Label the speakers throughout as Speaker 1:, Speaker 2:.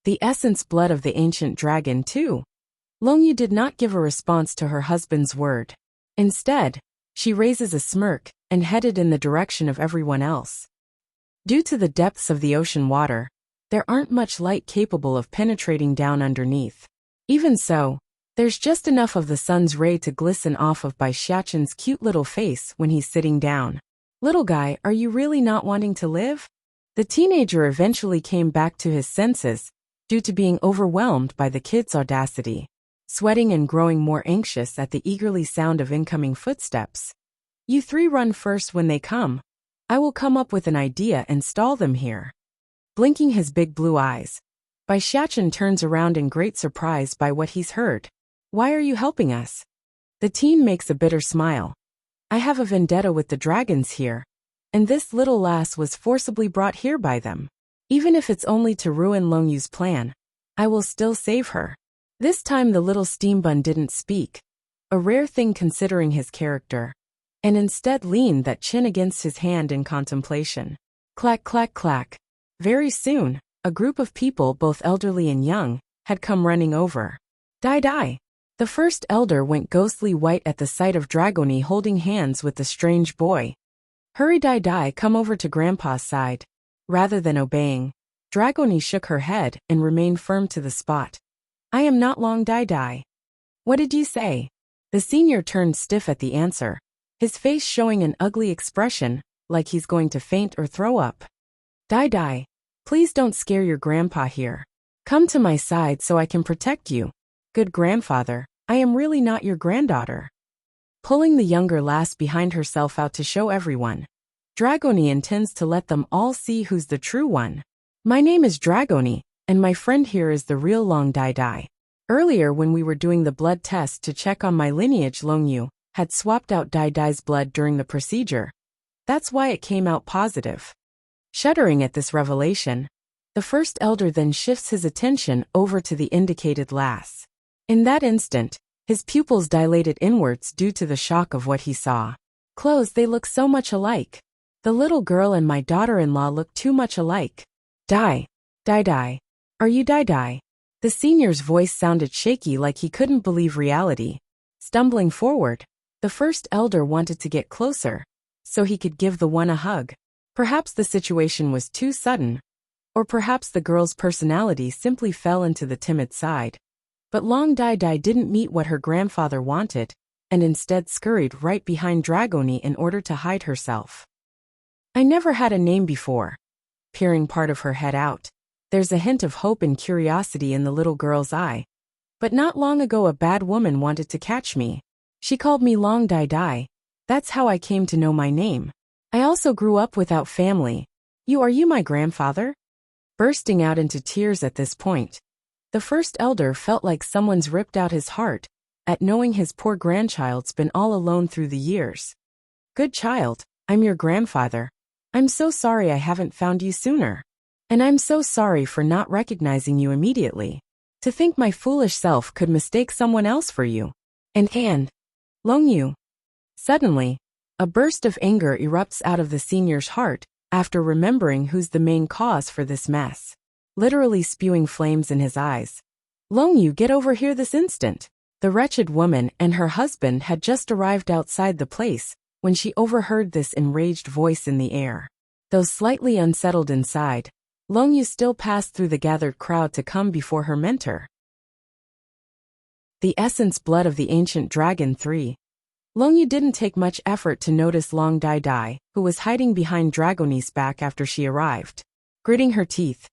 Speaker 1: The essence blood of the ancient dragon too. Longyu did not give a response to her husband's word. Instead, she raises a smirk and headed in the direction of everyone else. Due to the depths of the ocean water, there aren't much light capable of penetrating down underneath. Even so, there's just enough of the sun's ray to glisten off of Bai Xiaqin's cute little face when he's sitting down. Little guy, are you really not wanting to live? The teenager eventually came back to his senses, due to being overwhelmed by the kid's audacity, sweating and growing more anxious at the eagerly sound of incoming footsteps. You three run first when they come. I will come up with an idea and stall them here. Blinking his big blue eyes, Bai Xiaqin turns around in great surprise by what he's heard. Why are you helping us? The teen makes a bitter smile. I have a vendetta with the dragons here, and this little lass was forcibly brought here by them. Even if it's only to ruin Longyu's plan, I will still save her. This time the little steambun didn't speak, a rare thing considering his character, and instead leaned that chin against his hand in contemplation. Clack clack clack. Very soon, a group of people, both elderly and young, had come running over. Die. The first elder went ghostly white at the sight of Dragoni holding hands with the strange boy. Hurry Die, come over to Grandpa's side. Rather than obeying, Dragoni shook her head and remained firm to the spot. I am not Long Die. What did you say? The senior turned stiff at the answer, his face showing an ugly expression, like he's going to faint or throw up. Die, please don't scare your grandpa here. Come to my side so I can protect you. Good grandfather, I am really not your granddaughter. Pulling the younger lass behind herself out to show everyone, Dragoni intends to let them all see who's the true one. My name is Dragoni, and my friend here is the real Long Die. Earlier when we were doing the blood test to check on my lineage, Longyu had swapped out Dai's blood during the procedure. That's why it came out positive. Shuddering at this revelation, the first elder then shifts his attention over to the indicated lass. In that instant, his pupils dilated inwards due to the shock of what he saw. Clothes, they look so much alike. The little girl and my daughter-in-law look too much alike. Die. Are you Die? The senior's voice sounded shaky, like he couldn't believe reality. Stumbling forward, the first elder wanted to get closer, so he could give the one a hug. Perhaps the situation was too sudden, or perhaps the girl's personality simply fell into the timid side. But Long Die didn't meet what her grandfather wanted, and instead scurried right behind Dragoni in order to hide herself. I never had a name before. Peering part of her head out, there's a hint of hope and curiosity in the little girl's eye. But not long ago a bad woman wanted to catch me. She called me Long Die. That's how I came to know my name. I also grew up without family. Are you my grandfather? Bursting out into tears at this point, the first elder felt like someone's ripped out his heart at knowing his poor grandchild's been all alone through the years. Good child, I'm your grandfather. I'm so sorry I haven't found you sooner. And I'm so sorry for not recognizing you immediately. To think my foolish self could mistake someone else for you. And Longyu. Suddenly, a burst of anger erupts out of the senior's heart after remembering who's the main cause for this mess. Literally spewing flames in his eyes. Longyu, get over here this instant. The wretched woman and her husband had just arrived outside the place when she overheard this enraged voice in the air. Though slightly unsettled inside, Longyu still passed through the gathered crowd to come before her mentor. The essence blood of the ancient dragon 3. Longyu didn't take much effort to notice Long Die, who was hiding behind Dragoni's back after she arrived. Gritting her teeth.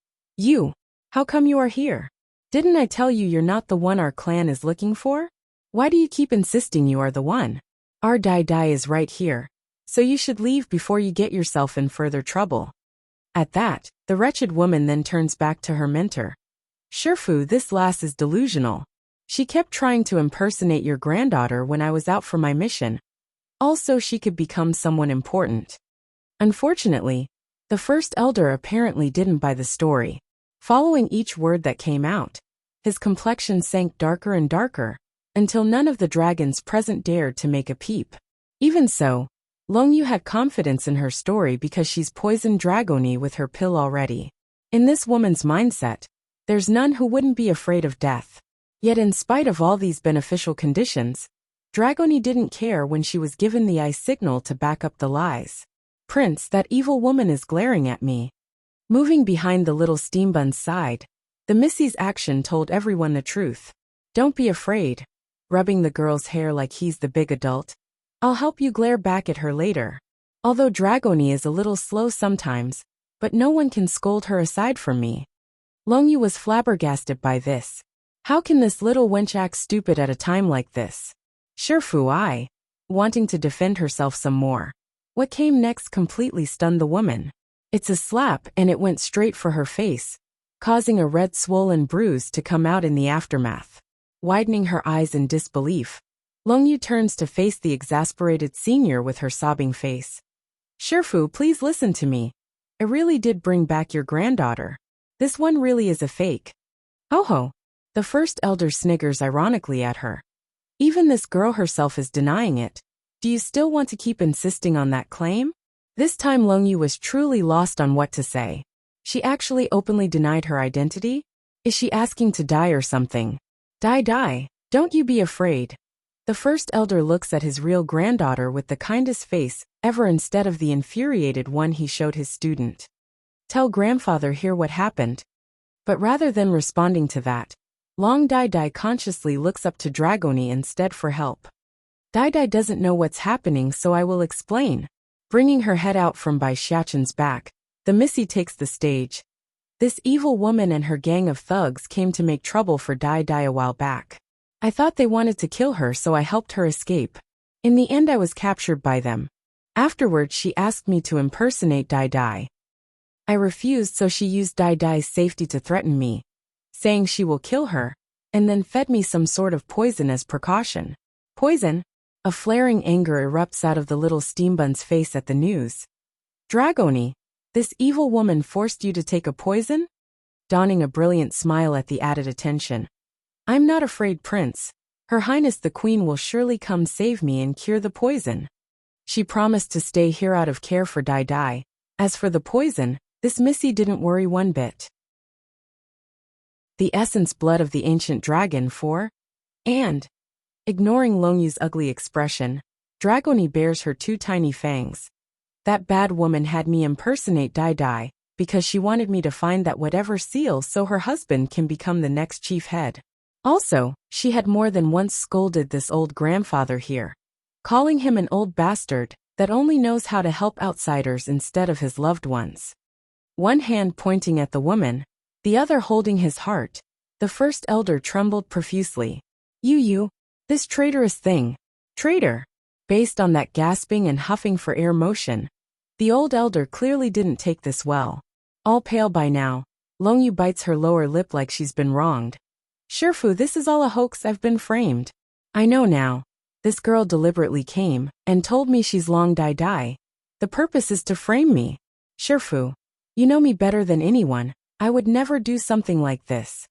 Speaker 1: How come you are here? Didn't I tell you you're not the one our clan is looking for? Why do you keep insisting you are the one? Our Die is right here, so you should leave before you get yourself in further trouble. At that, the wretched woman then turns back to her mentor. Shifu, this lass is delusional. She kept trying to impersonate your granddaughter when I was out for my mission. Also, she could become someone important. Unfortunately, the first elder apparently didn't buy the story. Following each word that came out, his complexion sank darker and darker, until none of the dragons present dared to make a peep. Even so, Longyu had confidence in her story because she's poisoned Dragoni with her pill already. In this woman's mindset, There's none who wouldn't be afraid of death. Yet in spite of all these beneficial conditions, Dragoni didn't care when she was given the eye signal to back up the lies. Prince, that evil woman is glaring at me. Moving behind the little steambun's side, the Missy's action told everyone the truth. Don't be afraid. Rubbing the girl's hair like he's the big adult. I'll help you glare back at her later. Although Dragoni is a little slow sometimes, but no one can scold her aside from me. Longyu was flabbergasted by this. How can this little wench act stupid at a time like this? Shifu I, wanting to defend herself some more. What came next completely stunned the woman. It's a slap and it went straight for her face, causing a red swollen bruise to come out in the aftermath. Widening her eyes in disbelief, Longyu turns to face the exasperated senior with her sobbing face. Shifu, please listen to me. I really did bring back your granddaughter. This one really is a fake. Ho ho. The first elder sniggers ironically at her. Even this girl herself is denying it. Do you still want to keep insisting on that claim? This time Longyu was truly lost on what to say. She actually openly denied her identity? Is she asking to die or something? Die, don't you be afraid. The first elder looks at his real granddaughter with the kindest face ever instead of the infuriated one he showed his student. Tell grandfather here what happened. But rather than responding to that, Long Dai consciously looks up to Dragoni instead for help. Dai doesn't know what's happening, so I will explain. Bringing her head out from Bai Xiaqin's back, the Missy takes the stage. This evil woman and her gang of thugs came to make trouble for Dai a while back. I thought they wanted to kill her, so I helped her escape. In the end I was captured by them. Afterwards she asked me to impersonate Dai. I refused, so she used Dai's safety to threaten me, saying she will kill her, and then fed me some sort of poison as precaution. Poison? A flaring anger erupts out of the little steambun's face at the news. Dragoni, this evil woman forced you to take a poison? Donning a brilliant smile at the added attention. I'm not afraid, Prince. Her Highness the Queen will surely come save me and cure the poison. She promised to stay here out of care for Dai. As for the poison, this Missy didn't worry one bit. The essence blood of the ancient dragon and, ignoring Longyu's ugly expression, Dragoni bares her two tiny fangs. That bad woman had me impersonate Dai because she wanted me to find that whatever seal so her husband can become the next chief head. Also, she had more than once scolded this old grandfather here, calling him an old bastard that only knows how to help outsiders instead of his loved ones. One hand pointing at the woman, the other holding his heart, the first elder trembled profusely. You, this traitorous thing. Traitor. Based on that gasping and huffing for air motion, the old elder clearly didn't take this well. All pale by now, Longyu bites her lower lip like she's been wronged. Shifu, this is all a hoax, I've been framed. I know now. This girl deliberately came and told me she's Long Dai. The purpose is to frame me. Shifu, you know me better than anyone. I would never do something like this.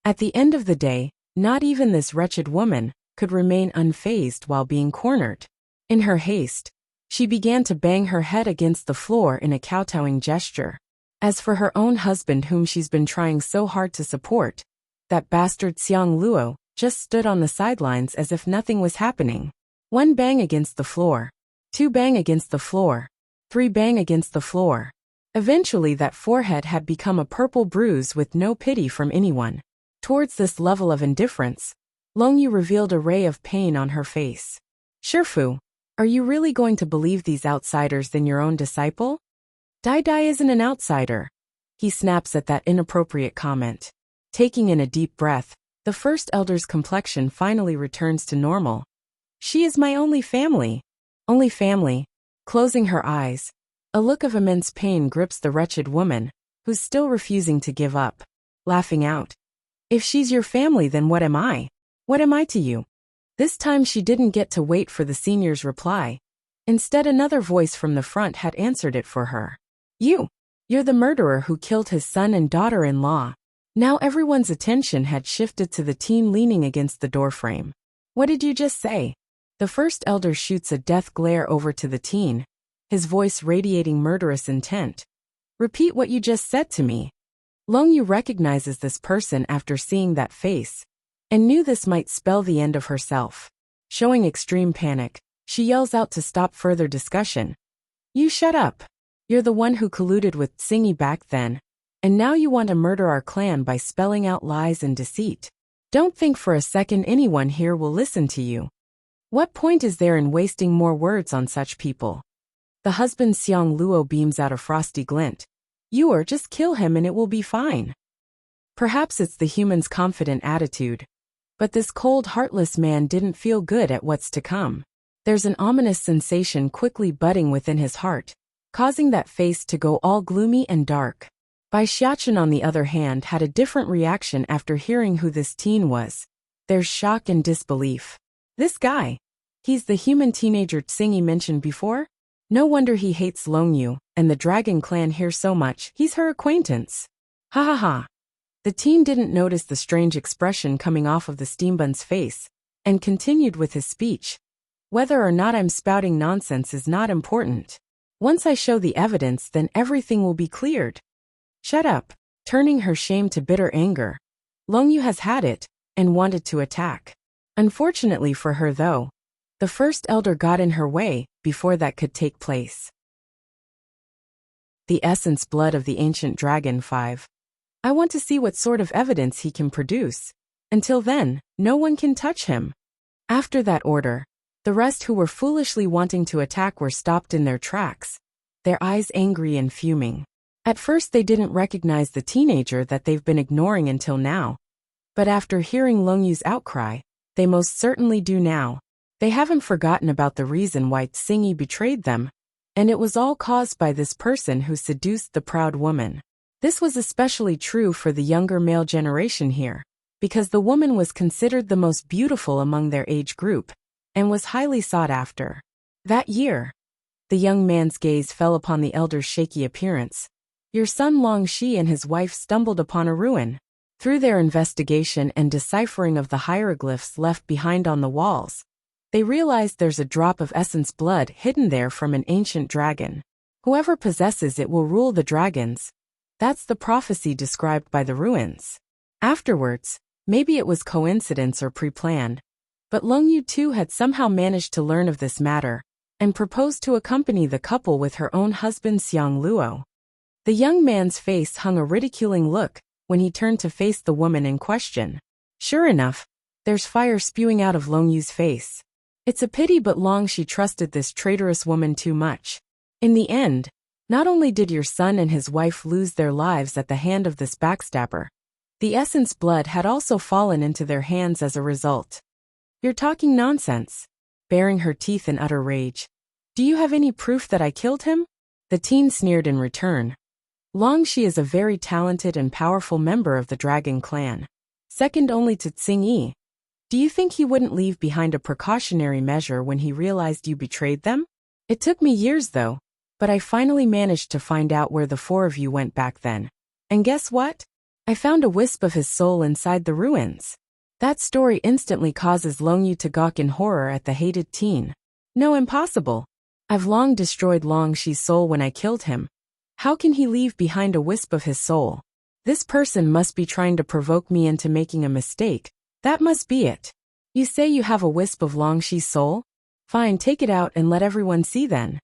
Speaker 1: At the end of the day, not even this wretched woman could remain unfazed while being cornered. In her haste, she began to bang her head against the floor in a kowtowing gesture. As for her own husband, whom she's been trying so hard to support, that bastard Xiang Luo just stood on the sidelines as if nothing was happening. One bang against the floor. Two bang against the floor. Three bang against the floor. Eventually that forehead had become a purple bruise with no pity from anyone. Towards this level of indifference, Longyu revealed a ray of pain on her face. Shifu, are you really going to believe these outsiders than your own disciple? Dai isn't an outsider. He snaps at that inappropriate comment. Taking in a deep breath, the first elder's complexion finally returns to normal. She is my only family. Only family. Closing her eyes, a look of immense pain grips the wretched woman, who's still refusing to give up. Laughing out. If she's your family, then what am I? What am I to you? This time she didn't get to wait for the senior's reply. Instead, another voice from the front had answered it for her. You're the murderer who killed his son and daughter-in-law. Now everyone's attention had shifted to the teen leaning against the doorframe. What did you just say? The first elder shoots a death glare over to the teen, his voice radiating murderous intent. Repeat what you just said to me. Long Yu recognizes this person after seeing that face, and knew this might spell the end of herself. Showing extreme panic, she yells out to stop further discussion. You shut up. You're the one who colluded with Tsingy back then, and now you want to murder our clan by spelling out lies and deceit. Don't think for a second anyone here will listen to you. What point is there in wasting more words on such people? The husband Xiang Luo beams out a frosty glint. Just kill him and it will be fine. Perhaps it's the human's confident attitude. But this cold, heartless man didn't feel good at what's to come. There's an ominous sensation quickly budding within his heart, causing that face to go all gloomy and dark. Bai Xiachen, on the other hand, had a different reaction after hearing who this teen was. There's shock and disbelief. This guy. He's the human teenager Tsingy mentioned before? No wonder he hates Long Yu and the Dragon Clan here so much. He's her acquaintance. Ha ha ha. The teen didn't notice the strange expression coming off of the steambun's face, and continued with his speech. Whether or not I'm spouting nonsense is not important. Once I show the evidence, then everything will be cleared. Shut up. Turning her shame to bitter anger, Long Yu has had it, and wanted to attack. Unfortunately for her though, the first elder got in her way before that could take place. The essence blood of the ancient dragon 5. I want to see what sort of evidence he can produce. Until then, no one can touch him. After that order, the rest who were foolishly wanting to attack were stopped in their tracks, their eyes angry and fuming. At first they didn't recognize the teenager that they've been ignoring until now. But after hearing Long Yu's outcry, they most certainly do now. They haven't forgotten about the reason why Tsingy betrayed them, and it was all caused by this person who seduced the proud woman. This was especially true for the younger male generation here, because the woman was considered the most beautiful among their age group, and was highly sought after. That year, the young man's gaze fell upon the elder's shaky appearance. Your son Long Shi and his wife stumbled upon a ruin. Through their investigation and deciphering of the hieroglyphs left behind on the walls, they realized there's a drop of essence blood hidden there from an ancient dragon. Whoever possesses it will rule the dragons. That's the prophecy described by the ruins. Afterwards, maybe it was coincidence or pre-planned, but Long Yu too had somehow managed to learn of this matter, and proposed to accompany the couple with her own husband Xiang Luo. The young man's face hung a ridiculing look when he turned to face the woman in question. Sure enough, there's fire spewing out of Long Yu's face. It's a pity, but Long Shi trusted this traitorous woman too much. In the end, not only did your son and his wife lose their lives at the hand of this backstabber, the essence blood had also fallen into their hands as a result. You're talking nonsense. Baring her teeth in utter rage. Do you have any proof that I killed him? The teen sneered in return. Long Shi is a very talented and powerful member of the Dragon Clan, second only to Tsingy. Do you think he wouldn't leave behind a precautionary measure when he realized you betrayed them? It took me years though, but I finally managed to find out where the four of you went back then. And guess what? I found a wisp of his soul inside the ruins. That story instantly causes Long Yu to gawk in horror at the hated teen. No, impossible. I've long destroyed Long Shi's soul when I killed him. How can he leave behind a wisp of his soul? This person must be trying to provoke me into making a mistake. That must be it. You say you have a wisp of Long Shi's soul? Fine, take it out and let everyone see then.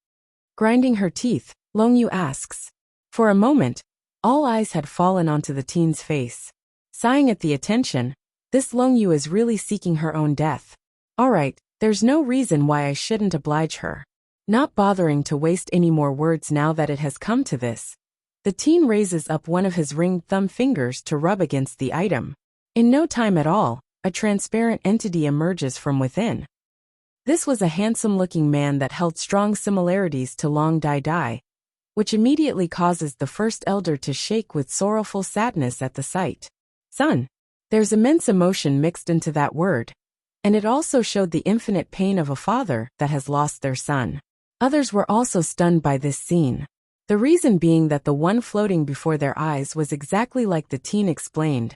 Speaker 1: Grinding her teeth, Long Yu asks. For a moment, all eyes had fallen onto the teen's face. Sighing at the attention, this Long Yu is really seeking her own death. Alright, there's no reason why I shouldn't oblige her. Not bothering to waste any more words now that it has come to this, the teen raises up one of his ringed thumb fingers to rub against the item. In no time at all, a transparent entity emerges from within. This was a handsome-looking man that held strong similarities to Long Dai Dai, which immediately causes the first elder to shake with sorrowful sadness at the sight. Son. There's immense emotion mixed into that word, and it also showed the infinite pain of a father that has lost their son. Others were also stunned by this scene. The reason being that the one floating before their eyes was exactly like the teen explained.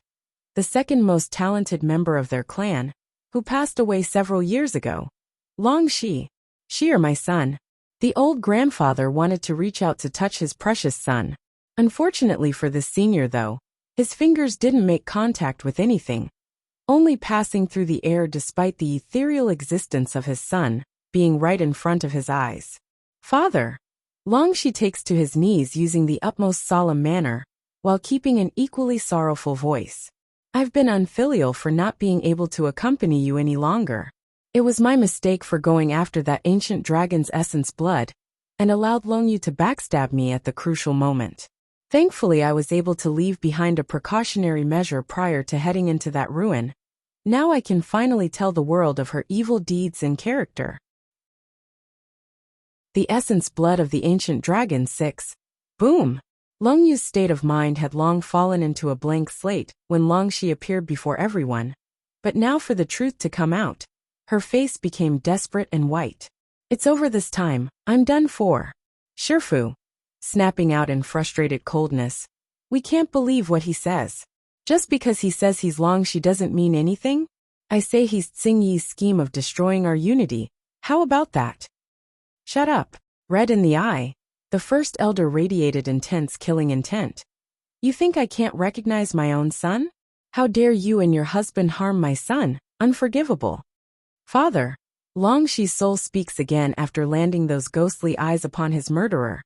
Speaker 1: The second most talented member of their clan, who passed away several years ago. Long Shi. Shi, my son. The old grandfather wanted to reach out to touch his precious son. Unfortunately for this senior though, His fingers didn't make contact with anything, only passing through the air despite the ethereal existence of his son being right in front of his eyes. Father! She takes to his knees using the utmost solemn manner, while keeping an equally sorrowful voice. I've been unfilial for not being able to accompany you any longer. It was my mistake for going after that ancient dragon's essence blood, and allowed Longyu to backstab me at the crucial moment. Thankfully I was able to leave behind a precautionary measure prior to heading into that ruin. Now I can finally tell the world of her evil deeds and character. The essence blood of the ancient dragon 6. Boom! Longyu's state of mind had long fallen into a blank slate when Longxi appeared before everyone. But now for the truth to come out. Her face became desperate and white. It's over this time, I'm done for. Shifu, snapping out in frustrated coldness. We can't believe what he says. Just because he says he's Longxi doesn't mean anything? I say he's Xingyi's scheme of destroying our unity. How about that? Shut up. Red in the eye, the first elder radiated intense killing intent. You think I can't recognize my own son? How dare you and your husband harm my son? Unforgivable. Father, Longxi's soul speaks again after landing those ghostly eyes upon his murderer.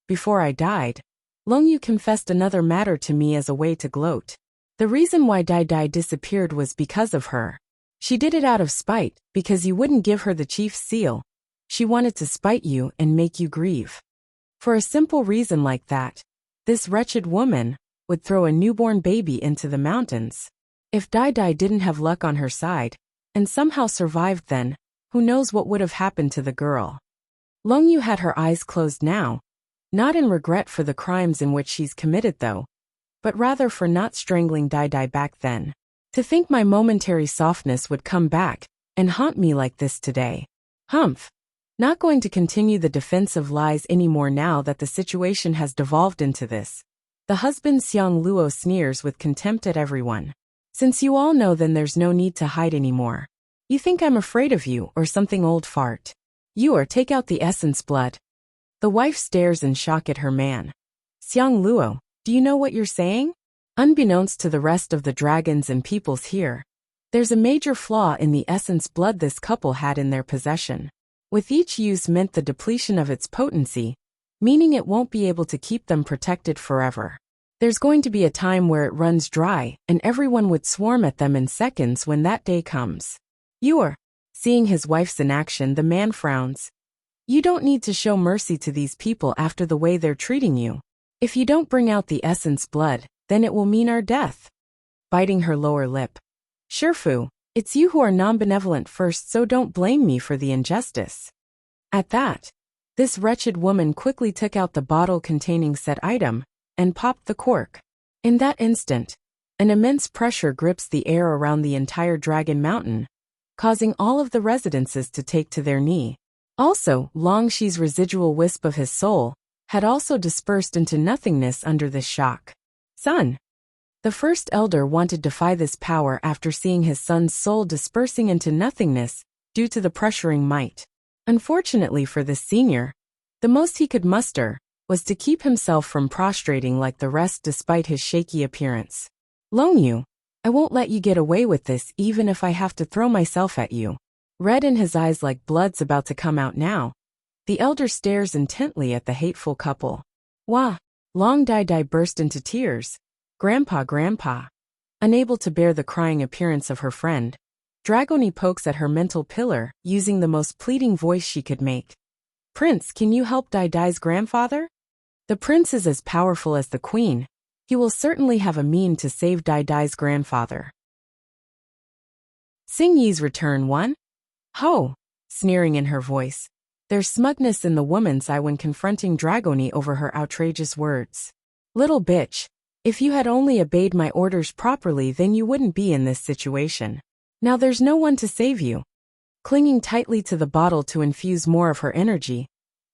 Speaker 1: Before I died, Longyu confessed another matter to me as a way to gloat. The reason why Dai Dai disappeared was because of her. She did it out of spite, because you wouldn't give her the chief's seal. She wanted to spite you and make you grieve. For a simple reason like that, this wretched woman would throw a newborn baby into the mountains. If Dai Dai didn't have luck on her side, and somehow survived then, who knows what would have happened to the girl. Longyu had her eyes closed now, not in regret for the crimes in which she's committed though, but rather for not strangling Dai Dai back then. To think my momentary softness would come back and haunt me like this today. Humph. Not going to continue the defensive lies anymore now that the situation has devolved into this. The husband Xiang Luo sneers with contempt at everyone. Since you all know, then there's no need to hide anymore. You think I'm afraid of you or something, old fart? You or take out the essence blood. The wife stares in shock at her man. Xiang Luo, do you know what you're saying? Unbeknownst to the rest of the dragons and peoples here, there's a major flaw in the essence blood this couple had in their possession. With each use meant the depletion of its potency, meaning it won't be able to keep them protected forever. There's going to be a time where it runs dry and everyone would swarm at them in seconds when that day comes. You're seeing his wife's inaction, the man frowns. You don't need to show mercy to these people after the way they're treating you. If you don't bring out the essence blood, then it will mean our death. Biting her lower lip. Shifu, it's you who are non-benevolent first, so don't blame me for the injustice. At that, this wretched woman quickly took out the bottle containing said item and popped the cork. In that instant, an immense pressure grips the air around the entire Dragon Mountain, causing all of the residences to take to their knee. Also, Longxi's residual wisp of his soul had also dispersed into nothingness under this shock. Son. The first elder wanted to defy this power after seeing his son's soul dispersing into nothingness due to the pressuring might. Unfortunately for this senior, the most he could muster was to keep himself from prostrating like the rest despite his shaky appearance. Longyu, I won't let you get away with this even if I have to throw myself at you. Red in his eyes like blood's about to come out now. The elder stares intently at the hateful couple. Wah! Long Dai Dai burst into tears. Grandpa. Unable to bear the crying appearance of her friend, Dragoni pokes at her mental pillar, using the most pleading voice she could make. Prince, can you help Dai Dai's grandfather? The prince is as powerful as the queen. He will certainly have a mean to save Dai Dai's grandfather. Xingyi's return 1. Ho! Sneering in her voice. There's smugness in the woman's eye when confronting Dragoni over her outrageous words. Little bitch, if you had only obeyed my orders properly, then you wouldn't be in this situation. Now there's no one to save you. Clinging tightly to the bottle to infuse more of her energy,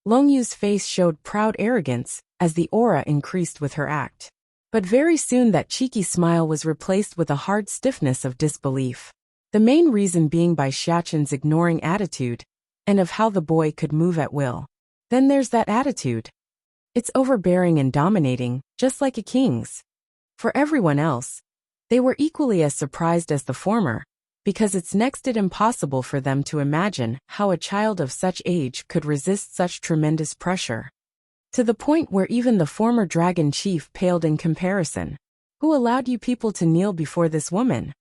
Speaker 1: Longyu's face showed proud arrogance as the aura increased with her act. But very soon that cheeky smile was replaced with a hard stiffness of disbelief. The main reason being by Xiaqin's ignoring attitude, and of how the boy could move at will. Then there's that attitude. It's overbearing and dominating, just like a king's. For everyone else, they were equally as surprised as the former, because it's next to impossible for them to imagine how a child of such age could resist such tremendous pressure. To the point where even the former dragon chief paled in comparison. Who allowed you people to kneel before this woman?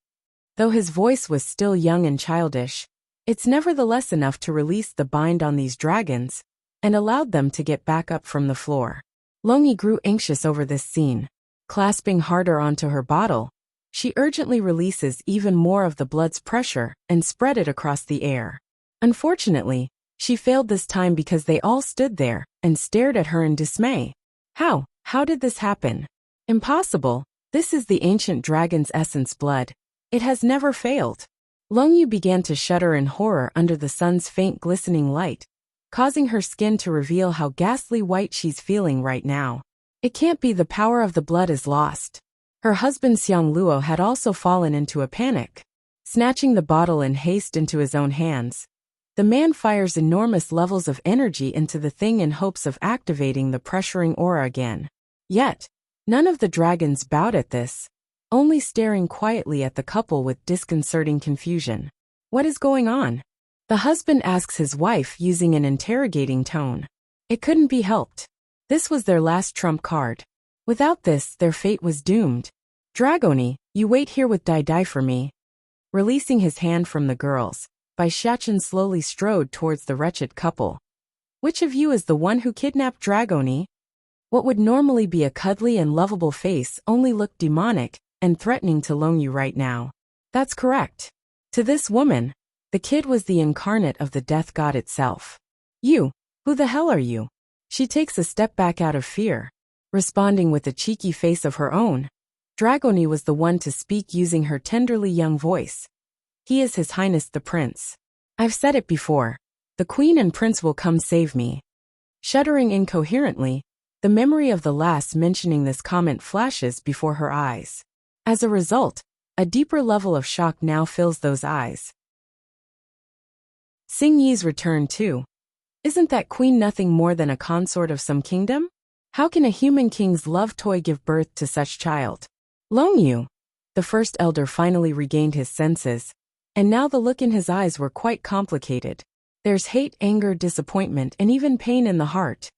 Speaker 1: Though his voice was still young and childish, it's nevertheless enough to release the bind on these dragons, and allowed them to get back up from the floor. Longyi grew anxious over this scene. Clasping harder onto her bottle, she urgently releases even more of the blood's pressure and spread it across the air. Unfortunately, she failed this time because they all stood there and stared at her in dismay. How did this happen? Impossible. This is the ancient dragon's essence blood. It has never failed. Longyu began to shudder in horror under the sun's faint glistening light, causing her skin to reveal how ghastly white she's feeling right now. It can't be, the power of the blood is lost. Her husband Xiang Luo had also fallen into a panic. Snatching the bottle in haste into his own hands, the man fires enormous levels of energy into the thing in hopes of activating the pressuring aura again. Yet, none of the dragons bowed at this, only staring quietly at the couple with disconcerting confusion. What is going on? The husband asks his wife using an interrogating tone. It couldn't be helped. This was their last trump card. Without this, their fate was doomed. Dragoni, you wait here with Dai for me. Releasing his hand from the girls, Bai Shachin slowly strode towards the wretched couple. Which of you is the one who kidnapped Dragoni? What would normally be a cuddly and lovable face only looked demonic and threatening to Longyu right now. That's correct. To this woman, the kid was the incarnate of the death god itself. You, who the hell are you? She takes a step back out of fear, responding with a cheeky face of her own. Dragoni was the one to speak using her tenderly young voice. He is His Highness the Prince. I've said it before. The Queen and Prince will come save me. Shuddering incoherently, the memory of the last mentioning this comment flashes before her eyes. As a result, a deeper level of shock now fills those eyes. Xing Yi's return too. Isn't that queen nothing more than a consort of some kingdom? How can a human king's love toy give birth to such child? Longyu. The first elder finally regained his senses, and now the look in his eyes were quite complicated. There's hate, anger, disappointment, and even pain in the heart.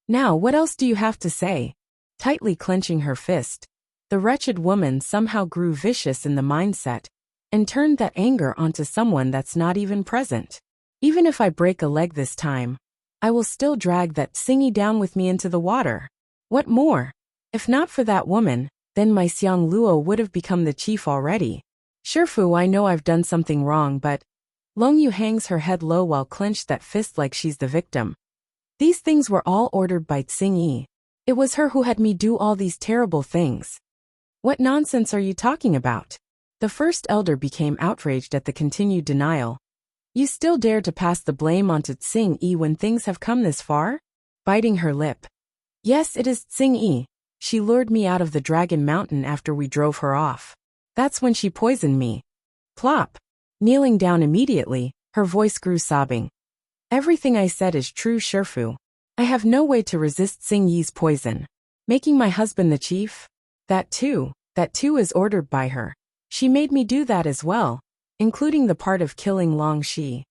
Speaker 1: Now what else do you have to say? Tightly clenching her fist, the wretched woman somehow grew vicious in the mindset, and turned that anger onto someone that's not even present. Even if I break a leg this time, I will still drag that Xingyi down with me into the water. What more? If not for that woman, then my Xiang Luo would have become the chief already. Shifu, I know I've done something wrong, but... Longyu hangs her head low while clenched that fist like she's the victim. These things were all ordered by Xingyi. It was her who had me do all these terrible things. What nonsense are you talking about? The first elder became outraged at the continued denial. You still dare to pass the blame onto Xingyi when things have come this far? Biting her lip. Yes, it is Xingyi. She lured me out of the Dragon Mountain after we drove her off. That's when she poisoned me. Plop. Kneeling down immediately, her voice grew sobbing. Everything I said is true, Shifu. I have no way to resist Xingyi's poison. Making my husband the chief? That too is ordered by her. She made me do that as well, including the part of killing Long Shi.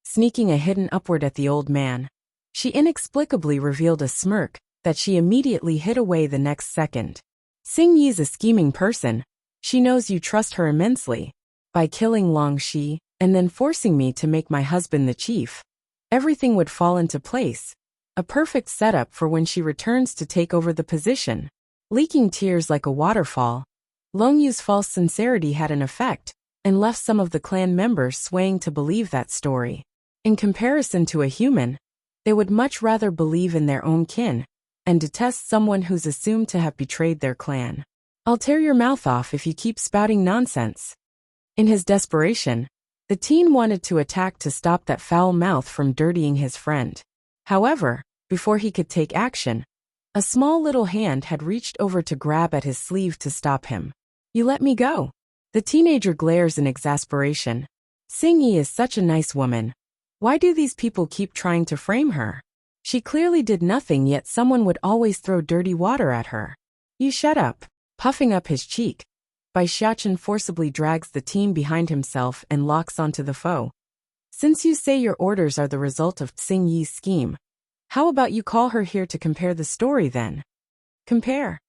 Speaker 1: Sneaking a hidden upward at the old man, she inexplicably revealed a smirk that she immediately hid away the next second. Xingyi's a scheming person. She knows you trust her immensely. By killing Long Shi, and then forcing me to make my husband the chief, everything would fall into place. A perfect setup for when she returns to take over the position. Leaking tears like a waterfall, Longyu's false sincerity had an effect, and left some of the clan members swaying to believe that story. In comparison to a human, they would much rather believe in their own kin, and detest someone who's assumed to have betrayed their clan. I'll tear your mouth off if you keep spouting nonsense. In his desperation, the teen wanted to attack to stop that foul mouth from dirtying his friend. However, before he could take action, a small little hand had reached over to grab at his sleeve to stop him. You let me go. The teenager glares in exasperation. Xingyi is such a nice woman. Why do these people keep trying to frame her? She clearly did nothing, yet someone would always throw dirty water at her. You shut up. Puffing up his cheek, Bai Xiachen forcibly drags the team behind himself and locks onto the foe. Since you say your orders are the result of Xing Yi's scheme, how about you call her here to compare the story then? Compare?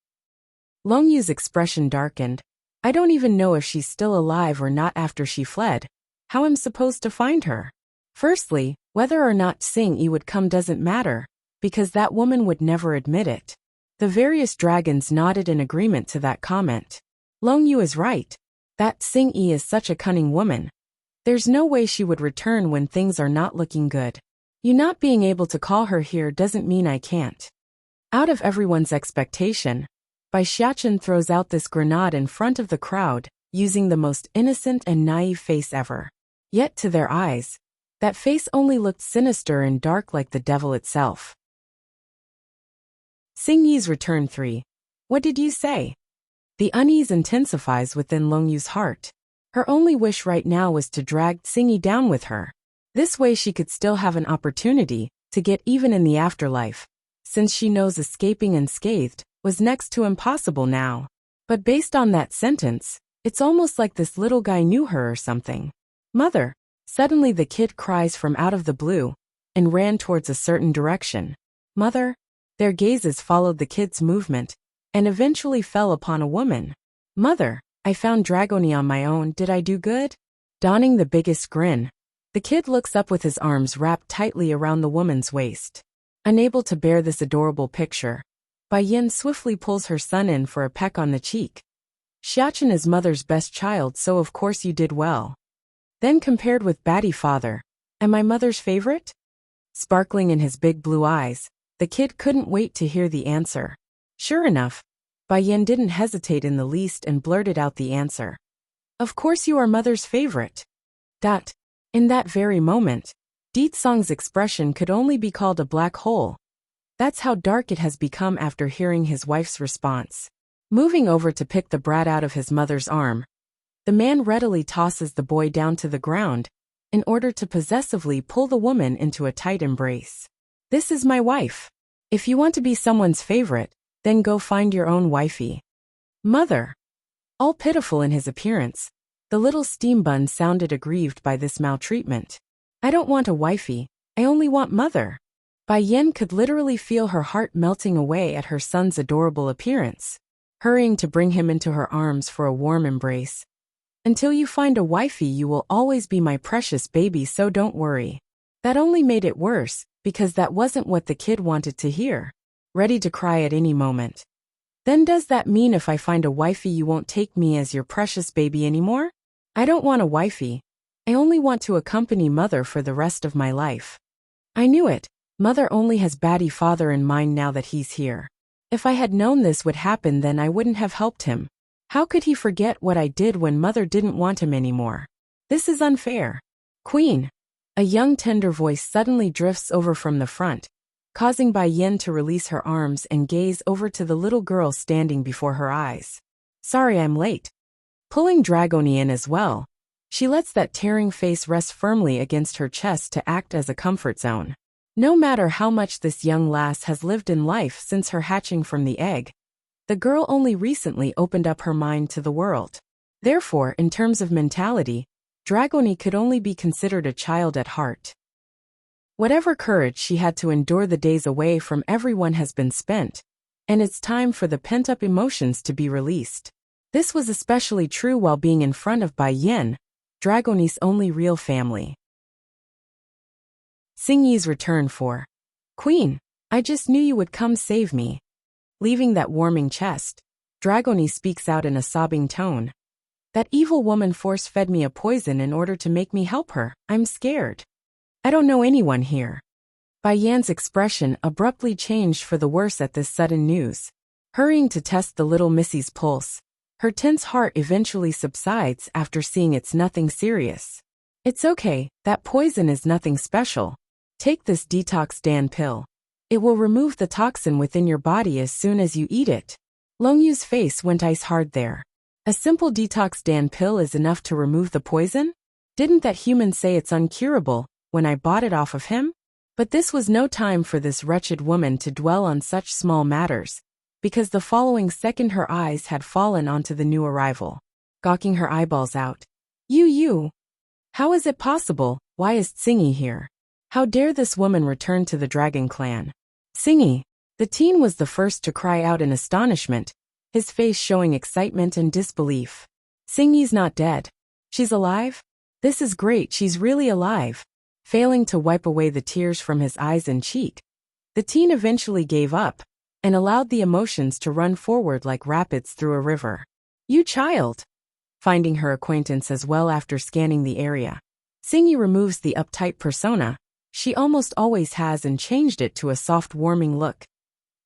Speaker 1: Long Yu's expression darkened. I don't even know if she's still alive or not after she fled. How am I supposed to find her? Firstly, whether or not Xing Yi would come doesn't matter, because that woman would never admit it. The various dragons nodded in agreement to that comment. Long Yu is right. That Xing Yi is such a cunning woman. There's no way she would return when things are not looking good. You not being able to call her here doesn't mean I can't. Out of everyone's expectation, Bai Xiachen throws out this grenade in front of the crowd, using the most innocent and naive face ever. Yet to their eyes, that face only looked sinister and dark like the devil itself. Xing Yi's return 3. What did you say? The unease intensifies within Long Yu's heart. Her only wish right now was to drag Xing Yi down with her. This way she could still have an opportunity to get even in the afterlife, since she knows escaping unscathed was next to impossible now. But based on that sentence, it's almost like this little guy knew her or something. Mother! Suddenly the kid cries from out of the blue and ran towards a certain direction. Mother! Their gazes followed the kid's movement and eventually fell upon a woman. Mother! I found Dragoni on my own, did I do good? Donning the biggest grin, the kid looks up with his arms wrapped tightly around the woman's waist. Unable to bear this adorable picture, Bai Yin swiftly pulls her son in for a peck on the cheek. Xiachen is mother's best child, so of course you did well. Then compared with Batty father, am I mother's favorite? Sparkling in his big blue eyes, the kid couldn't wait to hear the answer. Sure enough, Bai Yin didn't hesitate in the least and blurted out the answer. Of course you are mother's favorite. In that very moment, Deet Song's expression could only be called a black hole. That's how dark it has become after hearing his wife's response. Moving over to pick the brat out of his mother's arm, the man readily tosses the boy down to the ground in order to possessively pull the woman into a tight embrace. This is my wife. If you want to be someone's favorite, then go find your own wifey. Mother! All pitiful in his appearance, the little steam bun sounded aggrieved by this maltreatment. I don't want a wifey, I only want mother. Bai Yin could literally feel her heart melting away at her son's adorable appearance, hurrying to bring him into her arms for a warm embrace. Until you find a wifey, you will always be my precious baby, so don't worry. That only made it worse, because that wasn't what the kid wanted to hear. Ready to cry at any moment. Then does that mean if I find a wifey you won't take me as your precious baby anymore? I don't want a wifey. I only want to accompany mother for the rest of my life. I knew it. Mother only has Batty father in mind now that he's here. If I had known this would happen, then I wouldn't have helped him. How could he forget what I did when mother didn't want him anymore? This is unfair. Queen! A young tender voice suddenly drifts over from the front, causing Bai Yin to release her arms and gaze over to the little girl standing before her eyes. Sorry I'm late. Pulling Dragoni in as well, she lets that tearing face rest firmly against her chest to act as a comfort zone. No matter how much this young lass has lived in life since her hatching from the egg, the girl only recently opened up her mind to the world. Therefore, in terms of mentality, Dragoni could only be considered a child at heart. Whatever courage she had to endure the days away from everyone has been spent, and it's time for the pent-up emotions to be released. This was especially true while being in front of Bai Yin, Dragoni's only real family. Xing Yi's return 4. Queen, I just knew you would come save me. Leaving that warming chest, Dragoni speaks out in a sobbing tone. That evil woman force-fed me a poison in order to make me help her. I'm scared. I don't know anyone here. Bai Yan's expression abruptly changed for the worse at this sudden news. Hurrying to test the little missy's pulse, her tense heart eventually subsides after seeing it's nothing serious. It's okay, that poison is nothing special. Take this detox Dan pill. It will remove the toxin within your body as soon as you eat it. Long Yu's face went ice hard there. A simple detox Dan pill is enough to remove the poison? Didn't that human say it's uncurable when I bought it off of him? But this was no time for this wretched woman to dwell on such small matters, because the following second her eyes had fallen onto the new arrival, gawking her eyeballs out. You! How is it possible? Why is Tsingy here? How dare this woman return to the dragon clan? Tsingy! The teen was the first to cry out in astonishment, his face showing excitement and disbelief. Tsingy's not dead. She's alive? This is great, she's really alive. Failing to wipe away the tears from his eyes and cheek, the teen eventually gave up and allowed the emotions to run forward like rapids through a river. You child! Finding her acquaintance as well after scanning the area, Tsingy removes the uptight persona she almost always has and changed it to a soft warming look.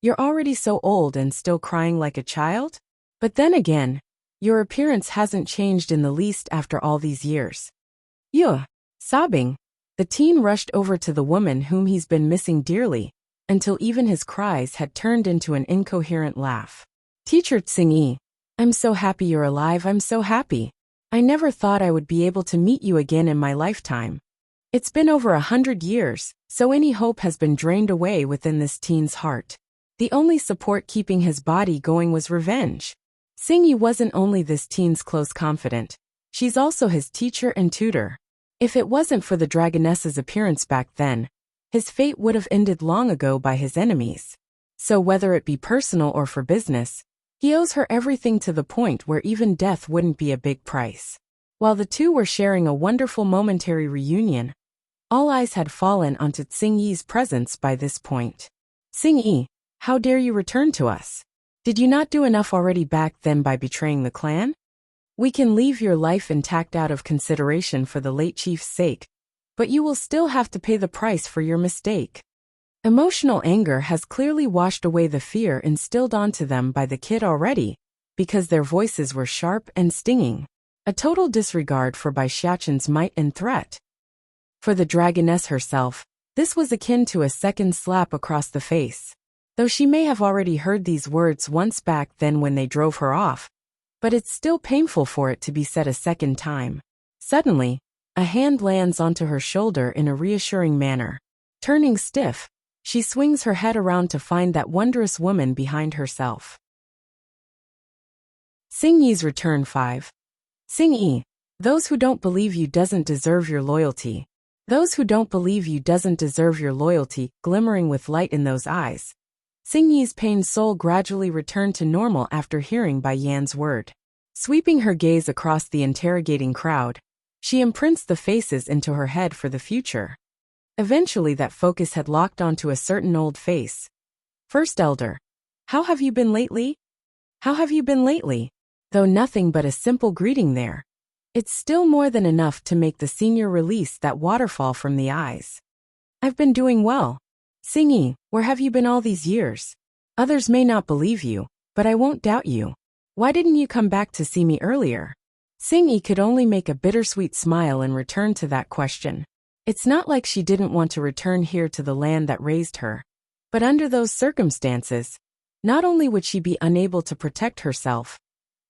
Speaker 1: You're already so old and still crying like a child? But then again, your appearance hasn't changed in the least after all these years. Yuh! Sobbing, the teen rushed over to the woman whom he's been missing dearly, until even his cries had turned into an incoherent laugh. Teacher Tsingy, I'm so happy you're alive, I'm so happy. I never thought I would be able to meet you again in my lifetime. It's been over 100 years, so any hope has been drained away within this teen's heart. The only support keeping his body going was revenge. Tsingy wasn't only this teen's close confidant, she's also his teacher and tutor. If it wasn't for the dragoness's appearance back then, his fate would have ended long ago by his enemies. So whether it be personal or for business, he owes her everything to the point where even death wouldn't be a big price. While the two were sharing a wonderful momentary reunion, all eyes had fallen onto Tsingyi's presence by this point. Tsingyi, how dare you return to us? Did you not do enough already back then by betraying the clan? We can leave your life intact out of consideration for the late chief's sake, but you will still have to pay the price for your mistake. Emotional anger has clearly washed away the fear instilled onto them by the kid already, because their voices were sharp and stinging. A total disregard for Bai Xiaqin's might and threat. For the dragoness herself, this was akin to a second slap across the face. Though she may have already heard these words once back then when they drove her off, but it's still painful for it to be said a second time. Suddenly, a hand lands onto her shoulder in a reassuring manner. Turning stiff, she swings her head around to find that wondrous woman behind herself. Tsingyi's return 5. Tsingyi, those who don't believe you doesn't deserve your loyalty. Those who don't believe you doesn't deserve your loyalty, glimmering with light in those eyes. Tsingyi's pained soul gradually returned to normal after hearing Bai Yan's word. Sweeping her gaze across the interrogating crowd, she imprints the faces into her head for the future. Eventually that focus had locked onto a certain old face. First Elder, how have you been lately? How have you been lately? Though nothing but a simple greeting there, it's still more than enough to make the senior release that waterfall from the eyes. I've been doing well. Tsingyi, where have you been all these years? Others may not believe you, but I won't doubt you. Why didn't you come back to see me earlier? Tsingyi could only make a bittersweet smile in return to that question. It's not like she didn't want to return here to the land that raised her. But under those circumstances, not only would she be unable to protect herself,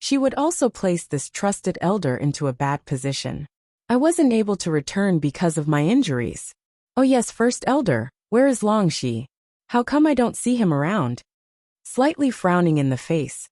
Speaker 1: she would also place this trusted elder into a bad position. I wasn't able to return because of my injuries. Oh yes, First Elder, where is Longxi? How come I don't see him around? Slightly frowning in the face,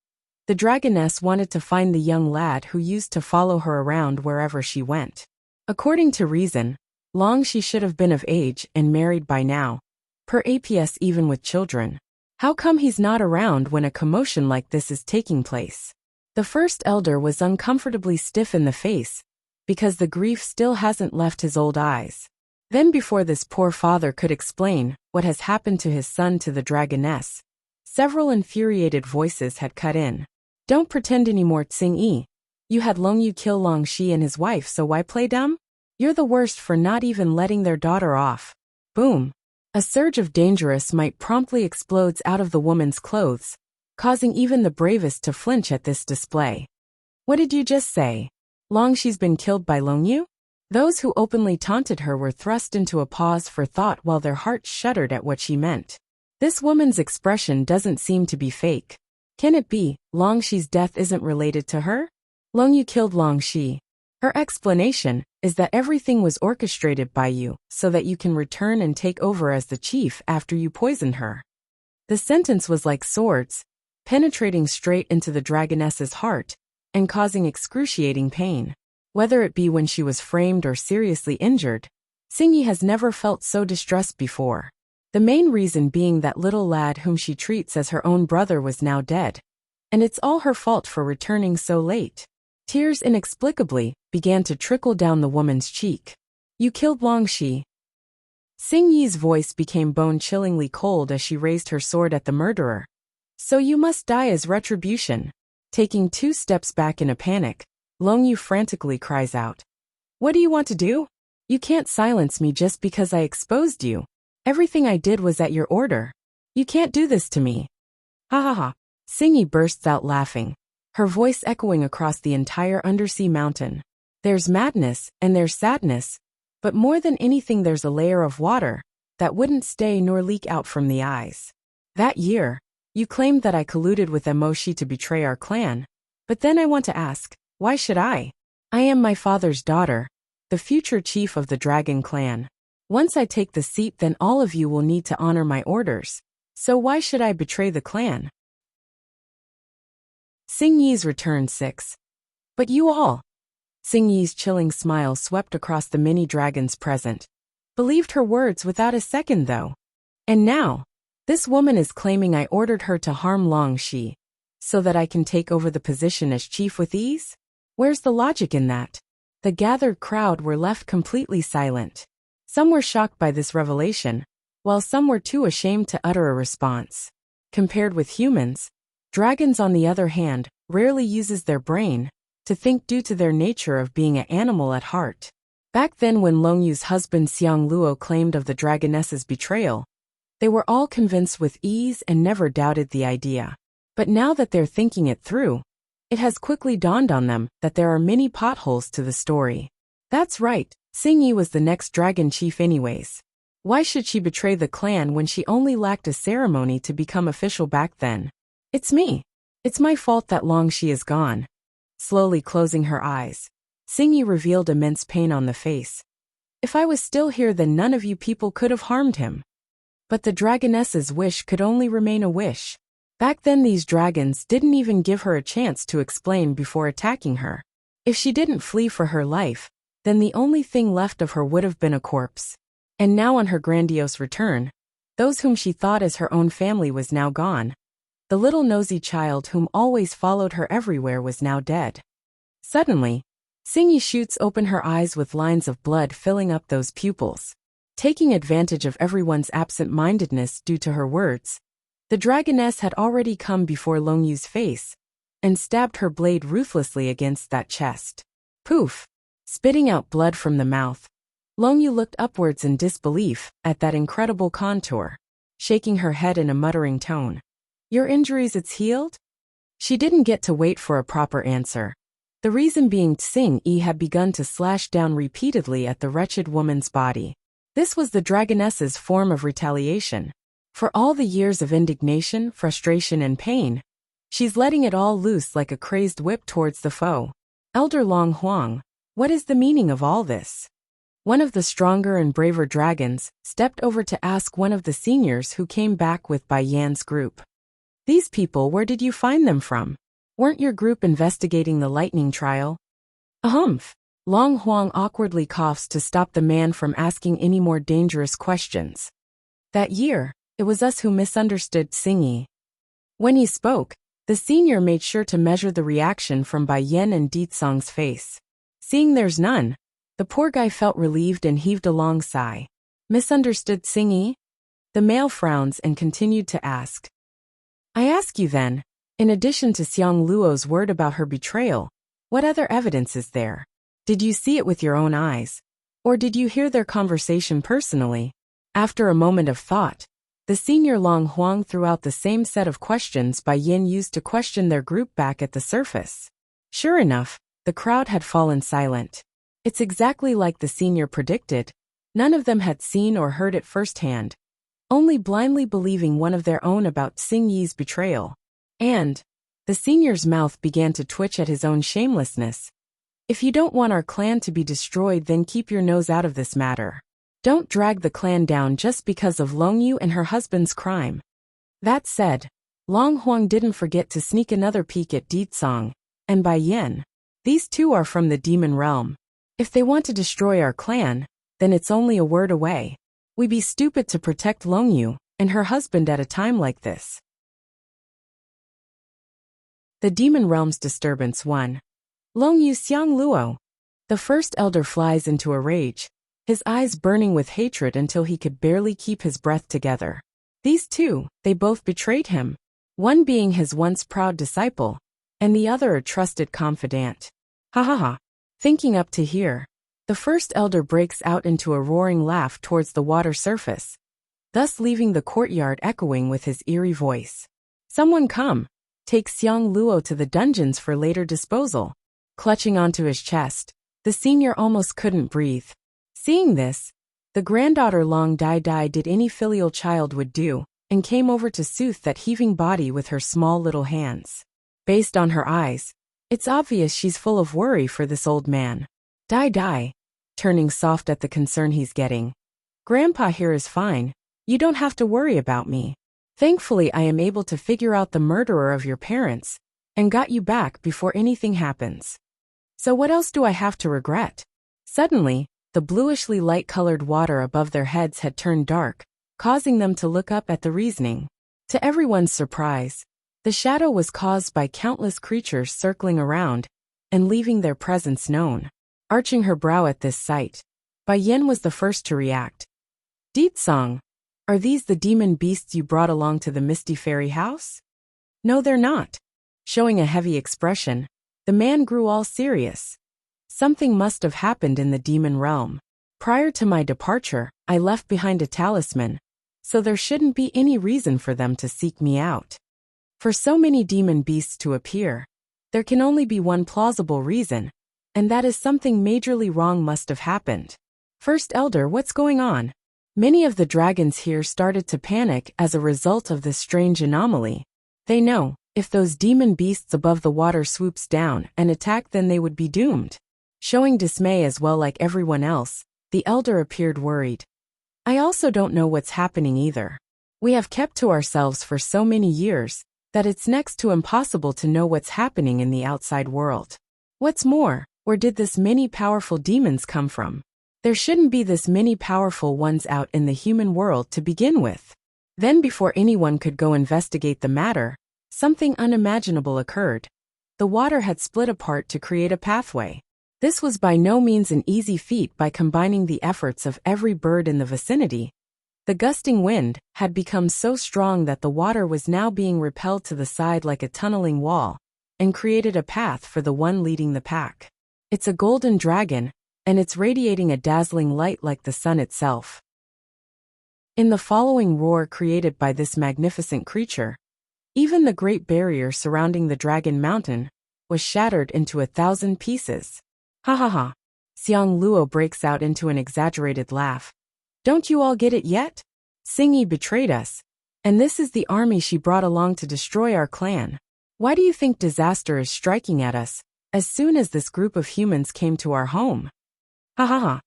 Speaker 1: the dragoness wanted to find the young lad who used to follow her around wherever she went. According to reason, Longxi should have been of age and married by now, per APS even with children. How come he's not around when a commotion like this is taking place? The First Elder was uncomfortably stiff in the face, because the grief still hasn't left his old eyes. Then before this poor father could explain what has happened to his son to the dragoness, several infuriated voices had cut in. Don't pretend anymore, Tsingyi. You had Longyu kill Longxi and his wife, so why play dumb? You're the worst for not even letting their daughter off. Boom. A surge of dangerous might promptly explodes out of the woman's clothes, causing even the bravest to flinch at this display. What did you just say? Longxi's been killed by Longyu? Those who openly taunted her were thrust into a pause for thought while their hearts shuddered at what she meant. This woman's expression doesn't seem to be fake. Can it be Longxi's death isn't related to her? Longyu killed Longxi. Her explanation is that everything was orchestrated by you so that you can return and take over as the chief after you poisoned her. The sentence was like swords, penetrating straight into the dragoness's heart and causing excruciating pain. Whether it be when she was framed or seriously injured, Xingyi has never felt so distressed before. The main reason being that little lad whom she treats as her own brother was now dead. And it's all her fault for returning so late. Tears inexplicably began to trickle down the woman's cheek. You killed Longxi. Xingyi's voice became bone-chillingly cold as she raised her sword at the murderer. So you must die as retribution. Taking 2 steps back in a panic, Longyu frantically cries out. What do you want to do? You can't silence me just because I exposed you. Everything I did was at your order. You can't do this to me. Ha ha ha. Xingyi bursts out laughing, her voice echoing across the entire undersea mountain. There's madness and there's sadness, but more than anything there's a layer of water that wouldn't stay nor leak out from the eyes. That year, you claimed that I colluded with Emoshi to betray our clan, but then I want to ask, why should I? I am my father's daughter, the future chief of the dragon clan. Once I take the seat, then all of you will need to honor my orders. So why should I betray the clan? Xingyi's return 6. But you all. Xingyi's chilling smile swept across the many dragons present. Believed her words without a second though. And now, this woman is claiming I ordered her to harm Longxi, so that I can take over the position as chief with ease? Where's the logic in that? The gathered crowd were left completely silent. Some were shocked by this revelation, while some were too ashamed to utter a response. Compared with humans, dragons on the other hand, rarely uses their brain to think due to their nature of being an animal at heart. Back then when Longyu's husband Xiang Luo claimed of the dragoness's betrayal, they were all convinced with ease and never doubted the idea. But now that they're thinking it through, it has quickly dawned on them that there are many potholes to the story. That's right, Xingyi was the next dragon chief anyways. Why should she betray the clan when she only lacked a ceremony to become official back then? It's me. It's my fault that Longxi is gone. Slowly closing her eyes, Xingyi revealed immense pain on the face. If I was still here, then none of you people could have harmed him. But the dragoness's wish could only remain a wish. Back then these dragons didn't even give her a chance to explain before attacking her. If she didn't flee for her life, then the only thing left of her would have been a corpse. And now on her grandiose return, those whom she thought as her own family was now gone. The little nosy child whom always followed her everywhere was now dead. Suddenly, Xingyi shoots open her eyes with lines of blood filling up those pupils. Taking advantage of everyone's absent-mindedness due to her words, the dragoness had already come before Longyu's face and stabbed her blade ruthlessly against that chest. Poof! Spitting out blood from the mouth, Longyu looked upwards in disbelief at that incredible contour, shaking her head in a muttering tone. Your injuries, it's healed? She didn't get to wait for a proper answer. The reason being Xingyi had begun to slash down repeatedly at the wretched woman's body. This was the dragoness's form of retaliation. For all the years of indignation, frustration and pain, she's letting it all loose like a crazed whip towards the foe. Elder Long Huang, what is the meaning of all this? One of the stronger and braver dragons stepped over to ask one of the seniors who came back with Bai Yan's group. These people, where did you find them from? Weren't your group investigating the lightning trial? Ahumph! Long Huang awkwardly coughs to stop the man from asking any more dangerous questions. That year, it was us who misunderstood Xingyi. When he spoke, the senior made sure to measure the reaction from Bai Yan and Ditsong's face. Seeing there's none, the poor guy felt relieved and heaved a long sigh. Misunderstood Xingyi? The male frowns and continued to ask. I ask you then, in addition to Xiang Luo's word about her betrayal, what other evidence is there? Did you see it with your own eyes? Or did you hear their conversation personally? After a moment of thought, the senior Long Huang threw out the same set of questions Bai Yin used to question their group back at the surface. Sure enough, the crowd had fallen silent. It's exactly like the senior predicted. None of them had seen or heard it firsthand, only blindly believing one of their own about Xingyi's betrayal. And the senior's mouth began to twitch at his own shamelessness. If you don't want our clan to be destroyed, then keep your nose out of this matter. Don't drag the clan down just because of Longyu and her husband's crime. That said, Long Huang didn't forget to sneak another peek at Song and Bai Yin. These two are from the demon realm. If they want to destroy our clan, then it's only a word away. We'd be stupid to protect Long Yu and her husband at a time like this. The Demon Realm's Disturbance 1. Long Yu Xiang Luo. The first elder flies into a rage, his eyes burning with hatred until he could barely keep his breath together. These two, they both betrayed him, one being his once proud disciple, and the other a trusted confidant. Ha ha ha. Thinking up to here, the first elder breaks out into a roaring laugh towards the water surface, thus leaving the courtyard echoing with his eerie voice. Someone come, take Xiang Luo to the dungeons for later disposal. Clutching onto his chest, the senior almost couldn't breathe. Seeing this, the granddaughter Long Dai did any filial child would do, and came over to soothe that heaving body with her small little hands. Based on her eyes, it's obvious she's full of worry for this old man. Dai, turning soft at the concern he's getting. Grandpa here is fine, you don't have to worry about me. Thankfully I am able to figure out the murderer of your parents, and got you back before anything happens. So what else do I have to regret? Suddenly, the bluishly light-colored water above their heads had turned dark, causing them to look up at the reasoning. To everyone's surprise, the shadow was caused by countless creatures circling around and leaving their presence known. Arching her brow at this sight, Bai Yin was the first to react. Song, are these the demon beasts you brought along to the Misty Fairy house? No, they're not. Showing a heavy expression, the man grew all serious. Something must have happened in the demon realm. Prior to my departure, I left behind a talisman, so there shouldn't be any reason for them to seek me out. For so many demon beasts to appear, there can only be one plausible reason, and that is something majorly wrong must have happened. First Elder, what's going on? Many of the dragons here started to panic as a result of this strange anomaly. They know, if those demon beasts above the water swoops down and attack, then they would be doomed. Showing dismay as well like everyone else, the elder appeared worried. I also don't know what's happening either. We have kept to ourselves for so many years that it's next to impossible to know what's happening in the outside world. What's more, where did this many powerful demons come from? There shouldn't be this many powerful ones out in the human world to begin with. Then before anyone could go investigate the matter, something unimaginable occurred. The water had split apart to create a pathway. This was by no means an easy feat by combining the efforts of every bird in the vicinity. The gusting wind had become so strong that the water was now being repelled to the side like a tunneling wall, and created a path for the one leading the pack. It's a golden dragon, and it's radiating a dazzling light like the sun itself. In the following roar created by this magnificent creature, even the great barrier surrounding the dragon mountain was shattered into 1,000 pieces. Ha ha ha. Xiang Luo breaks out into an exaggerated laugh. Don't you all get it yet? Xingyi betrayed us, and this is the army she brought along to destroy our clan. Why do you think disaster is striking at us as soon as this group of humans came to our home? Ha ha ha.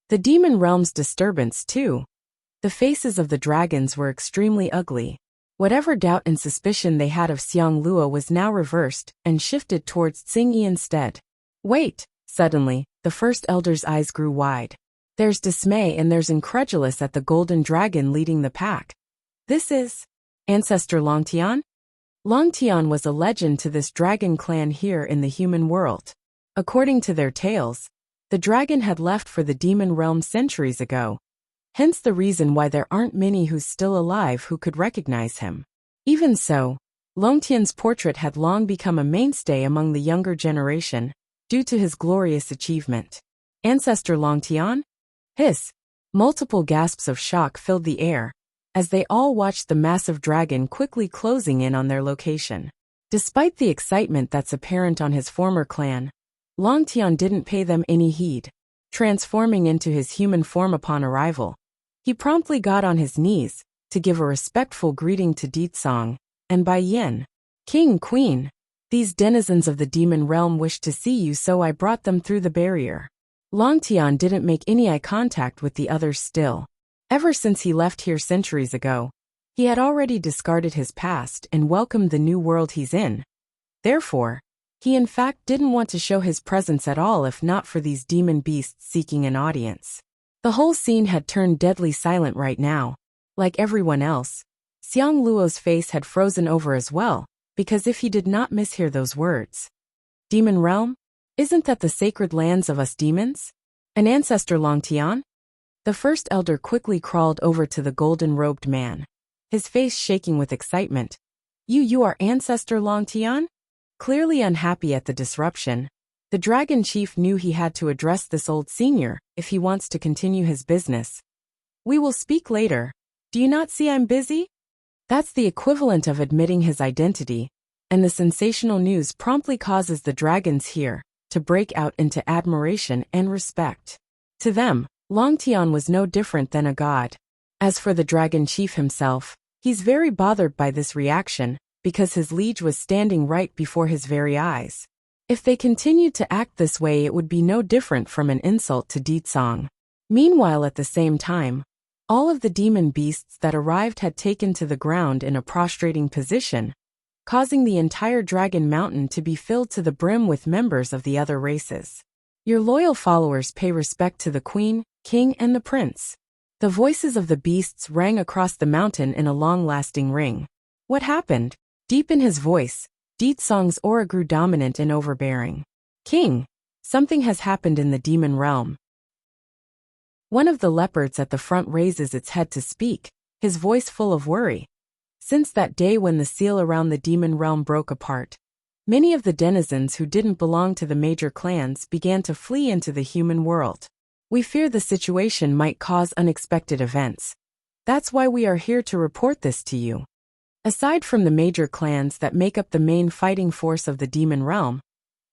Speaker 1: The demon realm's disturbance too. The faces of the dragons were extremely ugly. Whatever doubt and suspicion they had of Xiang Luo was now reversed and shifted towards Xingyi instead. Wait, suddenly, the first elder's eyes grew wide. There's dismay and there's incredulous at the golden dragon leading the pack. This is Ancestor Longtian? Longtian was a legend to this dragon clan here in the human world. According to their tales, the dragon had left for the demon realm centuries ago. Hence the reason why there aren't many who's still alive who could recognize him. Even so, Longtian's portrait had long become a mainstay among the younger generation, due to his glorious achievement. Ancestor Longtian? Hiss! Multiple gasps of shock filled the air, as they all watched the massive dragon quickly closing in on their location. Despite the excitement that's apparent on his former clan, Longtian didn't pay them any heed. Transforming into his human form upon arrival, he promptly got on his knees to give a respectful greeting to Song and Bai Yin. King, Queen, these denizens of the demon realm wish to see you, so I brought them through the barrier. Longtian didn't make any eye contact with the others still. Ever since he left here centuries ago, He had already discarded his past and welcomed the new world he's in. Therefore, he in fact didn't want to show his presence at all if not for these demon beasts seeking an audience. The whole scene had turned deadly silent right now. Like everyone else, Xiang Luo's face had frozen over as well, because if he did not mishear those words. Demon realm? Isn't that the sacred lands of us demons? An ancestor Long Tian? The first elder quickly crawled over to the golden-robed man, his face shaking with excitement. You are ancestor Long Tian? Clearly unhappy at the disruption, the dragon chief knew he had to address this old senior if he wants to continue his business. We will speak later. Do you not see I'm busy? That's the equivalent of admitting his identity, and the sensational news promptly causes the dragons here to break out into admiration and respect. To them, Long Tian was no different than a god. As for the dragon chief himself, he's very bothered by this reaction, because his liege was standing right before his very eyes. If they continued to act this way, it would be no different from an insult to Ditsong. Meanwhile, at the same time, all of the demon beasts that arrived had taken to the ground in a prostrating position, causing the entire dragon mountain to be filled to the brim with members of the other races. Your loyal followers pay respect to the queen, king, and the prince. The voices of the beasts rang across the mountain in a long-lasting ring. What happened? Deep in his voice, Ditsong's aura grew dominant and overbearing. King, something has happened in the demon realm. One of the leopards at the front raises its head to speak, his voice full of worry. Since that day when the seal around the demon realm broke apart, many of the denizens who didn't belong to the major clans began to flee into the human world. We fear the situation might cause unexpected events. That's why we are here to report this to you. Aside from the major clans that make up the main fighting force of the demon realm,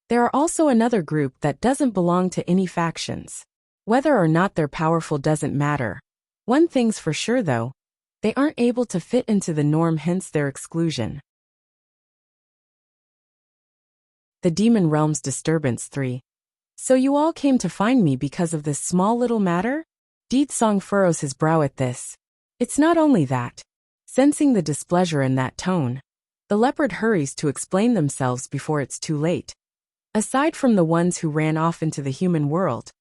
Speaker 1: there are also another group that doesn't belong to any factions. Whether or not they're powerful doesn't matter. One thing's for sure though, they aren't able to fit into the norm, hence their exclusion. The Demon Realm's Disturbance 3. So you all came to find me because of this small little matter? Ditsong furrows his brow at this. It's not only that. Sensing the displeasure in that tone, the leopard hurries to explain themselves before it's too late. Aside from the ones who ran off into the human world,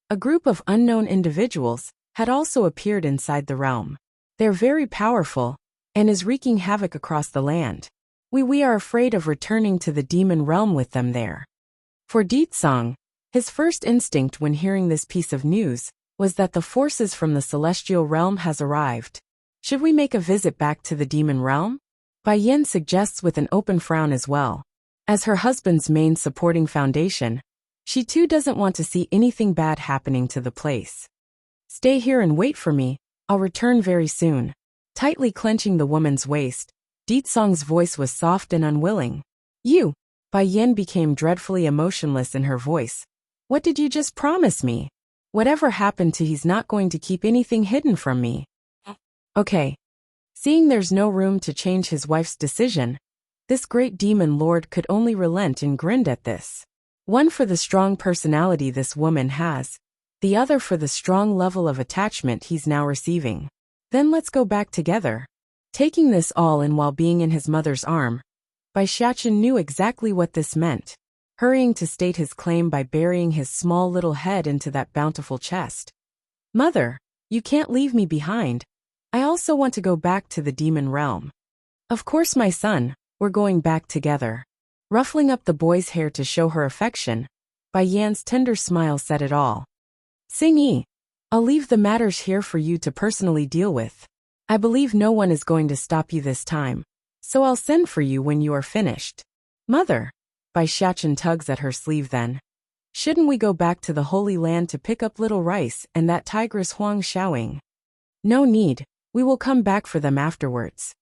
Speaker 1: a group of unknown individuals had also appeared inside the realm. They're very powerful, and is wreaking havoc across the land. We are afraid of returning to the demon realm with them there. For Ditsong, his first instinct when hearing this piece of news was that the forces from the celestial realm has arrived. Should we make a visit back to the demon realm? Bai Yin suggests with an open frown as well. As her husband's main supporting foundation, she too doesn't want to see anything bad happening to the place. Stay here and wait for me, I'll return very soon. Tightly clenching the woman's waist, Ditsong's voice was soft and unwilling. You! Bai Yin became dreadfully emotionless in her voice. What did you just promise me? Whatever happened to he's not going to keep anything hidden from me. Okay. Seeing there's no room to change his wife's decision, this great demon lord could only relent and grinned at this. One for the strong personality this woman has, the other for the strong level of attachment he's now receiving. Then let's go back together. Taking this all in while being in his mother's arm, Bai Xiachen knew exactly what this meant, hurrying to state his claim by burying his small little head into that bountiful chest. Mother, you can't leave me behind. I also want to go back to the demon realm. Of course, my son, we're going back together. Ruffling up the boy's hair to show her affection, Bai Yan's tender smile said it all. Xing Yi, I'll leave the matters here for you to personally deal with. I believe no one is going to stop you this time, so I'll send for you when you are finished. Mother, Bai Xiachen tugs at her sleeve then. Shouldn't we go back to the Holy Land to pick up little Rice and that tigress Huang Xiaoying? No need, we will come back for them afterwards.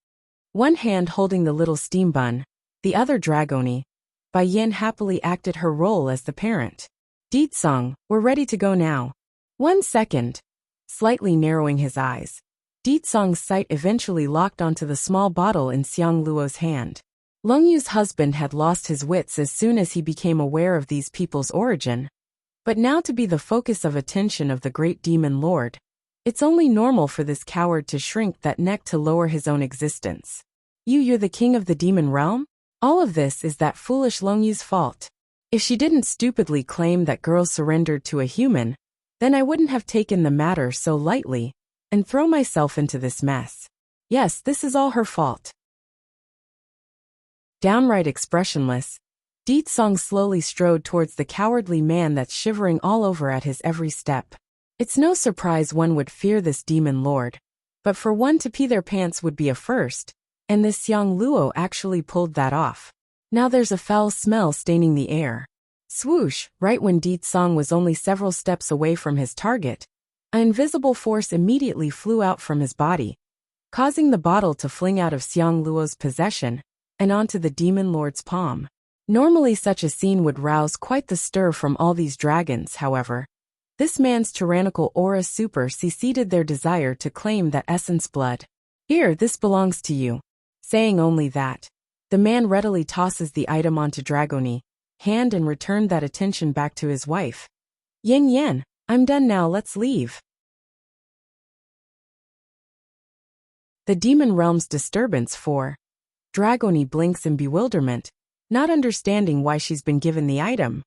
Speaker 1: One hand holding the little steam bun, the other dragoni, Bai Yin happily acted her role as the parent. Ditsong, we're ready to go now. 1 second. Slightly narrowing his eyes, Ditsong's sight eventually locked onto the small bottle in Xiang Luo's hand. Leng Yu's husband had lost his wits as soon as he became aware of these people's origin. But now to be the focus of attention of the great demon lord, It's only normal for this coward to shrink that neck to lower his own existence. You're the king of the demon realm? All of this is that foolish Longyu's fault. If she didn't stupidly claim that girls surrendered to a human, then I wouldn't have taken the matter so lightly and thrown myself into this mess. Yes, this is all her fault. Downright expressionless, Song slowly strode towards the cowardly man that's shivering all over at his every step. It's no surprise one would fear this demon lord, but for one to pee their pants would be a first, and this young Luo actually pulled that off. Now there's a foul smell staining the air. Swoosh, right when Song was only several steps away from his target, an invisible force immediately flew out from his body, causing the bottle to fling out of Xiang Luo's possession and onto the demon lord's palm. Normally such a scene would rouse quite the stir from all these dragons, however. This man's tyrannical aura superseded their desire to claim that essence blood. Here, this belongs to you. Saying only that, the man readily tosses the item onto Dragoni, hand and returned that attention back to his wife. Yen, I'm done now, let's leave. The demon realm's disturbance for Dragoni blinks in bewilderment, not understanding why she's been given the item.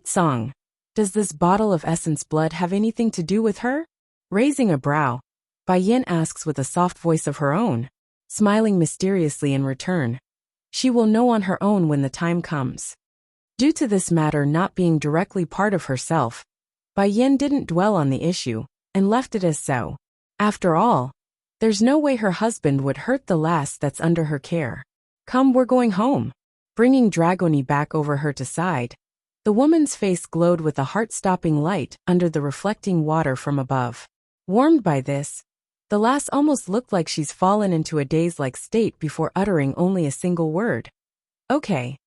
Speaker 1: Song, does this bottle of essence blood have anything to do with her? Raising a brow, Bai Yin asks with a soft voice of her own, smiling mysteriously in return. She will know on her own when the time comes. Due to this matter not being directly part of herself, Bai Yin didn't dwell on the issue, and left it as so. After all, there's no way her husband would hurt the lass that's under her care. Come, we're going home. Bringing Dragoni back over her to side, the woman's face glowed with a heart-stopping light under the reflecting water from above. Warmed by this, the lass almost looked like she's fallen into a daze-like state before uttering only a single word. Okay.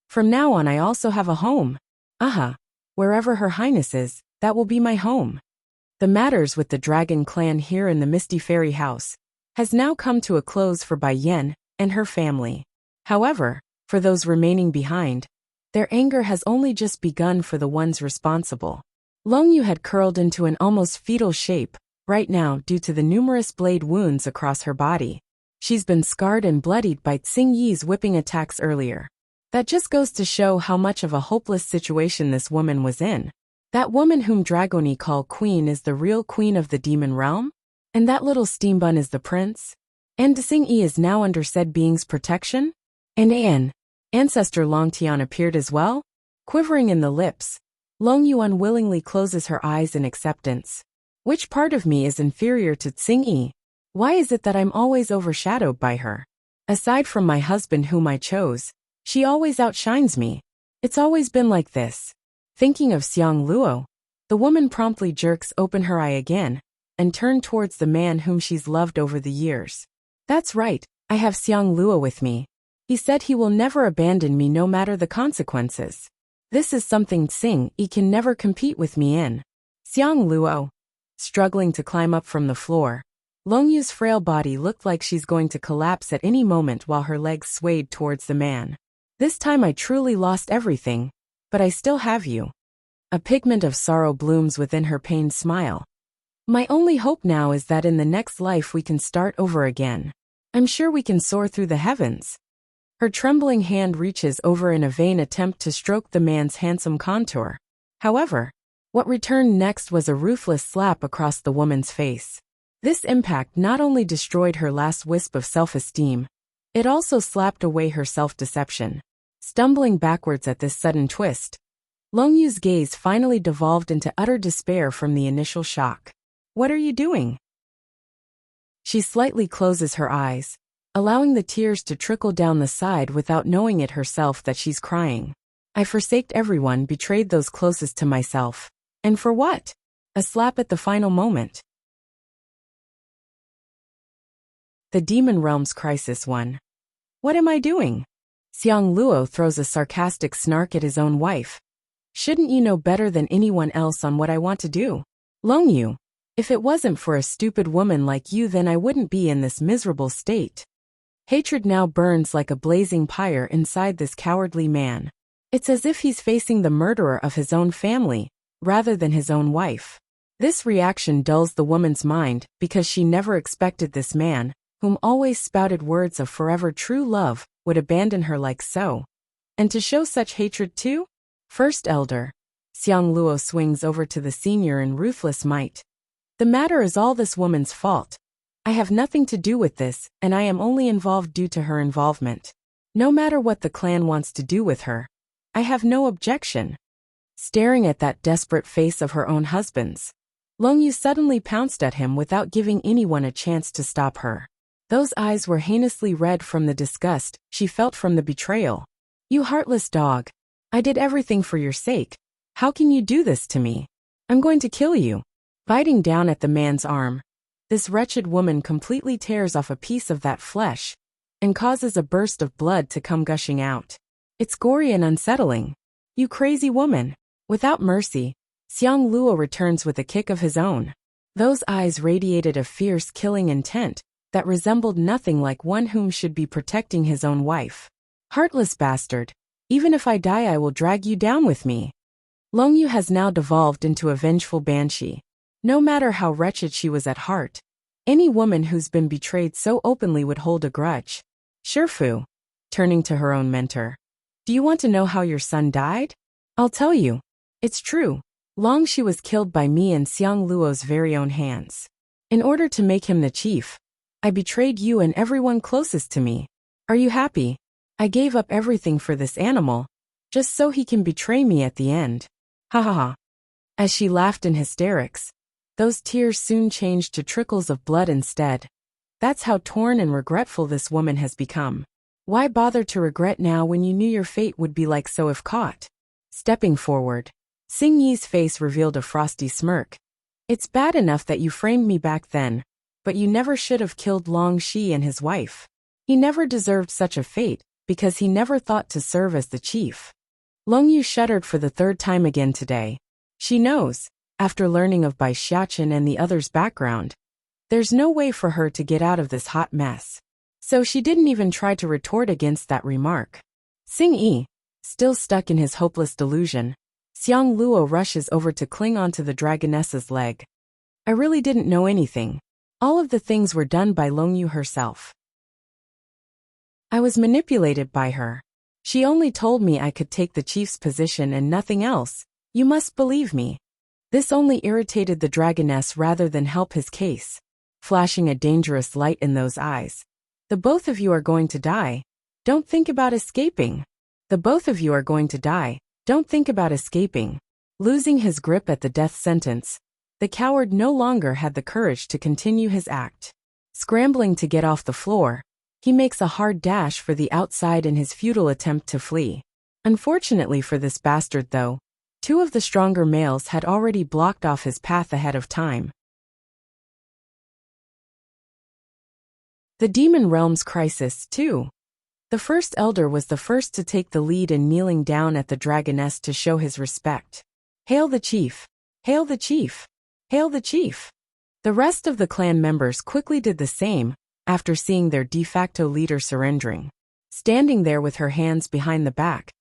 Speaker 1: From now on I also have a home. Wherever Her Highness is, that will be my home. The matters with the dragon clan here in the Misty Fairy House has now come to a close for Bai Yin and her family. However, for those remaining behind, their anger has only just begun for the ones responsible. Longyu had curled into an almost fetal shape right now due to the numerous blade wounds across her body. She's been scarred and bloodied by Tsing Yi's whipping attacks earlier. That just goes to show how much of a hopeless situation this woman was in. That woman whom Dragoni call queen is the real queen of the demon realm? And that little steam bun is the prince? And Tsing Yi is now under said being's protection? And Ancestor Longtian appeared as well? Quivering in the lips, Longyu unwillingly closes her eyes in acceptance. Which part of me is inferior to Tsing Yi? Why is it that I'm always overshadowed by her? Aside from my husband whom I chose, she always outshines me. It's always been like this. Thinking of Xiang Luo, the woman promptly jerks open her eye again and turned towards the man whom she's loved over the years. That's right, I have Xiang Luo with me. He said he will never abandon me no matter the consequences. This is something Tsing Yi can never compete with me in. Xiang Luo, struggling to climb up from the floor, Longyu's frail body looked like she's going to collapse at any moment while her legs swayed towards the man. This time I truly lost everything, but I still have you. A pigment of sorrow blooms within her pained smile. My only hope now is that in the next life we can start over again. I'm sure we can soar through the heavens. Her trembling hand reaches over in a vain attempt to stroke the man's handsome contour. However, what returned next was a ruthless slap across the woman's face. This impact not only destroyed her last wisp of self-esteem, it also slapped away her self-deception. Stumbling backwards at this sudden twist, Longyu's gaze finally devolved into utter despair from the initial shock. What are you doing? She slightly closes her eyes, allowing the tears to trickle down the side without knowing it herself that she's crying. I forsaked everyone, betrayed those closest to myself. And for what? A slap at the final moment. The Demon Realm's Crisis 1. What am I doing? Xiang Luo throws a sarcastic snark at his own wife. Shouldn't you know better than anyone else on what I want to do? Longyu, if it wasn't for a stupid woman like you, then I wouldn't be in this miserable state. Hatred now burns like a blazing pyre inside this cowardly man. It's as if he's facing the murderer of his own family, rather than his own wife. This reaction dulls the woman's mind because she never expected this man, whom always spouted words of forever true love, would abandon her like so. And to show such hatred too? First Elder. Xiang Luo swings over to the senior in ruthless might. The matter is all this woman's fault. I have nothing to do with this, and I am only involved due to her involvement. No matter what the clan wants to do with her, I have no objection. Staring at that desperate face of her own husband's, Longyu suddenly pounced at him without giving anyone a chance to stop her. Those eyes were heinously red from the disgust she felt from the betrayal. You heartless dog. I did everything for your sake. How can you do this to me? I'm going to kill you. Biting down at the man's arm, this wretched woman completely tears off a piece of that flesh and causes a burst of blood to come gushing out. It's gory and unsettling. You crazy woman. Without mercy, Xiang Luo returns with a kick of his own. Those eyes radiated a fierce killing intent that resembled nothing like one whom should be protecting his own wife. Heartless bastard. Even if I die, I will drag you down with me. Longyu has now devolved into a vengeful banshee. No matter how wretched she was at heart, any woman who's been betrayed so openly would hold a grudge. Shifu, turning to her own mentor. Do you want to know how your son died? I'll tell you. It's true. Longxi was killed by me and Xiang Luo's very own hands. In order to make him the chief, I betrayed you and everyone closest to me. Are you happy? I gave up everything for this animal, just so he can betray me at the end. Ha ha ha. As she laughed in hysterics, those tears soon changed to trickles of blood instead. That's how torn and regretful this woman has become. Why bother to regret now when you knew your fate would be like so if caught? Stepping forward, Xing Yi's face revealed a frosty smirk. It's bad enough that you framed me back then, but you never should have killed Longxi and his wife. He never deserved such a fate, because he never thought to serve as the chief. Longyu shuddered for the third time again today. She knows, after learning of Bai Xiachen and the others' background, there's no way for her to get out of this hot mess. So she didn't even try to retort against that remark. Xing Yi, still stuck in his hopeless delusion, Xiang Luo rushes over to cling onto the dragoness's leg. I really didn't know anything. All of the things were done by Longyu herself. I was manipulated by her. She only told me I could take the chief's position and nothing else. You must believe me. This only irritated the dragoness rather than help his case, flashing a dangerous light in those eyes. The both of you are going to die. Don't think about escaping. The both of you are going to die. Don't think about escaping. Losing his grip at the death sentence, the coward no longer had the courage to continue his act. Scrambling to get off the floor, he makes a hard dash for the outside in his futile attempt to flee. Unfortunately for this bastard though, two of the stronger males had already blocked off his path ahead of time. The Demon Realm's crisis, too. The First Elder was the first to take the lead in kneeling down at the dragoness to show his respect. Hail the chief! Hail the chief! Hail the chief! The rest of the clan members quickly did the same, after seeing their de facto leader surrendering. Standing there with her hands behind the back,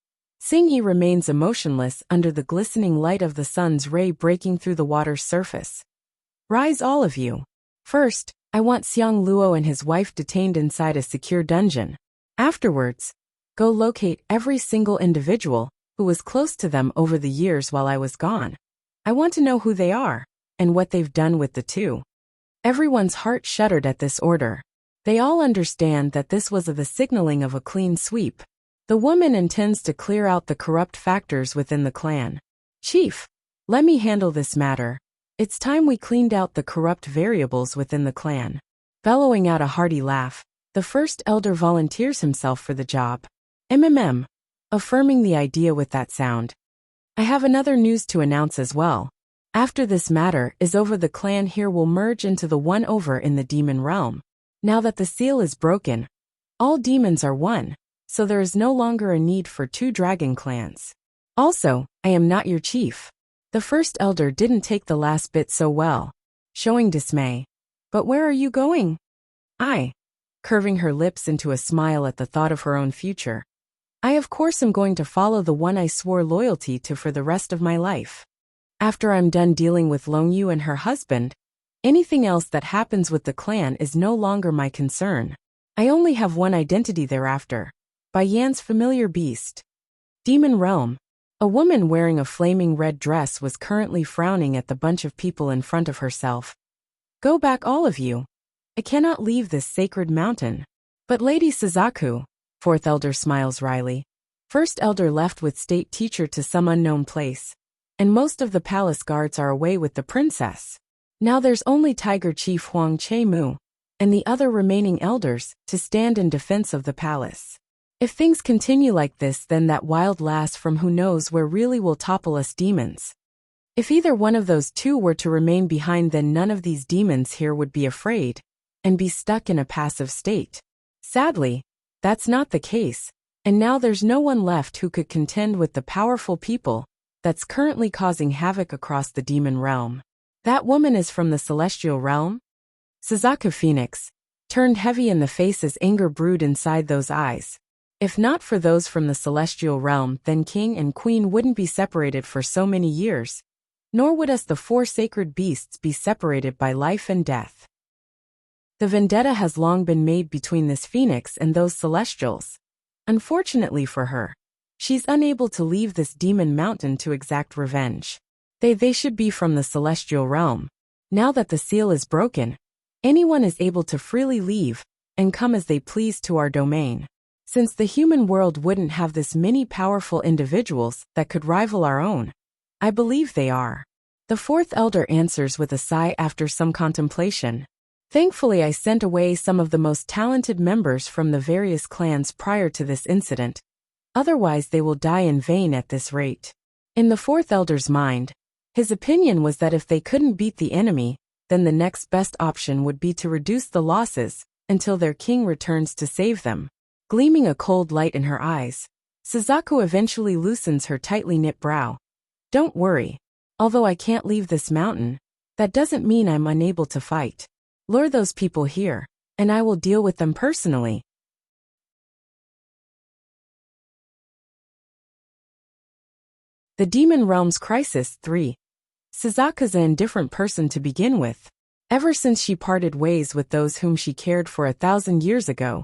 Speaker 1: Xing Yi remains emotionless under the glistening light of the sun's ray breaking through the water's surface. Rise all of you. First, I want Xiang Luo and his wife detained inside a secure dungeon. Afterwards, go locate every single individual who was close to them over the years while I was gone. I want to know who they are, and what they've done with the two. Everyone's heart shuddered at this order. They all understand that this was the signaling of a clean sweep. The woman intends to clear out the corrupt factors within the clan. Chief, let me handle this matter. It's time we cleaned out the corrupt variables within the clan. Bellowing out a hearty laugh, the First Elder volunteers himself for the job. Affirming the idea with that sound. I have another news to announce as well. After this matter is over, the clan here will merge into the one over in the demon realm. Now that the seal is broken, all demons are one, so there is no longer a need for two dragon clans. Also, I am not your chief. The First Elder didn't take the last bit so well, showing dismay. But where are you going? Curving her lips into a smile at the thought of her own future. I of course am going to follow the one I swore loyalty to for the rest of my life. After I'm done dealing with Longyu and her husband, anything else that happens with the clan is no longer my concern. I only have one identity thereafter. By Yan's familiar beast. Demon Realm. A woman wearing a flaming red dress was currently frowning at the bunch of people in front of herself. Go back, all of you. I cannot leave this sacred mountain. But Lady Suzaku, fourth elder smiles wryly. First elder left with state teacher to some unknown place. And most of the palace guards are away with the princess. Now there's only Tiger Chief Huang Che-mu and the other remaining elders to stand in defense of the palace. If things continue like this, then that wild lass from who knows where really will topple us demons. If either one of those two were to remain behind, then none of these demons here would be afraid and be stuck in a passive state. Sadly, that's not the case, and now there's no one left who could contend with the powerful people that's currently causing havoc across the demon realm. That woman is from the celestial realm? Suzaku Phoenix turned heavy in the face as anger brewed inside those eyes. If not for those from the celestial realm, then king and queen wouldn't be separated for so many years, nor would us the four sacred beasts be separated by life and death. The vendetta has long been made between this phoenix and those celestials. Unfortunately for her, she's unable to leave this demon mountain to exact revenge. They should be from the celestial realm. Now that the seal is broken, anyone is able to freely leave and come as they please to our domain. Since the human world wouldn't have this many powerful individuals that could rival our own, I believe they are. The fourth elder answers with a sigh after some contemplation. Thankfully, I sent away some of the most talented members from the various clans prior to this incident. Otherwise, they will die in vain at this rate. In the fourth elder's mind, his opinion was that if they couldn't beat the enemy, then the next best option would be to reduce the losses until their king returns to save them. Gleaming a cold light in her eyes, Suzaku eventually loosens her tightly knit brow. Don't worry. Although I can't leave this mountain, that doesn't mean I'm unable to fight. Lure those people here, and I will deal with them personally. The Demon Realm's Crisis 3. Suzaku's an indifferent person to begin with. Ever since she parted ways with those whom she cared for 1,000 years ago,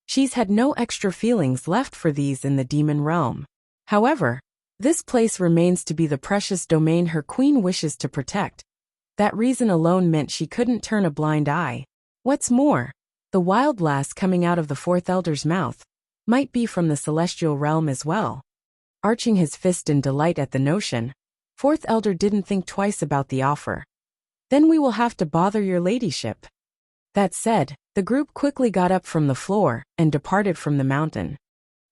Speaker 1: she's had no extra feelings left for these in the Demon Realm. However, this place remains to be the precious domain her queen wishes to protect. That reason alone meant she couldn't turn a blind eye. What's more, the wild blast coming out of the fourth elder's mouth might be from the celestial realm as well. Arching his fist in delight at the notion, fourth elder didn't think twice about the offer. Then we will have to bother your ladyship. That said, the group quickly got up from the floor and departed from the mountain.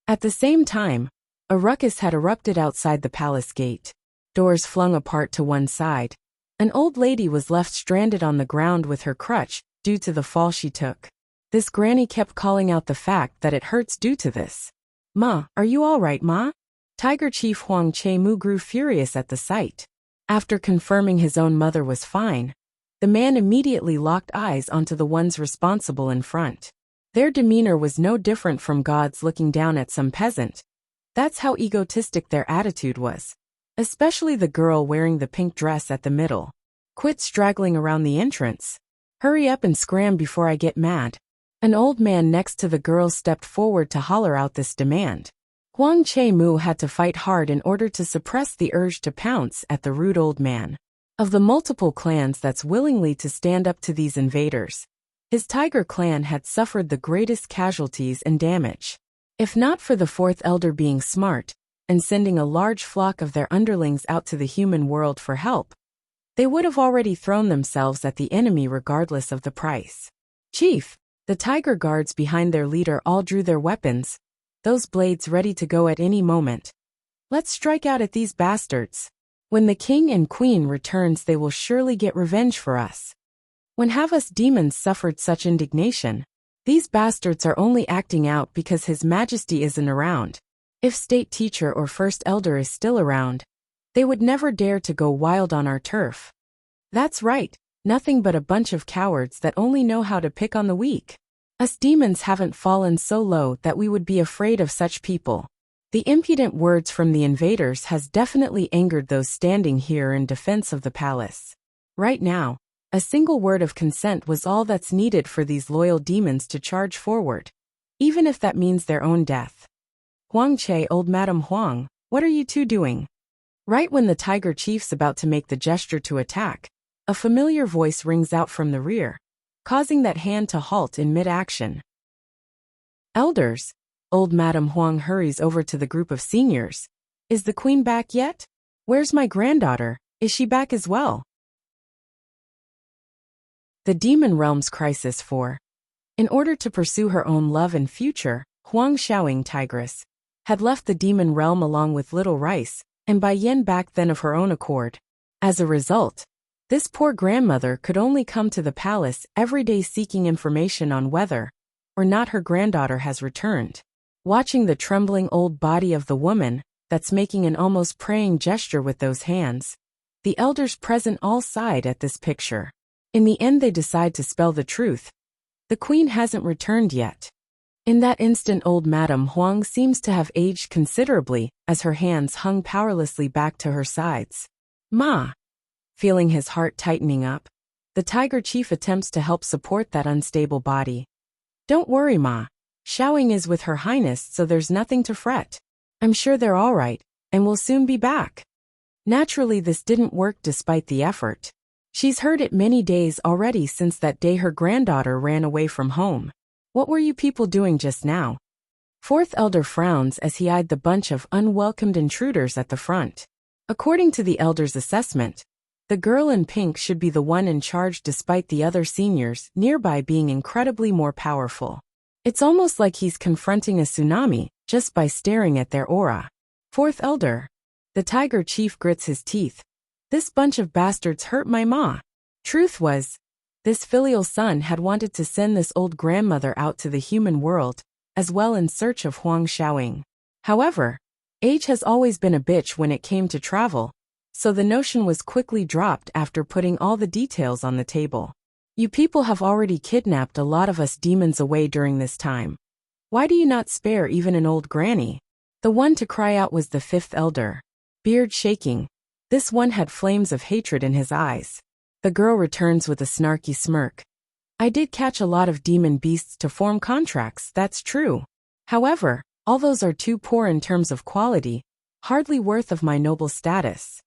Speaker 1: At the same time, a ruckus had erupted outside the palace gate. Doors flung apart to one side. An old lady was left stranded on the ground with her crutch due to the fall she took. This granny kept calling out the fact that it hurts due to this. "Ma, are you all right, Ma?" Tiger Chief Huang Che-mu grew furious at the sight. After confirming his own mother was fine, the man immediately locked eyes onto the ones responsible in front. Their demeanor was no different from gods looking down at some peasant. That's how egotistic their attitude was. Especially the girl wearing the pink dress at the middle. "Quit straggling around the entrance. Hurry up and scram before I get mad." An old man next to the girl stepped forward to holler out this demand. Huang Che-mu had to fight hard in order to suppress the urge to pounce at the rude old man. Of the multiple clans that's willingly to stand up to these invaders, his tiger clan had suffered the greatest casualties and damage. If not for the fourth elder being smart and sending a large flock of their underlings out to the human world for help, they would have already thrown themselves at the enemy regardless of the price. "Chief!" The tiger guards behind their leader all drew their weapons, those blades ready to go at any moment. "Let's strike out at these bastards. When the king and queen returns, they will surely get revenge for us. When have us demons suffered such indignation? These bastards are only acting out because His Majesty isn't around. If state teacher or first elder is still around, they would never dare to go wild on our turf. That's right, nothing but a bunch of cowards that only know how to pick on the weak. Us demons haven't fallen so low that we would be afraid of such people. The impudent words from the invaders has definitely angered those standing here in defense of the palace. Right now, a single word of consent was all that's needed for these loyal demons to charge forward, even if that means their own death. Huang Che, old Madam Huang, what are you two doing? Right when the tiger chief's about to make the gesture to attack, a familiar voice rings out from the rear, causing that hand to halt in mid-action. Elders, old Madam Huang hurries over to the group of seniors. Is the queen back yet? Where's my granddaughter? Is she back as well? The Demon Realm's Crisis 4. In order to pursue her own love and future, Huang Xiaoying Tigress had left the Demon Realm along with Little Rice, and Bai Yin back then of her own accord. As a result, this poor grandmother could only come to the palace every day seeking information on whether or not her granddaughter has returned. Watching the trembling old body of the woman that's making an almost praying gesture with those hands, the elders present all sighed at this picture. In the end they decide to spell the truth. The queen hasn't returned yet. In that instant old Madam Huang seems to have aged considerably as her hands hung powerlessly back to her sides. Ma! Feeling his heart tightening up, the tiger chief attempts to help support that unstable body. Don't worry, Ma. Xiaoying is with Her Highness, so there's nothing to fret. I'm sure they're all right, and will soon be back. Naturally, this didn't work despite the effort. She's heard it many days already since that day her granddaughter ran away from home. What were you people doing just now? Fourth elder frowns as he eyed the bunch of unwelcomed intruders at the front. According to the elder's assessment, the girl in pink should be the one in charge despite the other seniors nearby being incredibly more powerful. It's almost like he's confronting a tsunami just by staring at their aura. Fourth elder. The tiger chief grits his teeth. This bunch of bastards hurt my ma. Truth was, this filial son had wanted to send this old grandmother out to the human world, as well in search of Huang Xiaoying. However, age has always been a bitch when it came to travel, so the notion was quickly dropped after putting all the details on the table. You people have already kidnapped a lot of us demons away during this time. Why do you not spare even an old granny? The one to cry out was the fifth elder. Beard shaking, this one had flames of hatred in his eyes. The girl returns with a snarky smirk. I did catch a lot of demon beasts to form contracts, that's true. However, all those are too poor in terms of quality, hardly worth of my noble status.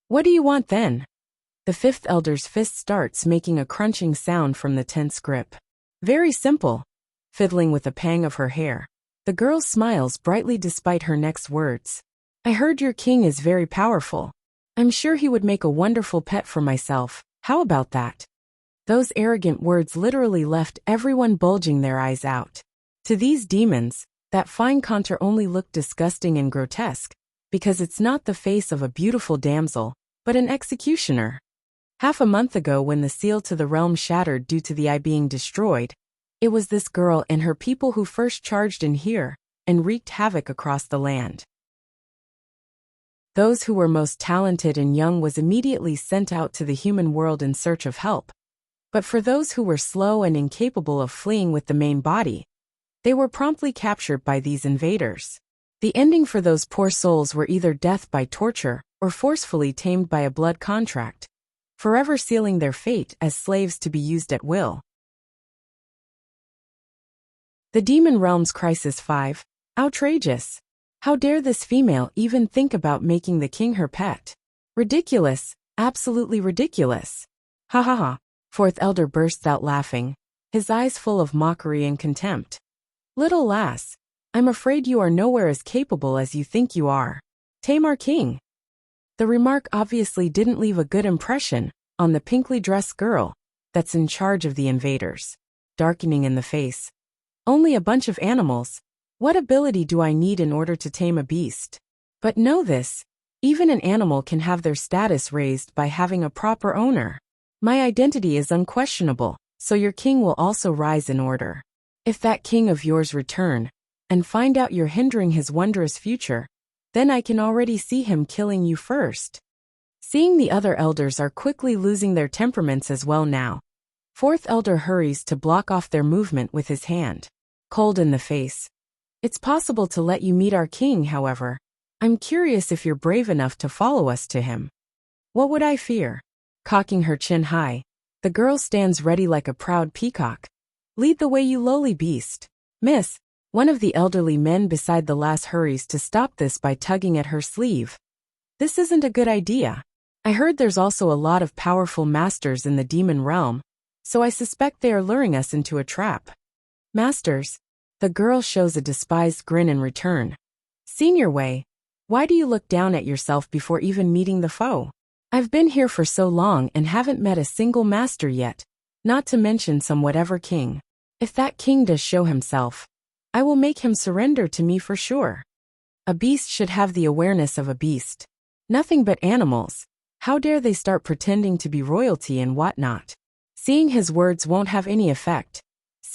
Speaker 1: What do you want then? The fifth elder's fist starts making a crunching sound from the tense grip. Very simple. Fiddling with a pang of her hair, the girl smiles brightly despite her next words. I heard your king is very powerful. I'm sure he would make a wonderful pet for myself. How about that? Those arrogant words literally left everyone bulging their eyes out. To these demons, that fine contour only looked disgusting and grotesque, because it's not the face of a beautiful damsel, but an executioner. Half a month ago when the seal to the realm shattered due to the eye being destroyed, it was this girl and her people who first charged in here, and wreaked havoc across the land. Those who were most talented and young was immediately sent out to the human world in search of help. But for those who were slow and incapable of fleeing with the main body, they were promptly captured by these invaders. The ending for those poor souls were either death by torture or forcefully tamed by a blood contract, forever sealing their fate as slaves to be used at will. The Demon Realm's Crisis 5. Outrageous. How dare this female even think about making the king her pet? Ridiculous, absolutely ridiculous. Ha ha ha. Fourth elder bursts out laughing, his eyes full of mockery and contempt. Little lass, I'm afraid you are nowhere as capable as you think you are. Tame our king. The remark obviously didn't leave a good impression on the pinkly dressed girl that's in charge of the invaders. Darkening in the face. Only a bunch of animals. What ability do I need in order to tame a beast? But know this, even an animal can have their status raised by having a proper owner. My identity is unquestionable, so your king will also rise in order. If that king of yours return, and find out you're hindering his wondrous future, then I can already see him killing you first. Seeing the other elders are quickly losing their temperaments as well now, fourth elder hurries to block off their movement with his hand. Cold in the face. It's possible to let you meet our king, however. I'm curious if you're brave enough to follow us to him. What would I fear? Cocking her chin high, the girl stands ready like a proud peacock. Lead the way, you lowly beast. Miss, one of the elderly men beside the lass hurries to stop this by tugging at her sleeve. This isn't a good idea. I heard there's also a lot of powerful masters in the demon realm, so I suspect they are luring us into a trap. Masters? The girl shows a despised grin in return. Senior Wei, why do you look down at yourself before even meeting the foe? I've been here for so long and haven't met a single master yet, not to mention some whatever king. If that king does show himself, I will make him surrender to me for sure. A beast should have the awareness of a beast. Nothing but animals. How dare they start pretending to be royalty and whatnot? Seeing his words won't have any effect,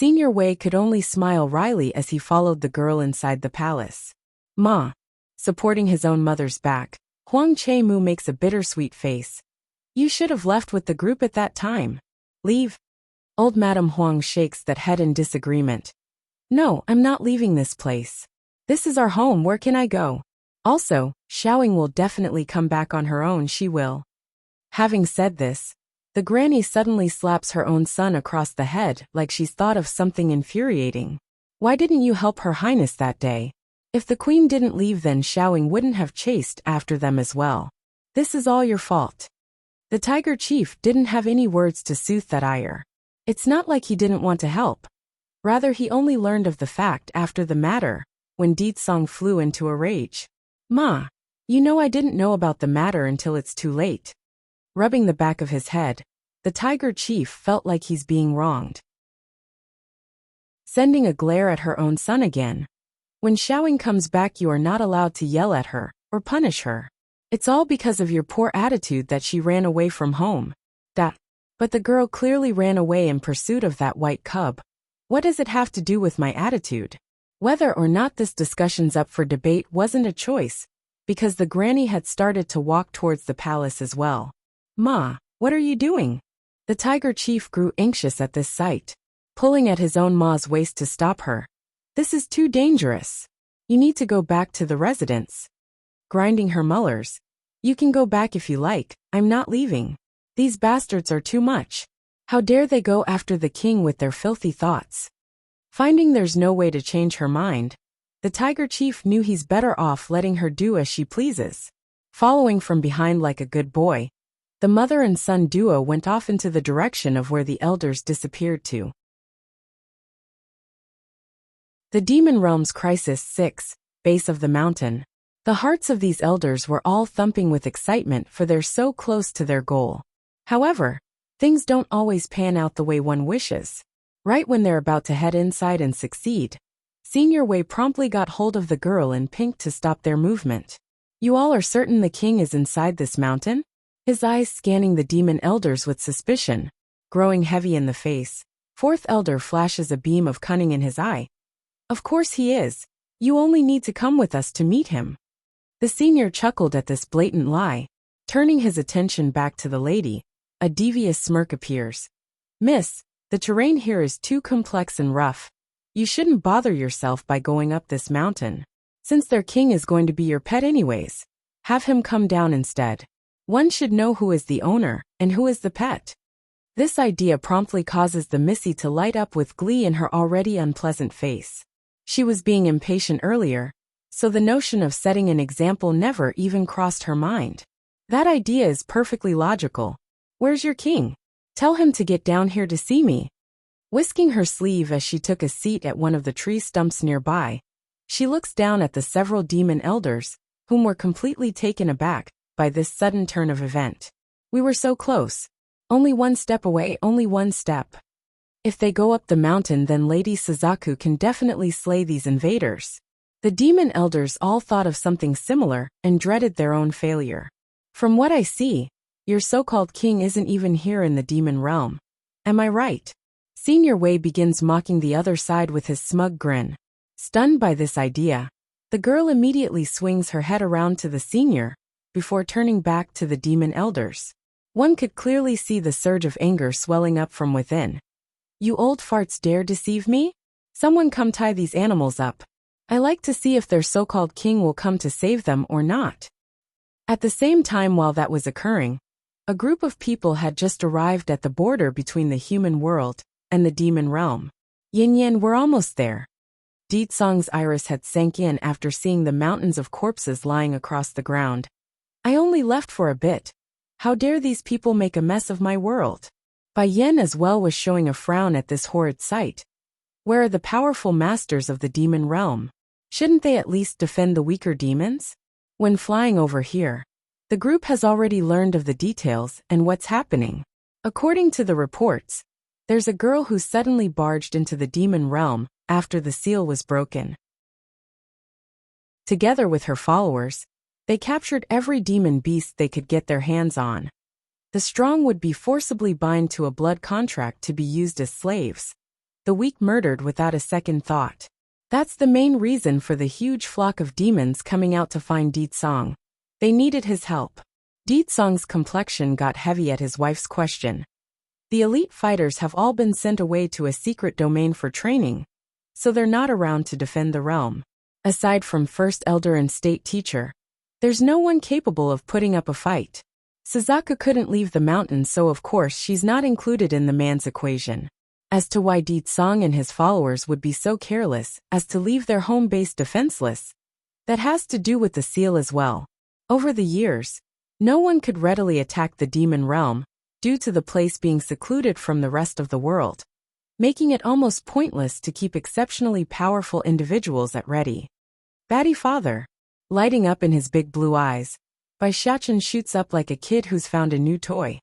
Speaker 1: Senior Wei could only smile wryly as he followed the girl inside the palace. Ma. Supporting his own mother's back, Huang Che-mu makes a bittersweet face. You should have left with the group at that time. Leave? Old Madame Huang shakes that head in disagreement. No, I'm not leaving this place. This is our home, where can I go? Also, Xiaoying will definitely come back on her own, she will. Having said this, the granny suddenly slaps her own son across the head like she's thought of something infuriating. Why didn't you help Her Highness that day? If the queen didn't leave, then Xiaoying wouldn't have chased after them as well. This is all your fault. The tiger chief didn't have any words to soothe that ire. It's not like he didn't want to help. Rather, he only learned of the fact after the matter, when Deetsong flew into a rage. Ma, you know I didn't know about the matter until it's too late. Rubbing the back of his head, the tiger chief felt like he's being wronged. Sending a glare at her own son again. When Xiaoying comes back, you are not allowed to yell at her or punish her. It's all because of your poor attitude that she ran away from home. But the girl clearly ran away in pursuit of that white cub. What does it have to do with my attitude? Whether or not this discussion's up for debate wasn't a choice, because the granny had started to walk towards the palace as well. Ma, what are you doing? The tiger chief grew anxious at this sight, pulling at his own ma's waist to stop her. This is too dangerous. You need to go back to the residence. Grinding her molars. You can go back if you like, I'm not leaving. These bastards are too much. How dare they go after the king with their filthy thoughts? Finding there's no way to change her mind, the tiger chief knew he's better off letting her do as she pleases. Following from behind like a good boy, the mother and son duo went off into the direction of where the elders disappeared to. The Demon Realms Crisis 6, Base of the Mountain. The hearts of these elders were all thumping with excitement, for they're so close to their goal. However, things don't always pan out the way one wishes. Right when they're about to head inside and succeed, Senior Wei promptly got hold of the girl in pink to stop their movement. You all are certain the king is inside this mountain? His eyes scanning the demon elders with suspicion. Growing heavy in the face, fourth elder flashes a beam of cunning in his eye. Of course he is. You only need to come with us to meet him. The senior chuckled at this blatant lie. Turning his attention back to the lady, a devious smirk appears. Miss, the terrain here is too complex and rough. You shouldn't bother yourself by going up this mountain. Since their king is going to be your pet anyways, have him come down instead. One should know who is the owner and who is the pet. This idea promptly causes the Missy to light up with glee in her already unpleasant face. She was being impatient earlier, so the notion of setting an example never even crossed her mind. That idea is perfectly logical. Where's your king? Tell him to get down here to see me. Whisking her sleeve as she took a seat at one of the tree stumps nearby, she looks down at the several demon elders, whom were completely taken aback by this sudden turn of event. We were so close. Only one step away, only one step. If they go up the mountain, then Lady Suzaku can definitely slay these invaders. The demon elders all thought of something similar and dreaded their own failure. From what I see, your so-called king isn't even here in the demon realm. Am I right? Senior Wei begins mocking the other side with his smug grin. Stunned by this idea, the girl immediately swings her head around to the senior, before turning back to the demon elders. One could clearly see the surge of anger swelling up from within. You old farts dare deceive me? Someone come tie these animals up. I like to see if their so-called king will come to save them or not. At the same time while that was occurring, a group of people had just arrived at the border between the human world and the demon realm. Yin Yin, we're almost there. Deetsong's iris had sank in after seeing the mountains of corpses lying across the ground. I only left for a bit. How dare these people make a mess of my world? Bai Yen as well was showing a frown at this horrid sight. Where are the powerful masters of the demon realm? Shouldn't they at least defend the weaker demons? When flying over here, the group has already learned of the details and what's happening. According to the reports, there's a girl who suddenly barged into the demon realm after the seal was broken. Together with her followers, they captured every demon beast they could get their hands on. The strong would be forcibly bound to a blood contract to be used as slaves. The weak murdered without a second thought. That's the main reason for the huge flock of demons coming out to find Deetsong. They needed his help. Deetsong's complexion got heavy at his wife's question. The elite fighters have all been sent away to a secret domain for training, so they're not around to defend the realm. Aside from First Elder and State Teacher, there's no one capable of putting up a fight. Suzaku couldn't leave the mountain, so of course she's not included in the man's equation. As to why Deetsong and his followers would be so careless as to leave their home base defenseless, that has to do with the seal as well. Over the years, no one could readily attack the demon realm, due to the place being secluded from the rest of the world, making it almost pointless to keep exceptionally powerful individuals at ready. Batty father, lighting up in his big blue eyes, Bai Xiachen shoots up like a kid who's found a new toy.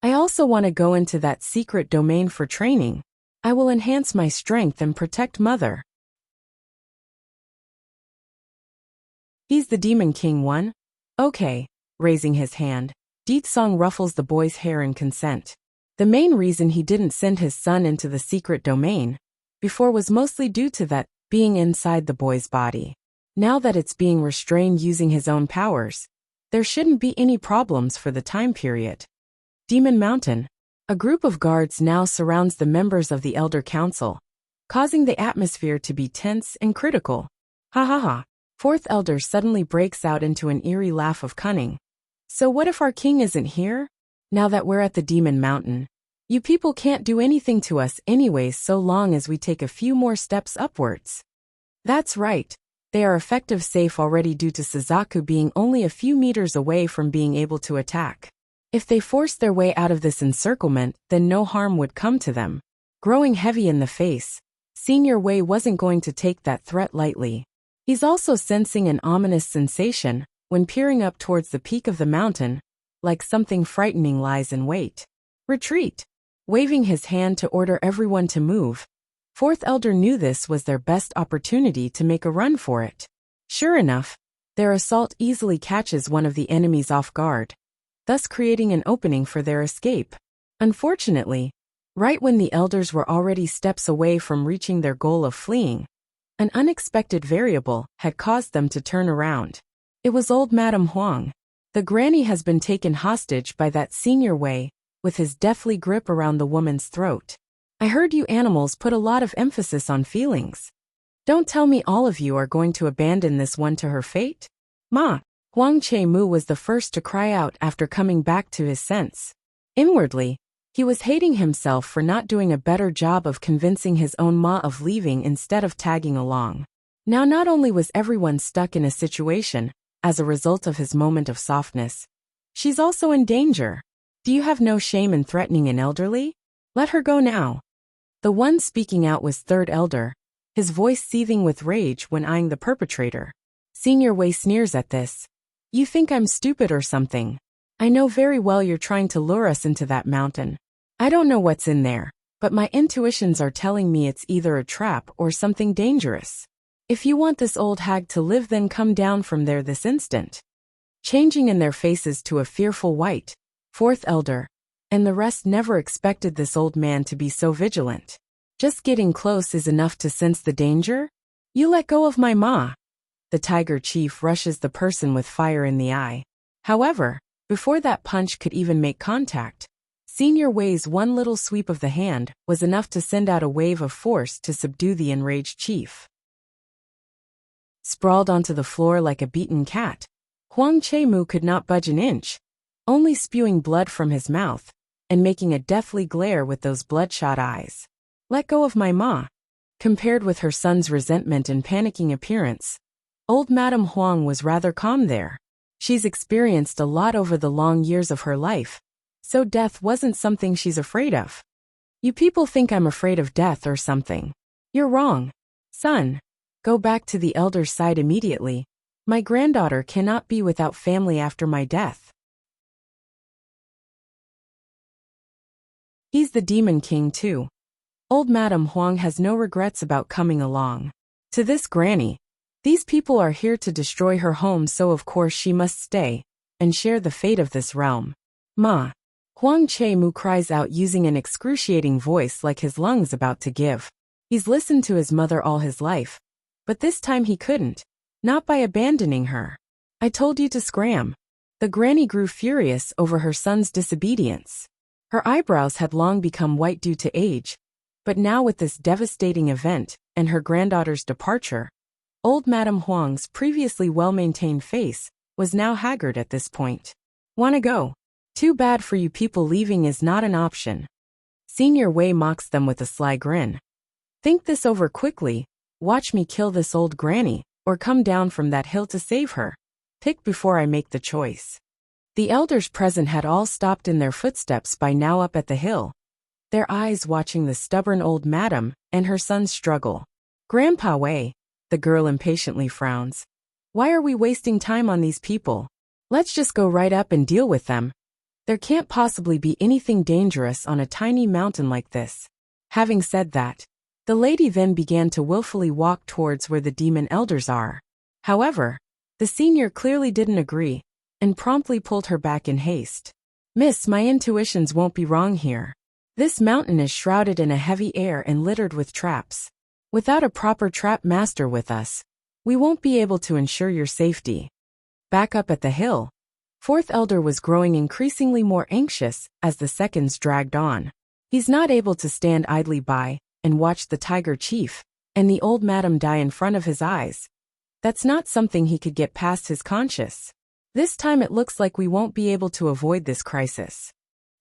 Speaker 1: I also want to go into that secret domain for training. I will enhance my strength and protect mother. He's the Demon King one? Okay, raising his hand, Deetsong ruffles the boy's hair in consent. The main reason he didn't send his son into the secret domain before was mostly due to that being inside the boy's body. Now that it's being restrained using his own powers, there shouldn't be any problems for the time period. Demon Mountain. A group of guards now surrounds the members of the Elder Council, causing the atmosphere to be tense and critical. Ha ha ha. Fourth Elder suddenly breaks out into an eerie laugh of cunning. So what if our king isn't here? Now that we're at the Demon Mountain, you people can't do anything to us anyways so long as we take a few more steps upwards. That's right. They are effective safe already due to Suzaku being only a few meters away from being able to attack. If they forced their way out of this encirclement, then no harm would come to them. Growing heavy in the face, Senior Wei wasn't going to take that threat lightly. He's also sensing an ominous sensation when peering up towards the peak of the mountain, like something frightening lies in wait. Retreat! Waving his hand to order everyone to move, Fourth Elder knew this was their best opportunity to make a run for it. Sure enough, their assault easily catches one of the enemies off guard, thus creating an opening for their escape. Unfortunately, right when the elders were already steps away from reaching their goal of fleeing, an unexpected variable had caused them to turn around. It was old Madame Huang. The granny has been taken hostage by that Senior Wei, with his deathly grip around the woman's throat. I heard you animals put a lot of emphasis on feelings. Don't tell me all of you are going to abandon this one to her fate? Ma! Huang Che-mu was the first to cry out after coming back to his sense. Inwardly, he was hating himself for not doing a better job of convincing his own ma of leaving instead of tagging along. Now not only was everyone stuck in a situation as a result of his moment of softness, she's also in danger. Do you have no shame in threatening an elderly? Let her go now. The one speaking out was Third Elder, his voice seething with rage when eyeing the perpetrator. Senior Wei sneers at this. You think I'm stupid or something? I know very well you're trying to lure us into that mountain. I don't know what's in there, but my intuitions are telling me it's either a trap or something dangerous. If you want this old hag to live, then come down from there this instant. Changing in their faces to a fearful white, Fourth Elder, and the rest never expected this old man to be so vigilant. Just getting close is enough to sense the danger? You let go of my ma. The Tiger Chief rushes the person with fire in the eye. However, before that punch could even make contact, Senior Wei's one little sweep of the hand was enough to send out a wave of force to subdue the enraged chief. sprawled onto the floor like a beaten cat. Huang Che-mu could not budge an inch, only spewing blood from his mouth, and making a deathly glare with those bloodshot eyes. Let go of my ma. Compared with her son's resentment and panicking appearance, old Madame Huang was rather calm there. She's experienced a lot over the long years of her life, so death wasn't something she's afraid of. You people think I'm afraid of death or something. You're wrong. Son, go back to the elder's side immediately. My granddaughter cannot be without family after my death. He's the Demon King too. Old Madame Huang has no regrets about coming along. To this granny, these people are here to destroy her home, so of course she must stay and share the fate of this realm. Ma. Huang Che-mu cries out using an excruciating voice like his lungs about to give. He's listened to his mother all his life, but this time he couldn't. Not by abandoning her. I told you to scram. The granny grew furious over her son's disobedience. Her eyebrows had long become white due to age, but now with this devastating event and her granddaughter's departure, old Madame Huang's previously well-maintained face was now haggard at this point. Wanna go? Too bad for you people, leaving is not an option. Senior Wei mocks them with a sly grin. Think this over quickly, watch me kill this old granny, or come down from that hill to save her. Pick before I make the choice. The elders present had all stopped in their footsteps by now up at the hill, their eyes watching the stubborn old madam and her son's struggle. Grandpa Wei, the girl impatiently frowns. Why are we wasting time on these people? Let's just go right up and deal with them. There can't possibly be anything dangerous on a tiny mountain like this. Having said that, the lady then began to willfully walk towards where the demon elders are. However, the senior clearly didn't agree, and promptly pulled her back in haste. Miss, my intuitions won't be wrong here. This mountain is shrouded in a heavy air and littered with traps. Without a proper trap master with us, we won't be able to ensure your safety. Back up at the hill, fourth elder was growing increasingly more anxious as the seconds dragged on. He's not able to stand idly by and watch the tiger chief and the old madam die in front of his eyes. That's not something he could get past his conscience. This time it looks like we won't be able to avoid this crisis.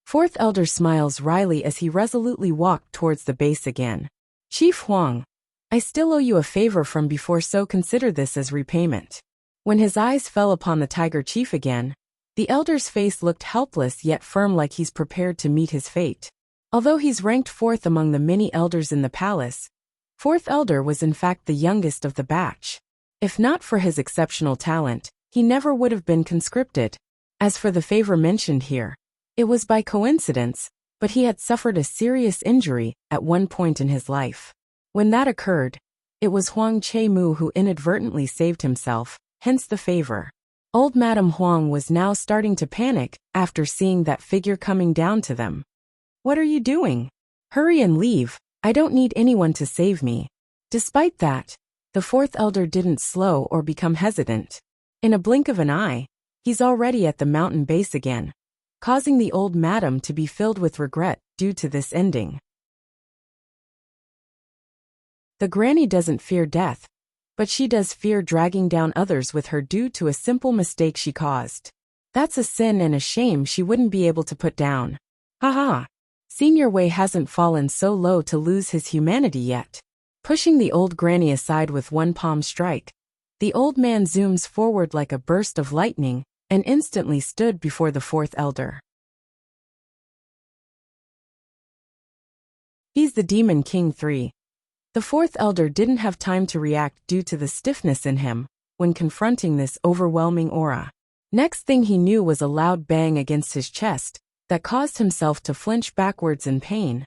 Speaker 1: Fourth elder smiles wryly as he resolutely walked towards the base again. Chief Huang, I still owe you a favor from before, so consider this as repayment. When his eyes fell upon the tiger chief again, the elder's face looked helpless yet firm, like he's prepared to meet his fate. Although he's ranked fourth among the many elders in the palace, fourth elder was in fact the youngest of the batch. If not for his exceptional talent, he never would have been conscripted. As for the favor mentioned here, it was by coincidence, but he had suffered a serious injury at one point in his life. When that occurred, it was Huang Che-mu who inadvertently saved himself, hence the favor. Old Madame Huang was now starting to panic after seeing that figure coming down to them. What are you doing? Hurry and leave. I don't need anyone to save me. Despite that, the fourth elder didn't slow or become hesitant. In a blink of an eye, he's already at the mountain base again, causing the old madam to be filled with regret due to this ending. The granny doesn't fear death, but she does fear dragging down others with her due to a simple mistake she caused. That's a sin and a shame she wouldn't be able to put down. Haha. Senior Wei hasn't fallen so low to lose his humanity yet. Pushing the old granny aside with one palm strike, the old man zooms forward like a burst of lightning and instantly stood before the fourth elder. He's the Demon King 3. The fourth elder didn't have time to react due to the stiffness in him when confronting this overwhelming aura. Next thing he knew was a loud bang against his chest that caused himself to flinch backwards in pain,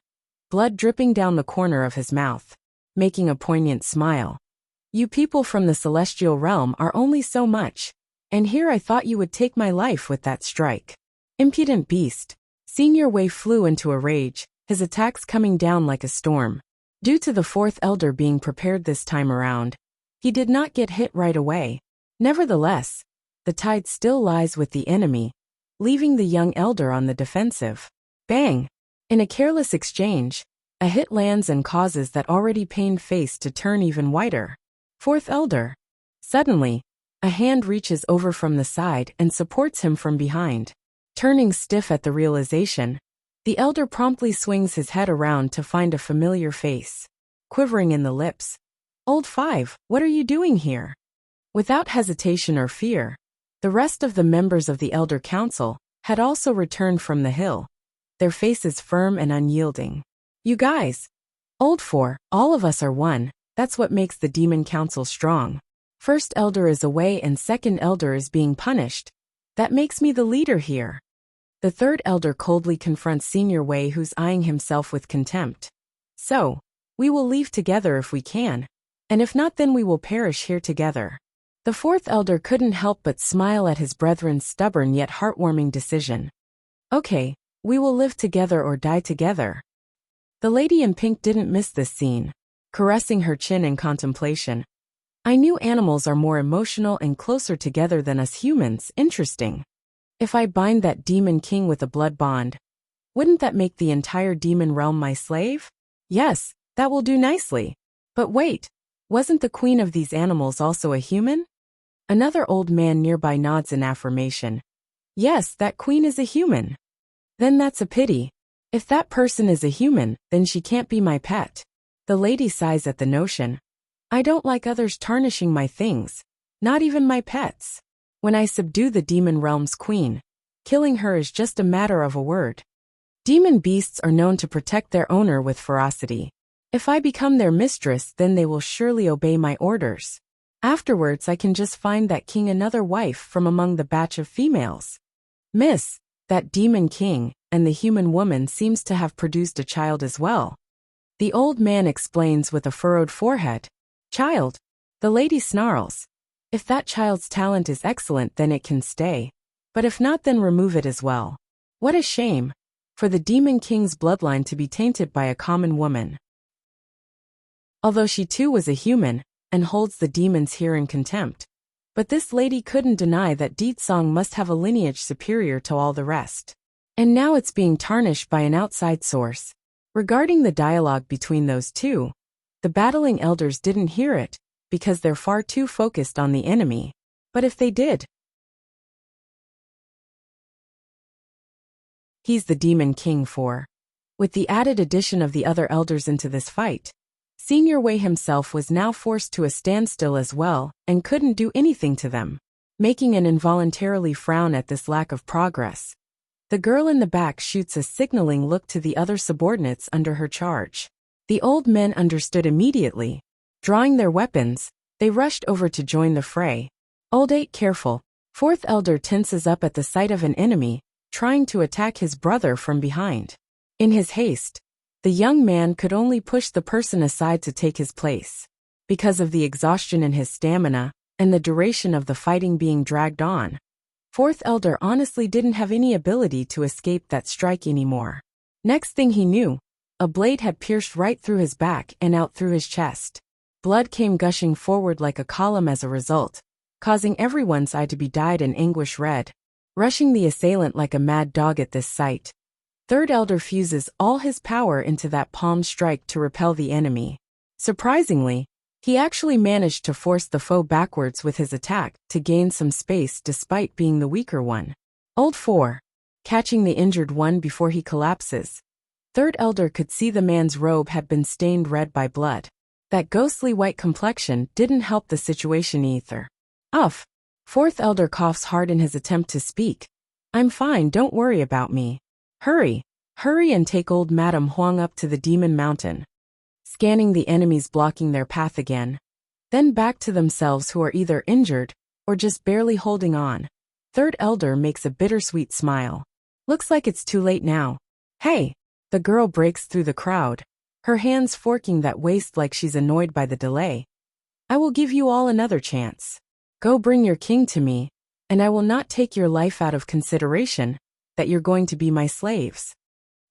Speaker 1: blood dripping down the corner of his mouth, making a poignant smile. You people from the celestial realm are only so much, and here I thought you would take my life with that strike. Impudent beast. Senior Wei flew into a rage, his attacks coming down like a storm. Due to the fourth elder being prepared this time around, he did not get hit right away. Nevertheless, the tide still lies with the enemy, leaving the young elder on the defensive. Bang! In a careless exchange, a hit lands and causes that already pained face to turn even whiter. Fourth elder. Suddenly, a hand reaches over from the side and supports him from behind. Turning stiff at the realization, the elder promptly swings his head around to find a familiar face. Quivering in the lips, "Old Five, what are you doing here?" Without hesitation or fear, the rest of the members of the Elder Council had also returned from the hill, their faces firm and unyielding. "You guys, Old Four, all of us are one, that's what makes the Demon Council strong. First Elder is away and Second Elder is being punished. That makes me the leader here." The Third Elder coldly confronts Senior Wei, who's eyeing himself with contempt. "So, we will leave together if we can, and if not then we will perish here together." The Fourth Elder couldn't help but smile at his brethren's stubborn yet heartwarming decision. "Okay, we will live together or die together." The lady in pink didn't miss this scene, caressing her chin in contemplation. "I knew animals are more emotional and closer together than us humans. Interesting. If I bind that demon king with a blood bond, wouldn't that make the entire demon realm my slave? Yes, that will do nicely. But wait, wasn't the queen of these animals also a human?" Another old man nearby nods in affirmation. "Yes, that queen is a human." "Then that's a pity. If that person is a human, then she can't be my pet." The lady sighs at the notion. "I don't like others tarnishing my things, not even my pets. When I subdue the demon realm's queen, killing her is just a matter of a word. Demon beasts are known to protect their owner with ferocity. If I become their mistress, then they will surely obey my orders. Afterwards I can just find that king another wife from among the batch of females." "Miss, that demon king and the human woman seems to have produced a child as well." The old man explains with a furrowed forehead. "Child?" The lady snarls. "If that child's talent is excellent then it can stay, but if not then remove it as well. What a shame, for the demon king's bloodline to be tainted by a common woman." Although she too was a human, and holds the demons here in contempt, but this lady couldn't deny that Deetsong must have a lineage superior to all the rest. And now it's being tarnished by an outside source. Regarding the dialogue between those two, the battling elders didn't hear it, because they're far too focused on the enemy. But if they did, he's the Demon King for. With the added addition of the other elders into this fight, Senior Wei himself was now forced to a standstill as well, and couldn't do anything to them, making an involuntarily frown at this lack of progress. The girl in the back shoots a signaling look to the other subordinates under her charge. The old men understood immediately. Drawing their weapons, they rushed over to join the fray. "Old Eight, careful." Fourth Elder tenses up at the sight of an enemy, trying to attack his brother from behind. In his haste, the young man could only push the person aside to take his place. Because of the exhaustion in his stamina, and the duration of the fighting being dragged on, Fourth Elder honestly didn't have any ability to escape that strike anymore. Next thing he knew, a blade had pierced right through his back and out through his chest. Blood came gushing forward like a column as a result, causing everyone's eye to be dyed an anguish red, rushing the assailant like a mad dog at this sight. Third Elder fuses all his power into that palm strike to repel the enemy. Surprisingly, he actually managed to force the foe backwards with his attack to gain some space despite being the weaker one. Old Four, catching the injured one before he collapses. Third Elder could see the man's robe had been stained red by blood. That ghostly white complexion didn't help the situation either. "Uff." Fourth Elder coughs hard in his attempt to speak. "I'm fine, don't worry about me. Hurry, hurry and take old Madam Huang up to the Demon Mountain." Scanning the enemies blocking their path again. Then back to themselves who are either injured, or just barely holding on. Third Elder makes a bittersweet smile. "Looks like it's too late now." "Hey!" The girl breaks through the crowd, her hands forking that waist like she's annoyed by the delay. "I will give you all another chance. Go bring your king to me, and I will not take your life out of consideration, that you're going to be my slaves."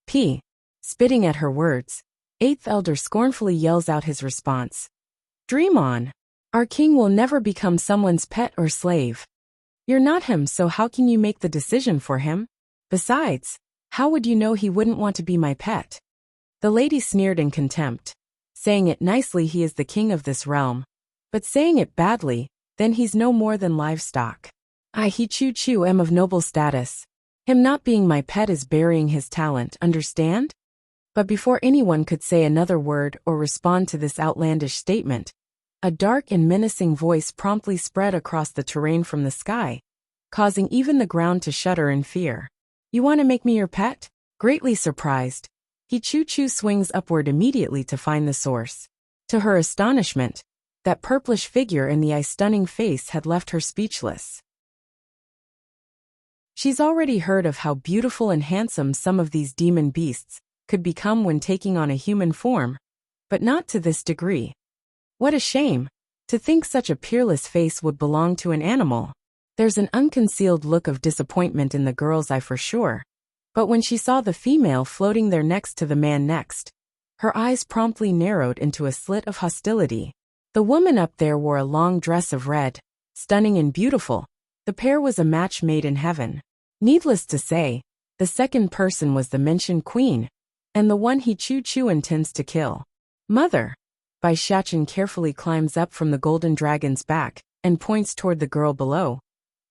Speaker 1: P. Spitting at her words, Eighth Elder scornfully yells out his response. "Dream on. Our king will never become someone's pet or slave. You're not him, so how can you make the decision for him? Besides, how would you know he wouldn't want to be my pet?" The lady sneered in contempt. Saying it nicely, he is the king of this realm. But saying it badly, then he's no more than livestock. He Chu am of noble status. Him not being my pet is burying his talent, understand? But before anyone could say another word or respond to this outlandish statement, a dark and menacing voice promptly spread across the terrain from the sky, causing even the ground to shudder in fear. You want to make me your pet? Greatly surprised, Chu swings upward immediately to find the source. To her astonishment, that purplish figure in the eye-stunning face had left her speechless. She's already heard of how beautiful and handsome some of these demon beasts could become when taking on a human form, but not to this degree. What a shame, to think such a peerless face would belong to an animal. There's an unconcealed look of disappointment in the girl's eye for sure, but when she saw the female floating there next to the man next, her eyes promptly narrowed into a slit of hostility. The woman up there wore a long dress of red, stunning and beautiful. The pair was a match made in heaven. Needless to say, the second person was the mentioned queen, and the one Chu intends to kill. Mother! Bai Xiachen carefully climbs up from the golden dragon's back and points toward the girl below.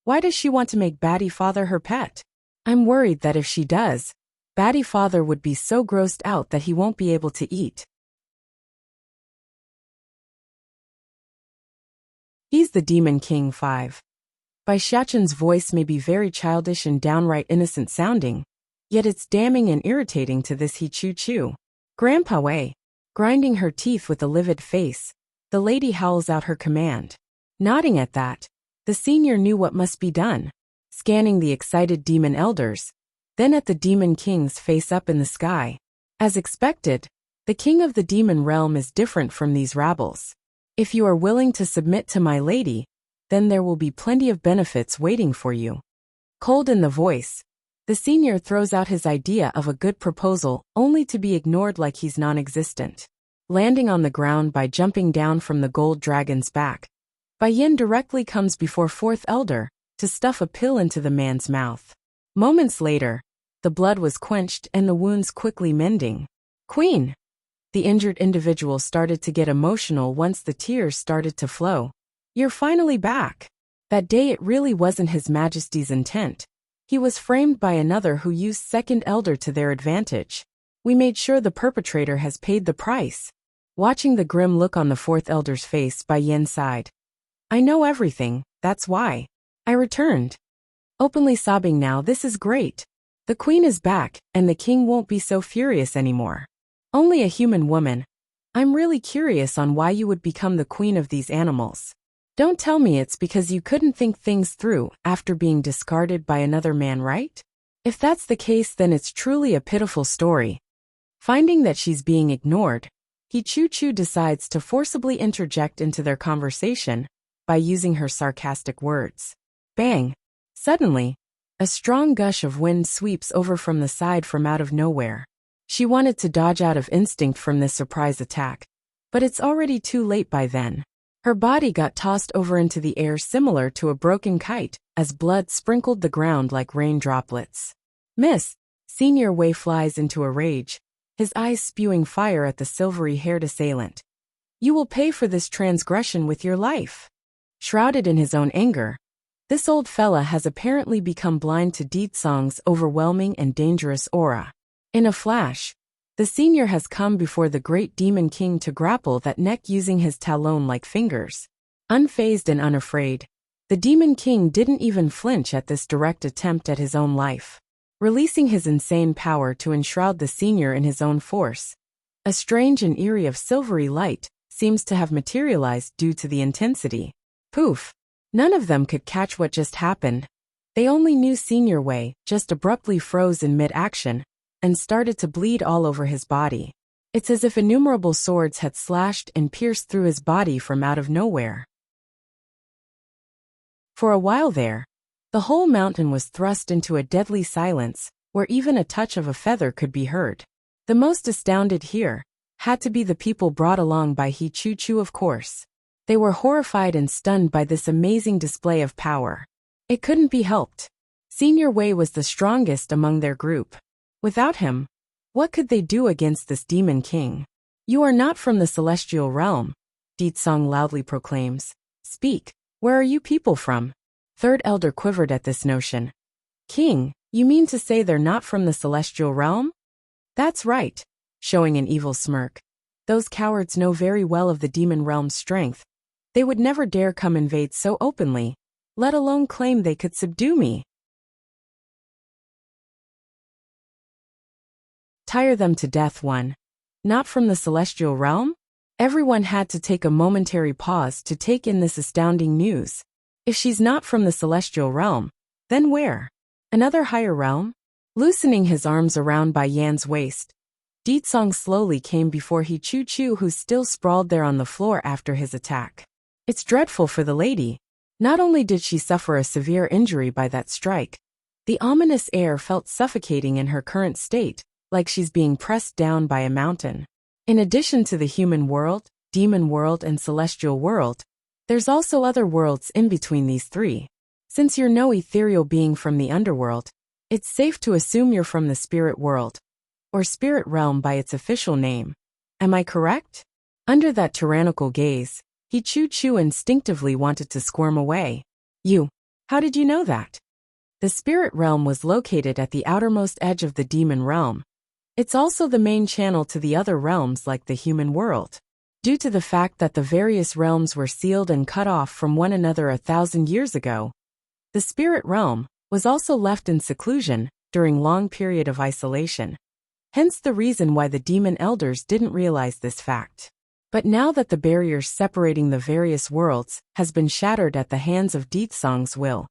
Speaker 1: Why does she want to make Batty Father her pet? I'm worried that if she does, Batty Father would be so grossed out that he won't be able to eat. He's the Demon King 5. Bai Xiachen's voice may be very childish and downright innocent sounding, yet it's damning and irritating to this Chu. Grandpa Wei. Grinding her teeth with a livid face, the lady howls out her command. Nodding at that, the senior knew what must be done, scanning the excited demon elders, then at the Demon King's face up in the sky. As expected, the king of the demon realm is different from these rabbles. If you are willing to submit to my lady, then there will be plenty of benefits waiting for you. Cold in the voice, the senior throws out his idea of a good proposal only to be ignored like he's non-existent. Landing on the ground by jumping down from the gold dragon's back, Bai Yin directly comes before fourth elder to stuff a pill into the man's mouth. Moments later, the blood was quenched and the wounds quickly mending. Queen! The injured individual started to get emotional once the tears started to flow. You're finally back. That day it really wasn't His Majesty's intent. He was framed by another who used second elder to their advantage. We made sure the perpetrator has paid the price. Watching the grim look on the fourth elder's face, Bai Yin sighed. I know everything, that's why. I returned. Openly sobbing now, this is great. The queen is back, and the king won't be so furious anymore. Only a human woman. I'm really curious on why you would become the queen of these animals. Don't tell me it's because you couldn't think things through after being discarded by another man, right? If that's the case, then it's truly a pitiful story. Finding that she's being ignored, Chu decides to forcibly interject into their conversation by using her sarcastic words. Bang! Suddenly, a strong gush of wind sweeps over from the side from out of nowhere. She wanted to dodge out of instinct from this surprise attack, but it's already too late by then. Her body got tossed over into the air similar to a broken kite, as blood sprinkled the ground like rain droplets. Miss! Senior Wei flies into a rage, his eyes spewing fire at the silvery-haired assailant. You will pay for this transgression with your life. Shrouded in his own anger, this old fella has apparently become blind to Deetsong's overwhelming and dangerous aura. In a flash, the senior has come before the great demon king to grapple that neck using his talon-like fingers. Unfazed and unafraid, the demon king didn't even flinch at this direct attempt at his own life. Releasing his insane power to enshroud the senior in his own force, a strange and eerie of silvery light seems to have materialized due to the intensity. Poof! None of them could catch what just happened. They only knew Senior Wei just abruptly froze in mid-action and started to bleed all over his body. It's as if innumerable swords had slashed and pierced through his body from out of nowhere. For a while there, the whole mountain was thrust into a deadly silence, where even a touch of a feather could be heard. The most astounded here had to be the people brought along by Chu, of course. They were horrified and stunned by this amazing display of power. It couldn't be helped. Senior Wei was the strongest among their group. Without him, what could they do against this demon king? You are not from the celestial realm, Deetsong loudly proclaims. Speak, Where are you people from? Third elder quivered at this notion. King, you mean to say they're not from the celestial realm? That's right, showing an evil smirk. Those cowards know very well of the demon realm's strength. They would never dare come invade so openly, let alone claim they could subdue me. Tire them to death. One. Not from the celestial realm? Everyone had to take a momentary pause to take in this astounding news. If she's not from the celestial realm, then where? Another higher realm? Loosening his arms around Bai Yan's waist, Ditsong slowly came before he Chu-Chu, who still sprawled there on the floor after his attack. It's dreadful for the lady. Not only did she suffer a severe injury by that strike, the ominous air felt suffocating in her current state, like she's being pressed down by a mountain. In addition to the human world, demon world and celestial world, there's also other worlds in between these three. Since you're no ethereal being from the underworld, it's safe to assume you're from the spirit world, or spirit realm by its official name. Am I correct? Under that tyrannical gaze, he Chu-Chu instinctively wanted to squirm away. You, how did you know that? The spirit realm was located at the outermost edge of the demon realm. It's also the main channel to the other realms like the human world. Due to the fact that the various realms were sealed and cut off from one another 1,000 years ago, the spirit realm was also left in seclusion during long period of isolation. Hence the reason why the demon elders didn't realize this fact. But now that the barrier separating the various worlds has been shattered at the hands of Ditsong's will,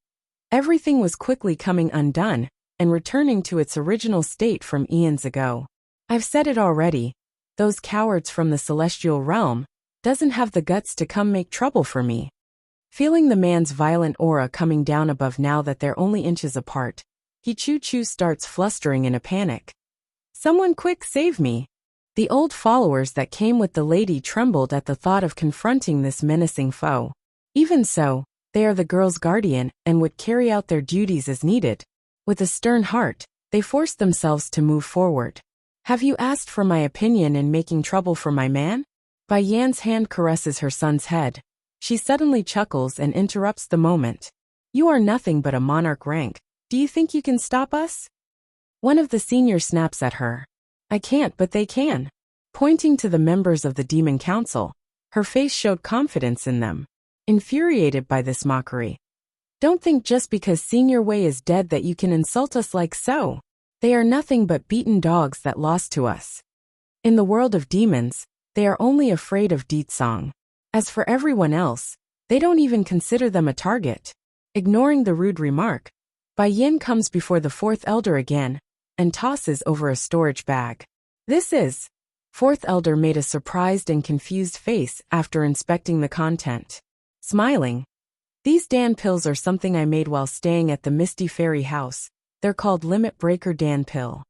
Speaker 1: everything was quickly coming undone and returning to its original state from eons ago. I've said it already, those cowards from the celestial realm doesn't have the guts to come make trouble for me. Feeling the man's violent aura coming down above now that they're only inches apart, he Chu-Chu starts flustering in a panic. Someone quick save me. The old followers that came with the lady trembled at the thought of confronting this menacing foe. Even so, they are the girl's guardian and would carry out their duties as needed. With a stern heart, they forced themselves to move forward. Have you asked for my opinion in making trouble for my man? Bai Yan's hand caresses her son's head. She suddenly chuckles and interrupts the moment. You are nothing but a monarch rank. Do you think you can stop us? One of the seniors snaps at her. I can't, but they can. Pointing to the members of the Demon Council, her face showed confidence in them. Infuriated by this mockery. Don't think just because Senior Wei is dead that you can insult us like so. They are nothing but beaten dogs that lost to us. In the world of demons, they are only afraid of Ditsong. As for everyone else, they don't even consider them a target. Ignoring the rude remark, Bai Yin comes before the fourth elder again and tosses over a storage bag. This is. Fourth elder made a surprised and confused face after inspecting the content. Smiling. These Dan pills are something I made while staying at the Misty Fairy House. They're called Limit Breaker Dan Pill.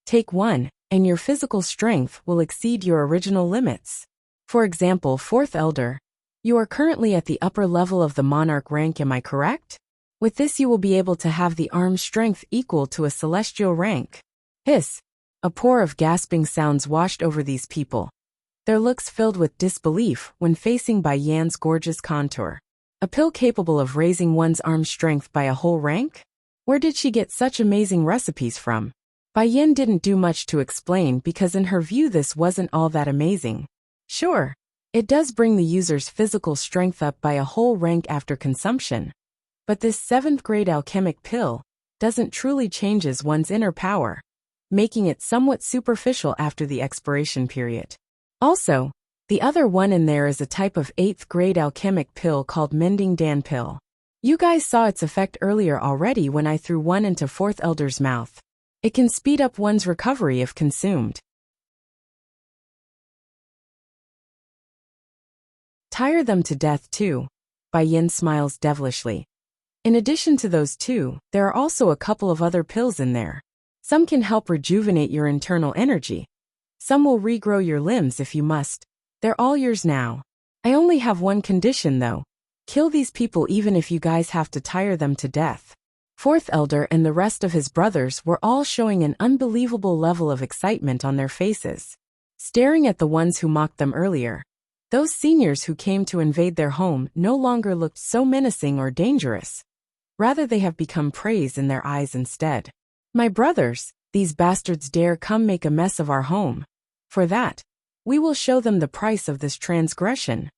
Speaker 1: Take one, and your physical strength will exceed your original limits. For example, fourth elder, you are currently at the upper level of the monarch rank, am I correct? With this you will be able to have the arm strength equal to a celestial rank. Hiss. A pour of gasping sounds washed over these people, their looks filled with disbelief when facing Bai Yan's gorgeous contour. A pill capable of raising one's arm strength by a whole rank? Where did she get such amazing recipes from? Bai Yan didn't do much to explain because in her view this wasn't all that amazing. Sure, it does bring the user's physical strength up by a whole rank after consumption. But this 7th grade alchemic pill doesn't truly changes one's inner power, making it somewhat superficial after the expiration period. Also, the other one in there is a type of 8th grade alchemic pill called Mending Dan Pill. You guys saw its effect earlier already when I threw one into fourth elder's mouth. It can speed up one's recovery if consumed. Tire them to death too. Bai Yin smiles devilishly. In addition to those two, there are also a couple of other pills in there. Some can help rejuvenate your internal energy. Some will regrow your limbs if you must. They're all yours now. I only have one condition though. Kill these people even if you guys have to tire them to death. Fourth elder and the rest of his brothers were all showing an unbelievable level of excitement on their faces. Staring at the ones who mocked them earlier, Those seniors who came to invade their home no longer looked so menacing or dangerous. Rather, they have become praise in their eyes instead. My brothers, these bastards dare come make a mess of our home. For that, we will show them the price of this transgression.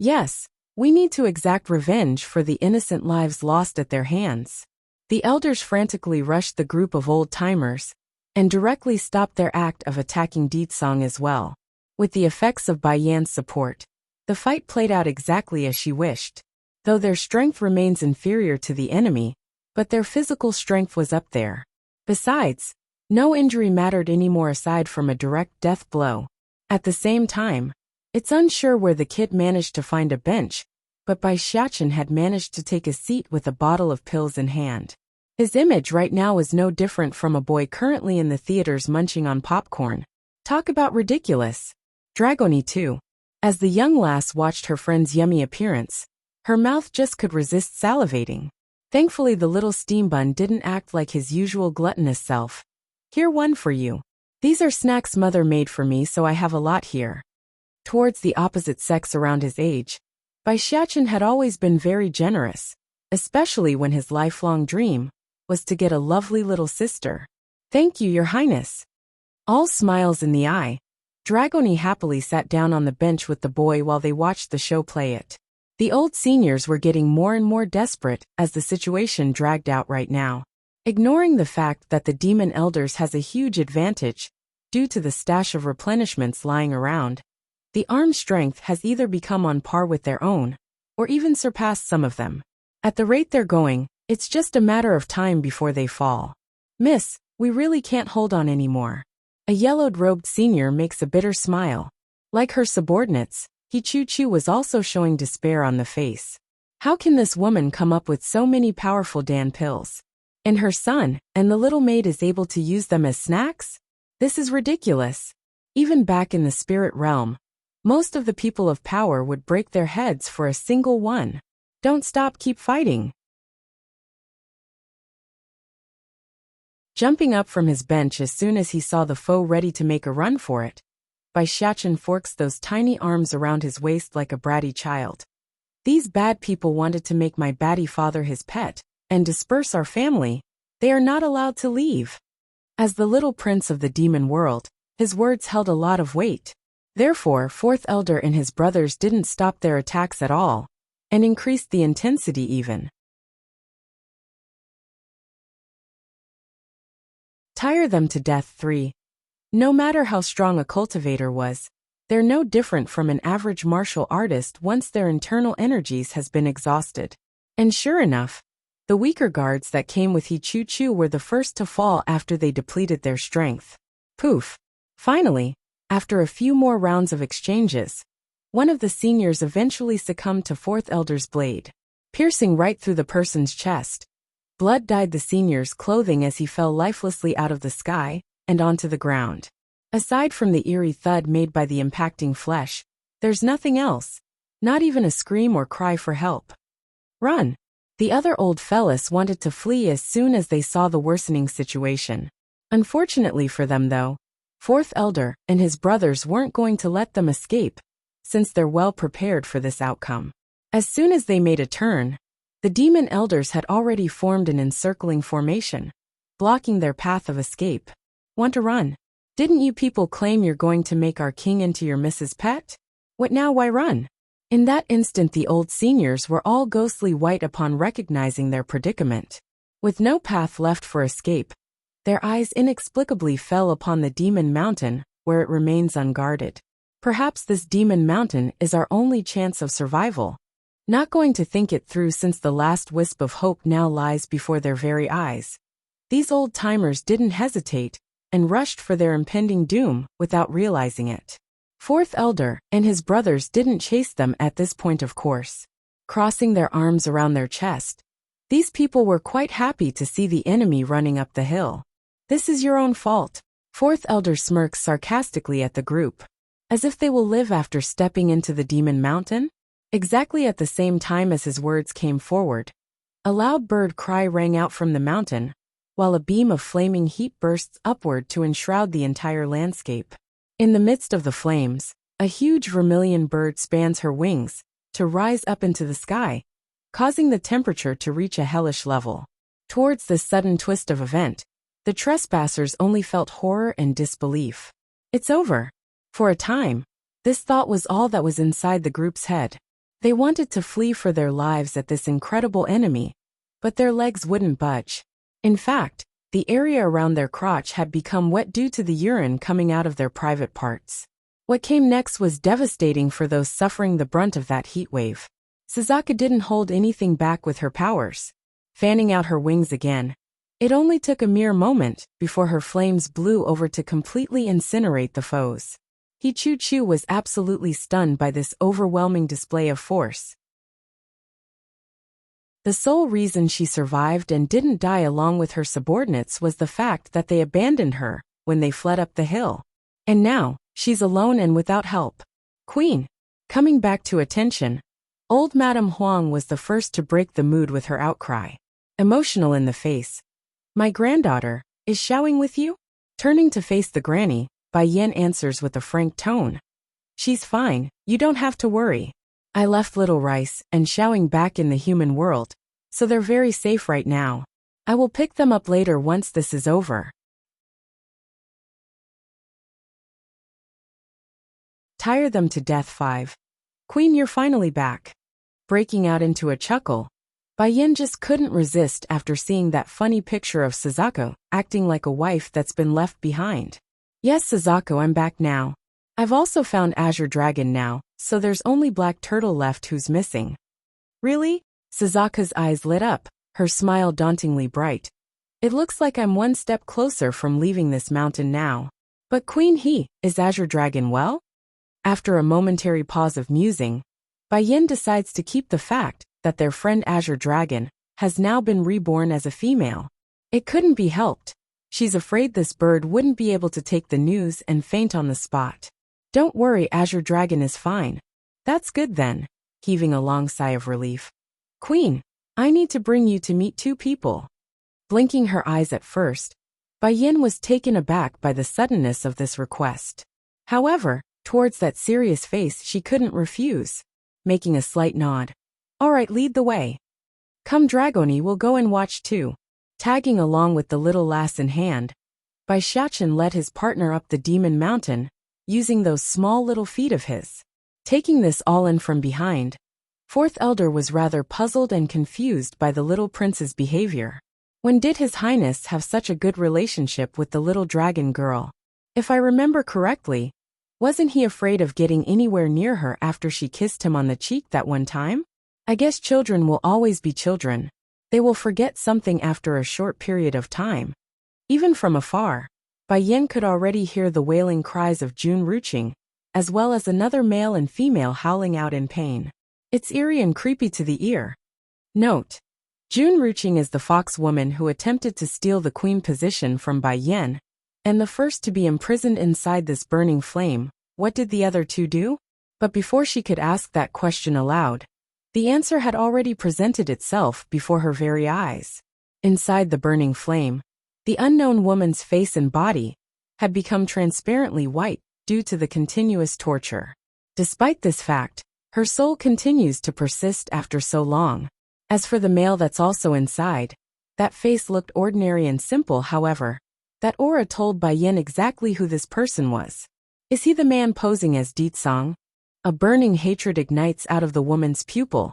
Speaker 1: Yes, we need to exact revenge for the innocent lives lost at their hands. The elders frantically rushed the group of old-timers and directly stopped their act of attacking Deetsong as well. With the effects of Bai Yan's support, the fight played out exactly as she wished. Though their strength remains inferior to the enemy, but their physical strength was up there. Besides, no injury mattered anymore aside from a direct death blow. At the same time, it's unsure where the kid managed to find a bench, but Bai Xiachen had managed to take a seat with a bottle of pills in hand. His image right now was no different from a boy currently in the theaters munching on popcorn. Talk about ridiculous. Dragoni too. As the young lass watched her friend's yummy appearance, her mouth just could resist salivating. Thankfully the little steam bun didn't act like his usual gluttonous self. Here, one for you. These are snacks mother made for me, so I have a lot here. Towards the opposite sex around his age, Bai Xiachen had always been very generous, especially when his lifelong dream was to get a lovely little sister. Thank you, Your Highness. All smiles in the eye, Dragoni happily sat down on the bench with the boy while they watched the show play it. The old seniors were getting more and more desperate as the situation dragged out right now. Ignoring the fact that the demon elders has a huge advantage due to the stash of replenishments lying around, the arm strength has either become on par with their own, or even surpassed some of them. At the rate they're going, it's just a matter of time before they fall. Miss, we really can't hold on anymore. A yellowed-robed senior makes a bitter smile. Like her subordinates, Chu was also showing despair on the face. How can this woman come up with so many powerful Dan pills? And her son, and the little maid is able to use them as snacks? This is ridiculous. Even back in the spirit realm, most of the people of power would break their heads for a single one. Don't stop, keep fighting. Jumping up from his bench as soon as he saw the foe ready to make a run for it, Bai Xiachen forks those tiny arms around his waist like a bratty child. These bad people wanted to make my batty father his pet and disperse our family. They are not allowed to leave. As the little prince of the demon world, his words held a lot of weight. Therefore, Fourth Elder and his brothers didn't stop their attacks at all, and increased the intensity even. Tire them to death. 3. No matter how strong a cultivator was, they're no different from an average martial artist once their internal energies has been exhausted. And sure enough, the weaker guards that came with Chu were the first to fall after they depleted their strength. Poof! Finally, after a few more rounds of exchanges, one of the seniors eventually succumbed to Fourth Elder's blade, piercing right through the person's chest. Blood dyed the senior's clothing as he fell lifelessly out of the sky and onto the ground. Aside from the eerie thud made by the impacting flesh, there's nothing else, not even a scream or cry for help. Run! The other old fellas wanted to flee as soon as they saw the worsening situation. Unfortunately for them though, Fourth Elder and his brothers weren't going to let them escape, since they're well prepared for this outcome. As soon as they made a turn, the demon elders had already formed an encircling formation, blocking their path of escape. Want to run? Didn't you people claim you're going to make our king into your Mrs. Pet? What now, why run? In that instant the old seniors were all ghostly white upon recognizing their predicament. With no path left for escape, their eyes inexplicably fell upon the demon mountain, where it remains unguarded. Perhaps this demon mountain is our only chance of survival. Not going to think it through since the last wisp of hope now lies before their very eyes. These old-timers didn't hesitate, and rushed for their impending doom without realizing it. Fourth Elder and his brothers didn't chase them at this point, of course. Crossing their arms around their chest, these people were quite happy to see the enemy running up the hill. This is your own fault. Fourth Elder smirks sarcastically at the group. As if they will live after stepping into the demon mountain? Exactly at the same time as his words came forward, a loud bird cry rang out from the mountain, while a beam of flaming heat bursts upward to enshroud the entire landscape. In the midst of the flames, A huge vermilion bird spans her wings to rise up into the sky, causing the temperature to reach a hellish level. Towards this sudden twist of event, the trespassers only felt horror and disbelief. It's over. For a time, this thought was all that was inside the group's head. They wanted to flee for their lives at this incredible enemy, but their legs wouldn't budge. In fact, the area around their crotch had become wet due to the urine coming out of their private parts. What came next was devastating for those suffering the brunt of that heat wave. Suzaka didn't hold anything back with her powers, fanning out her wings again. It only took a mere moment before her flames blew over to completely incinerate the foes. Hichu-Chu was absolutely stunned by this overwhelming display of force. The sole reason she survived and didn't die along with her subordinates was the fact that they abandoned her when they fled up the hill. And now, she's alone and without help. Queen. Coming back to attention, old Madame Huang was the first to break the mood with her outcry. Emotional in the face. My granddaughter, is Xiaoying with you? Turning to face the granny, Bai Yan answers with a frank tone. She's fine, you don't have to worry. I left Little Rice and Xiaoying back in the human world, so they're very safe right now. I will pick them up later once this is over. Tire them to death 5. Queen, you're finally back. Breaking out into a chuckle, Bai Yan just couldn't resist after seeing that funny picture of Suzako acting like a wife that's been left behind. Yes, Suzako, I'm back now. I've also found Azure Dragon now, so there's only Black Turtle left who's missing. Really? Suzako's eyes lit up, her smile dauntingly bright. It looks like I'm one step closer from leaving this mountain now. But Queen is Azure Dragon well? After a momentary pause of musing, Bai Yan decides to keep the fact that their friend Azure Dragon has now been reborn as a female. It couldn't be helped. She's afraid this bird wouldn't be able to take the news and faint on the spot. Don't worry, Azure Dragon is fine. That's good then, heaving a long sigh of relief. Queen, I need to bring you to meet 2 people. Blinking her eyes at first, Bai Yan was taken aback by the suddenness of this request. However, towards that serious face she couldn't refuse, making a slight nod. All right, lead the way. Come Dragoni, we'll go and watch too. Tagging along with the little lass in hand, Bai Xiachen led his partner up the demon mountain, using those small little feet of his. Taking this all in from behind, 4th Elder was rather puzzled and confused by the little prince's behavior. When did His Highness have such a good relationship with the little dragon girl? If I remember correctly, wasn't he afraid of getting anywhere near her after she kissed him on the cheek that one time? I guess children will always be children. They will forget something after a short period of time. Even from afar, Bai Yan could already hear the wailing cries of Jun Ruqing, as well as another male and female howling out in pain. It's eerie and creepy to the ear. Note: Jun Ruqing is the fox woman who attempted to steal the queen position from Bai Yan, and the first to be imprisoned inside this burning flame. What did the other 2 do? But before she could ask that question aloud, the answer had already presented itself before her very eyes. Inside the burning flame, the unknown woman's face and body had become transparently white due to the continuous torture. Despite this fact, her soul continues to persist after so long. As for the male that's also inside, that face looked ordinary and simple. However, that aura told Bai Yan exactly who this person was. Is he the man posing as Ditsang? A burning hatred ignites out of the woman's pupil,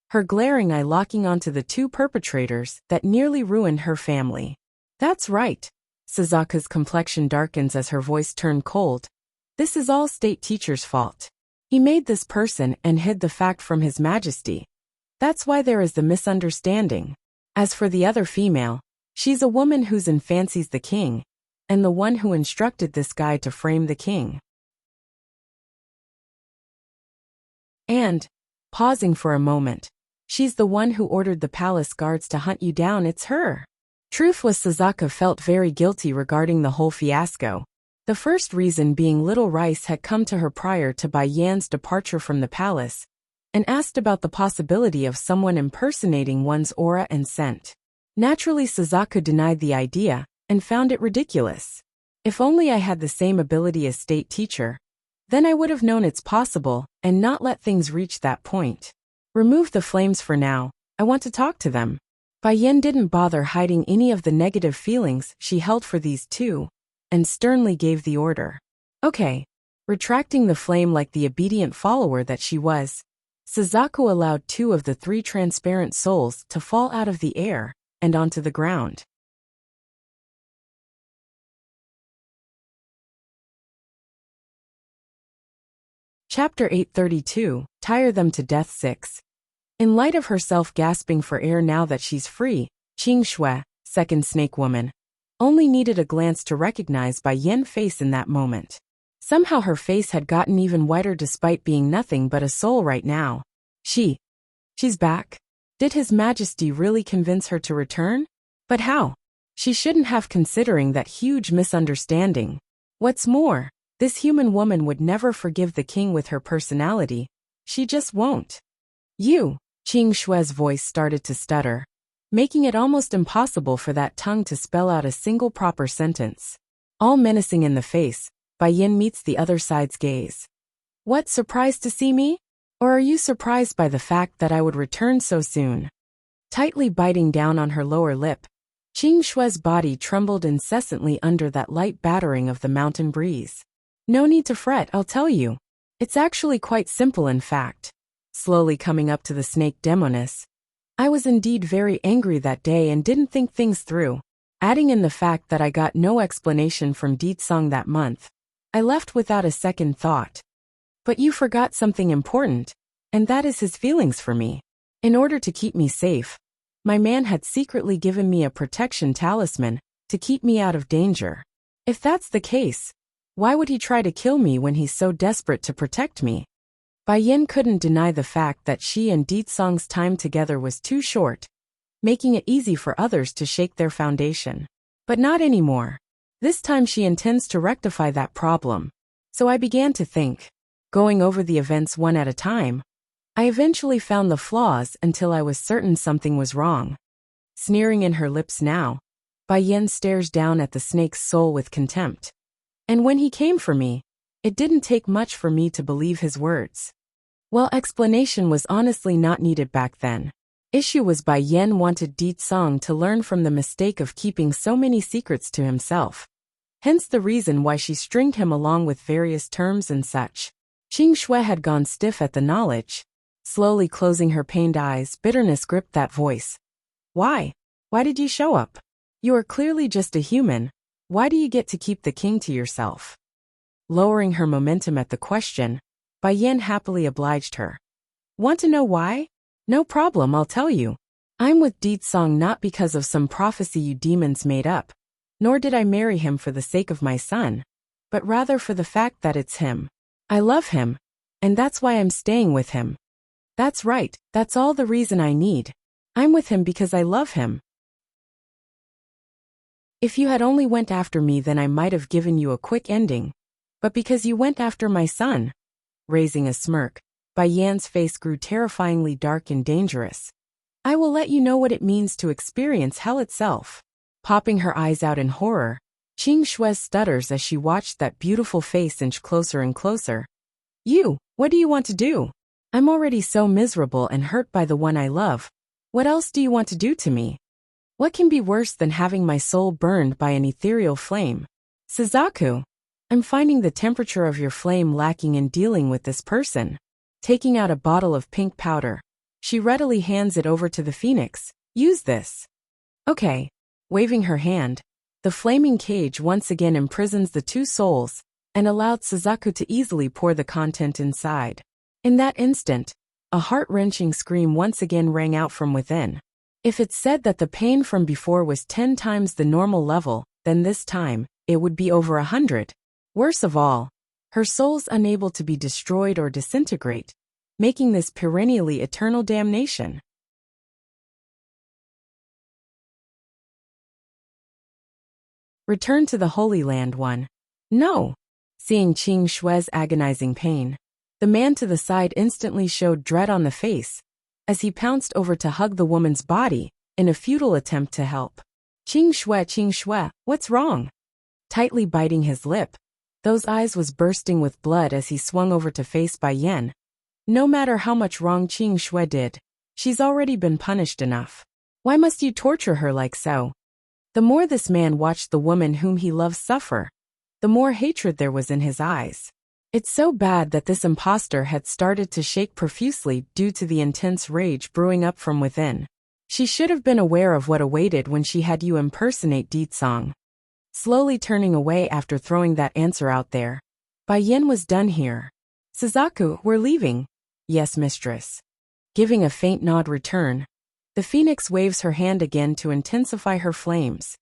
Speaker 1: her glaring eye locking onto the 2 perpetrators that nearly ruined her family. That's right. Suzaka's complexion darkens as her voice turned cold. This is all State Teacher's fault. He made this person and hid the fact from His Majesty. That's why there is the misunderstanding. As for the other female, she's a woman who's in fancies the king, and the one who instructed this guy to frame the king. And, pausing for a moment, she's the one who ordered the palace guards to hunt you down. It's her. Truth was, Suzaka felt very guilty regarding the whole fiasco. The first reason being Little Rice had come to her prior to Bai Yan's departure from the palace, and asked about the possibility of someone impersonating one's aura and scent. Naturally, Suzaka denied the idea, and found it ridiculous. If only I had the same ability as State Teacher, Then I would have known it's possible, and not let things reach that point. Remove the flames for now, I want to talk to them. Bai Yin didn't bother hiding any of the negative feelings she held for these two, and sternly gave the order. Okay. Retracting the flame like the obedient follower that she was, Suzaku allowed 2 of the 3 transparent souls to fall out of the air and onto the ground. Chapter 832, Tire Them to Death 6. In light of herself gasping for air now that she's free, Qing Shui, second snake woman, only needed a glance to recognize Bai Yin's face in that moment. Somehow her face had gotten even whiter despite being nothing but a soul right now. She's back. Did His Majesty really convince her to return? But how? She shouldn't have, considering that huge misunderstanding. What's more, this human woman would never forgive the king with her personality. She just won't. You, Qing Shui's voice started to stutter, making it almost impossible for that tongue to spell out a single proper sentence. All menacing in the face, Bai Yin meets the other side's gaze. What, surprised to see me? Or are you surprised by the fact that I would return so soon? Tightly biting down on her lower lip, Qing Shui's body trembled incessantly under that light battering of the mountain breeze. No need to fret, I'll tell you. It's actually quite simple, in fact. Slowly coming up to the snake demoness. I was indeed very angry that day and didn't think things through. Adding in the fact that I got no explanation from Deetsong that month, I left without a second thought. But you forgot something important, and that is his feelings for me. In order to keep me safe, my man had secretly given me a protection talisman to keep me out of danger. If that's the case, why would he try to kill me when he's so desperate to protect me? Bai Yin couldn't deny the fact that she and Deetsong's time together was too short, making it easy for others to shake their foundation. But not anymore. This time she intends to rectify that problem. So I began to think. Going over the events one at a time, I eventually found the flaws until I was certain something was wrong. Sneering in her lips now, Bai Yin stares down at the snake's soul with contempt. And when he came for me, it didn't take much for me to believe his words. Well, explanation was honestly not needed back then. Issue was Bai Yin wanted Deetsong to learn from the mistake of keeping so many secrets to himself. Hence the reason why she stringed him along with various terms and such. Qing Shui had gone stiff at the knowledge. Slowly closing her pained eyes, bitterness gripped that voice. Why? Why did you show up? You are clearly just a human. Why do you get to keep the king to yourself? Lowering her momentum at the question, Bai Yin happily obliged her. Want to know why? No problem, I'll tell you. I'm with Deetsong not because of some prophecy you demons made up, nor did I marry him for the sake of my son, but rather for the fact that it's him. I love him, and that's why I'm staying with him. That's right, that's all the reason I need. I'm with him because I love him. If you had only went after me, then I might have given you a quick ending. But because you went after my son. Raising a smirk, Bai Yin's face grew terrifyingly dark and dangerous. I will let you know what it means to experience hell itself. Popping her eyes out in horror, Qing Shui stutters as she watched that beautiful face inch closer and closer. You, what do you want to do? I'm already so miserable and hurt by the one I love. What else do you want to do to me? What can be worse than having my soul burned by an ethereal flame? Suzaku, I'm finding the temperature of your flame lacking in dealing with this person. Taking out a bottle of pink powder, she readily hands it over to the phoenix. Use this. Okay. Waving her hand, the flaming cage once again imprisons the 2 souls and allowed Suzaku to easily pour the content inside. In that instant, a heart-wrenching scream once again rang out from within. If it said that the pain from before was 10 times the normal level, then this time, it would be over 100. Worse of all, her soul's unable to be destroyed or disintegrate, making this perennially eternal damnation. Return to the Holy Land 1. No. Seeing Qing Shui's agonizing pain, the man to the side instantly showed dread on the face, as he pounced over to hug the woman's body, in a futile attempt to help. Qing Shui, what's wrong? Tightly biting his lip, Those eyes was bursting with blood as he swung over to face Bai Yan. No matter how much wrong Qing Shui did, she's already been punished enough. Why must you torture her like so? The more this man watched the woman whom he loved suffer, the more hatred there was in his eyes. It's so bad that this impostor had started to shake profusely due to the intense rage brewing up from within. She should have been aware of what awaited when she had you impersonate Ditsong. Slowly turning away after throwing that answer out there, Bai Yan was done here. Suzaku, we're leaving. Yes, mistress. Giving a faint nod return, the phoenix waves her hand again to intensify her flames,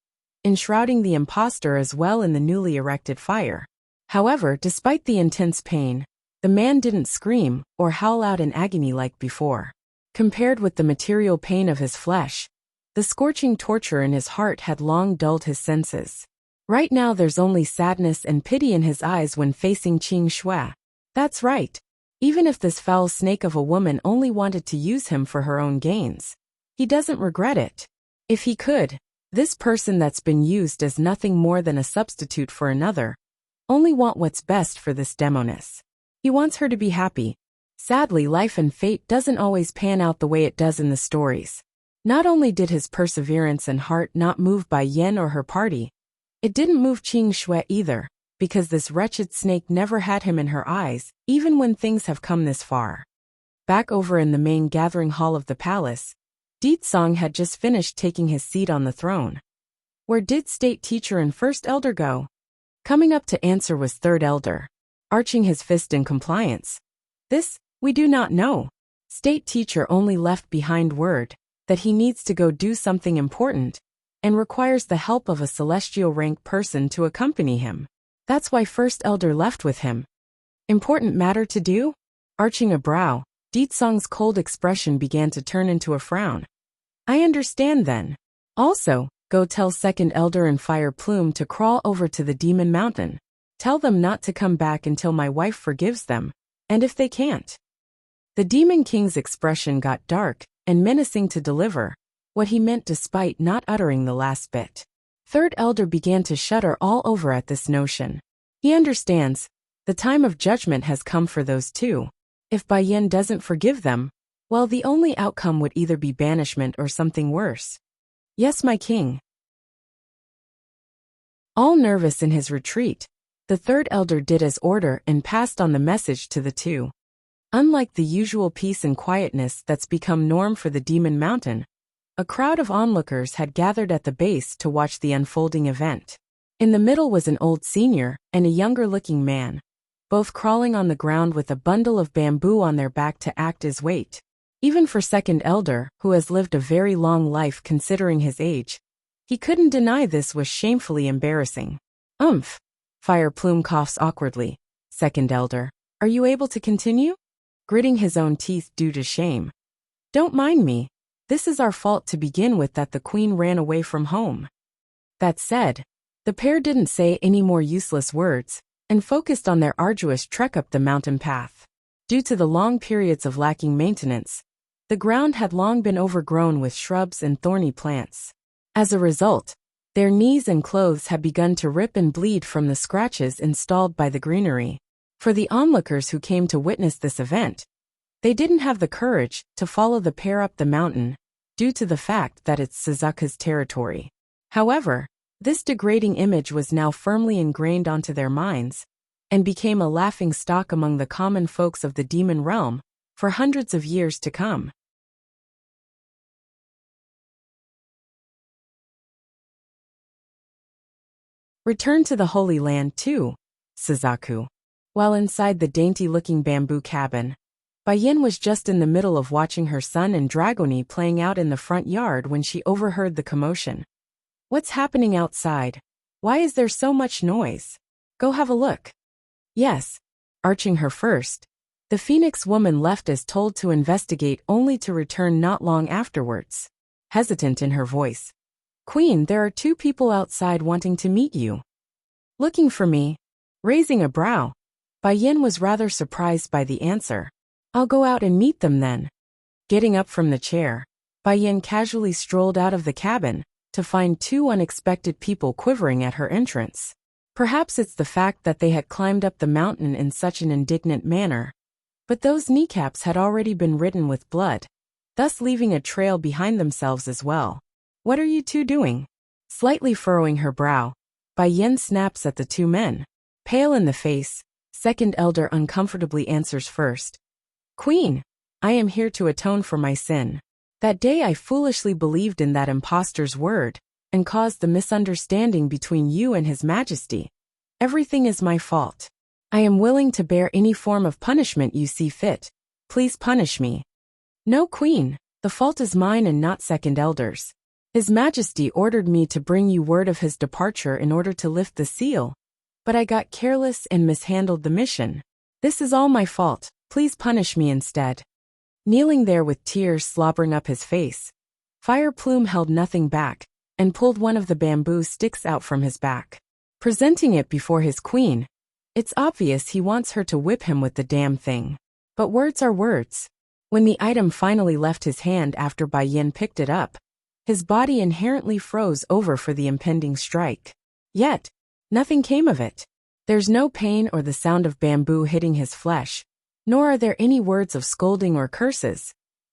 Speaker 1: enshrouding the impostor as well in the newly erected fire. However, despite the intense pain, the man didn't scream or howl out in agony like before. Compared with the material pain of his flesh, the scorching torture in his heart had long dulled his senses. Right now there's only sadness and pity in his eyes when facing Qing Shui. That's right. Even if this foul snake of a woman only wanted to use him for her own gains, he doesn't regret it. If he could, this person that's been used as nothing more than a substitute for another, only want what's best for this demoness. He wants her to be happy. Sadly, life and fate doesn't always pan out the way it does in the stories. Not only did his perseverance and heart not move Bai Yan or her party, it didn't move Qing Shui either, because this wretched snake never had him in her eyes, even when things have come this far. Back over in the main gathering hall of the palace, Ditsong had just finished taking his seat on the throne. Where did state teacher and first elder go? Coming up to answer was third elder, arching his fist in compliance. This, we do not know. State teacher only left behind word that he needs to go do something important and requires the help of a celestial rank person to accompany him. That's why first elder left with him. Important matter to do? Arching a brow, Ditsong's cold expression began to turn into a frown. I understand then. Also, go tell second elder and Fire Plume to crawl over to the Demon Mountain. Tell them not to come back until my wife forgives them, and if they can't. The Demon King's expression got dark and menacing to deliver what he meant despite not uttering the last bit. Third elder began to shudder all over at this notion. He understands, the time of judgment has come for those two. If Bai Yan doesn't forgive them, well, the only outcome would either be banishment or something worse. Yes, my king. All nervous in his retreat, the third elder did as ordered and passed on the message to the two. Unlike the usual peace and quietness that's become norm for the Demon Mountain, a crowd of onlookers had gathered at the base to watch the unfolding event. In the middle was an old senior and a younger-looking man, both crawling on the ground with a bundle of bamboo on their back to act as weight. Even for second elder, who has lived a very long life considering his age, he couldn't deny this was shamefully embarrassing. Fire Plume coughs awkwardly. Second elder, are you able to continue? Gritting his own teeth due to shame. Don't mind me. This is our fault to begin with that the queen ran away from home. That said, the pair didn't say any more useless words and focused on their arduous trek up the mountain path. Due to the long periods of lacking maintenance, the ground had long been overgrown with shrubs and thorny plants. As a result, their knees and clothes had begun to rip and bleed from the scratches installed by the greenery. For the onlookers who came to witness this event, they didn't have the courage to follow the pair up the mountain, due to the fact that it's Suzaku's territory. However, this degrading image was now firmly ingrained onto their minds, and became a laughing stock among the common folks of the demon realm, for hundreds of years to come. Return to the Holy Land too, Suzaku. While inside the dainty-looking bamboo cabin, Bai Yan was just in the middle of watching her son and Dragoni playing out in the front yard when she overheard the commotion. What's happening outside? Why is there so much noise? Go have a look. Yes. Arching her first, the Phoenix woman left as told to investigate only to return not long afterwards. Hesitant in her voice. Queen, there are two people outside wanting to meet you. Looking for me? Raising a brow, Bai Yan was rather surprised by the answer. I'll go out and meet them then. Getting up from the chair, Bai Yan casually strolled out of the cabin to find two unexpected people quivering at her entrance. Perhaps it's the fact that they had climbed up the mountain in such an indignant manner. But those kneecaps had already been ridden with blood, thus leaving a trail behind themselves as well. What are you two doing? Slightly furrowing her brow, Bai Yin snaps at the two men. Pale in the face, second elder uncomfortably answers first. Queen, I am here to atone for my sin. That day I foolishly believed in that impostor's word, and caused the misunderstanding between you and His Majesty. Everything is my fault. I am willing to bear any form of punishment you see fit. Please punish me. No, Queen, the fault is mine and not second elder's. His Majesty ordered me to bring you word of his departure in order to lift the seal, but I got careless and mishandled the mission. This is all my fault, please punish me instead. Kneeling there with tears slobbering up his face, Fire Plume held nothing back, and pulled one of the bamboo sticks out from his back. Presenting it before his queen, it's obvious he wants her to whip him with the damn thing. But words are words. When the item finally left his hand after Bai Yin picked it up, his body inherently froze over for the impending strike. Yet, nothing came of it. There's no pain or the sound of bamboo hitting his flesh, nor are there any words of scolding or curses.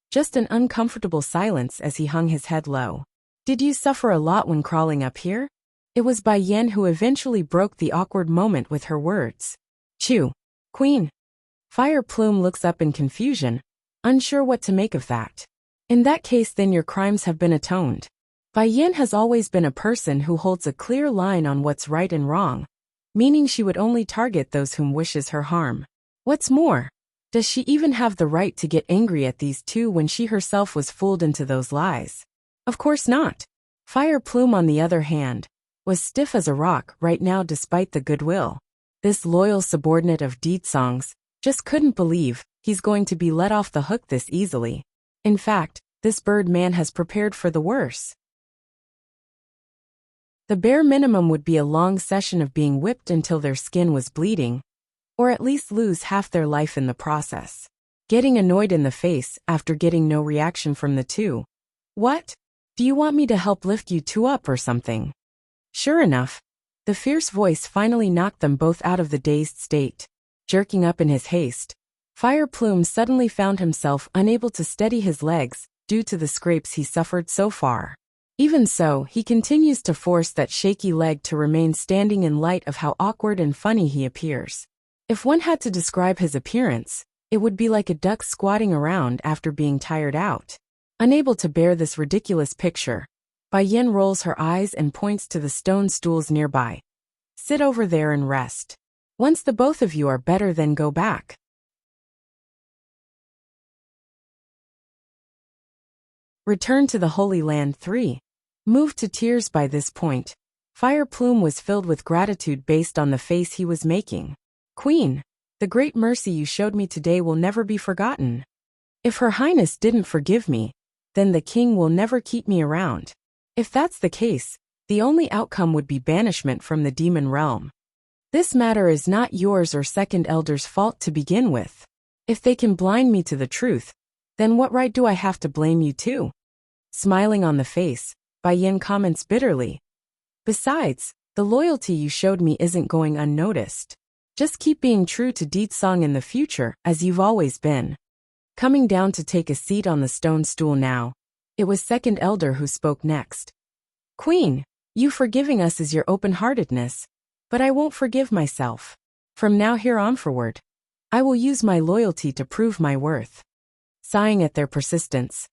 Speaker 1: Just an uncomfortable silence as he hung his head low. Did you suffer a lot when crawling up here? It was Bai Yin who eventually broke the awkward moment with her words. Chew. Queen. Fire Plume looks up in confusion, unsure what to make of that. In that case then your crimes have been atoned. Bai Yin has always been a person who holds a clear line on what's right and wrong, meaning she would only target those whom wishes her harm. What's more, does she even have the right to get angry at these two when she herself was fooled into those lies? Of course not. Fire Plume, on the other hand, was stiff as a rock right now despite the goodwill. This loyal subordinate of Deedsong's just couldn't believe he's going to be let off the hook this easily. In fact, this bird man has prepared for the worse. The bare minimum would be a long session of being whipped until their skin was bleeding, or at least lose half their life in the process. Getting annoyed in the face after getting no reaction from the two. What? Do you want me to help lift you two up or something? Sure enough, the fierce voice finally knocked them both out of the dazed state. Jerking up in his haste, Fire Plume suddenly found himself unable to steady his legs due to the scrapes he suffered so far. Even so, he continues to force that shaky leg to remain standing in light of how awkward and funny he appears. If one had to describe his appearance, it would be like a duck squatting around after being tired out. Unable to bear this ridiculous picture, Bai Yin rolls her eyes and points to the stone stools nearby. Sit over there and rest. Once the both of you are better, then go back. Return to the Holy Land 3. Moved to tears by this point, Fire Plume was filled with gratitude based on the face he was making. Queen, the great mercy you showed me today will never be forgotten. If Her Highness didn't forgive me, then the king will never keep me around. If that's the case, the only outcome would be banishment from the demon realm. This matter is not yours or second elder's fault to begin with. If they can blind me to the truth, then what right do I have to blame you too? Smiling on the face, Bai Yin comments bitterly. Besides, the loyalty you showed me isn't going unnoticed. Just keep being true to Deedsong in the future, as you've always been. Coming down to take a seat on the stone stool now, it was second elder who spoke next. Queen, you forgiving us is your open-heartedness, but I won't forgive myself. From now here on forward, I will use my loyalty to prove my worth. Sighing at their persistence.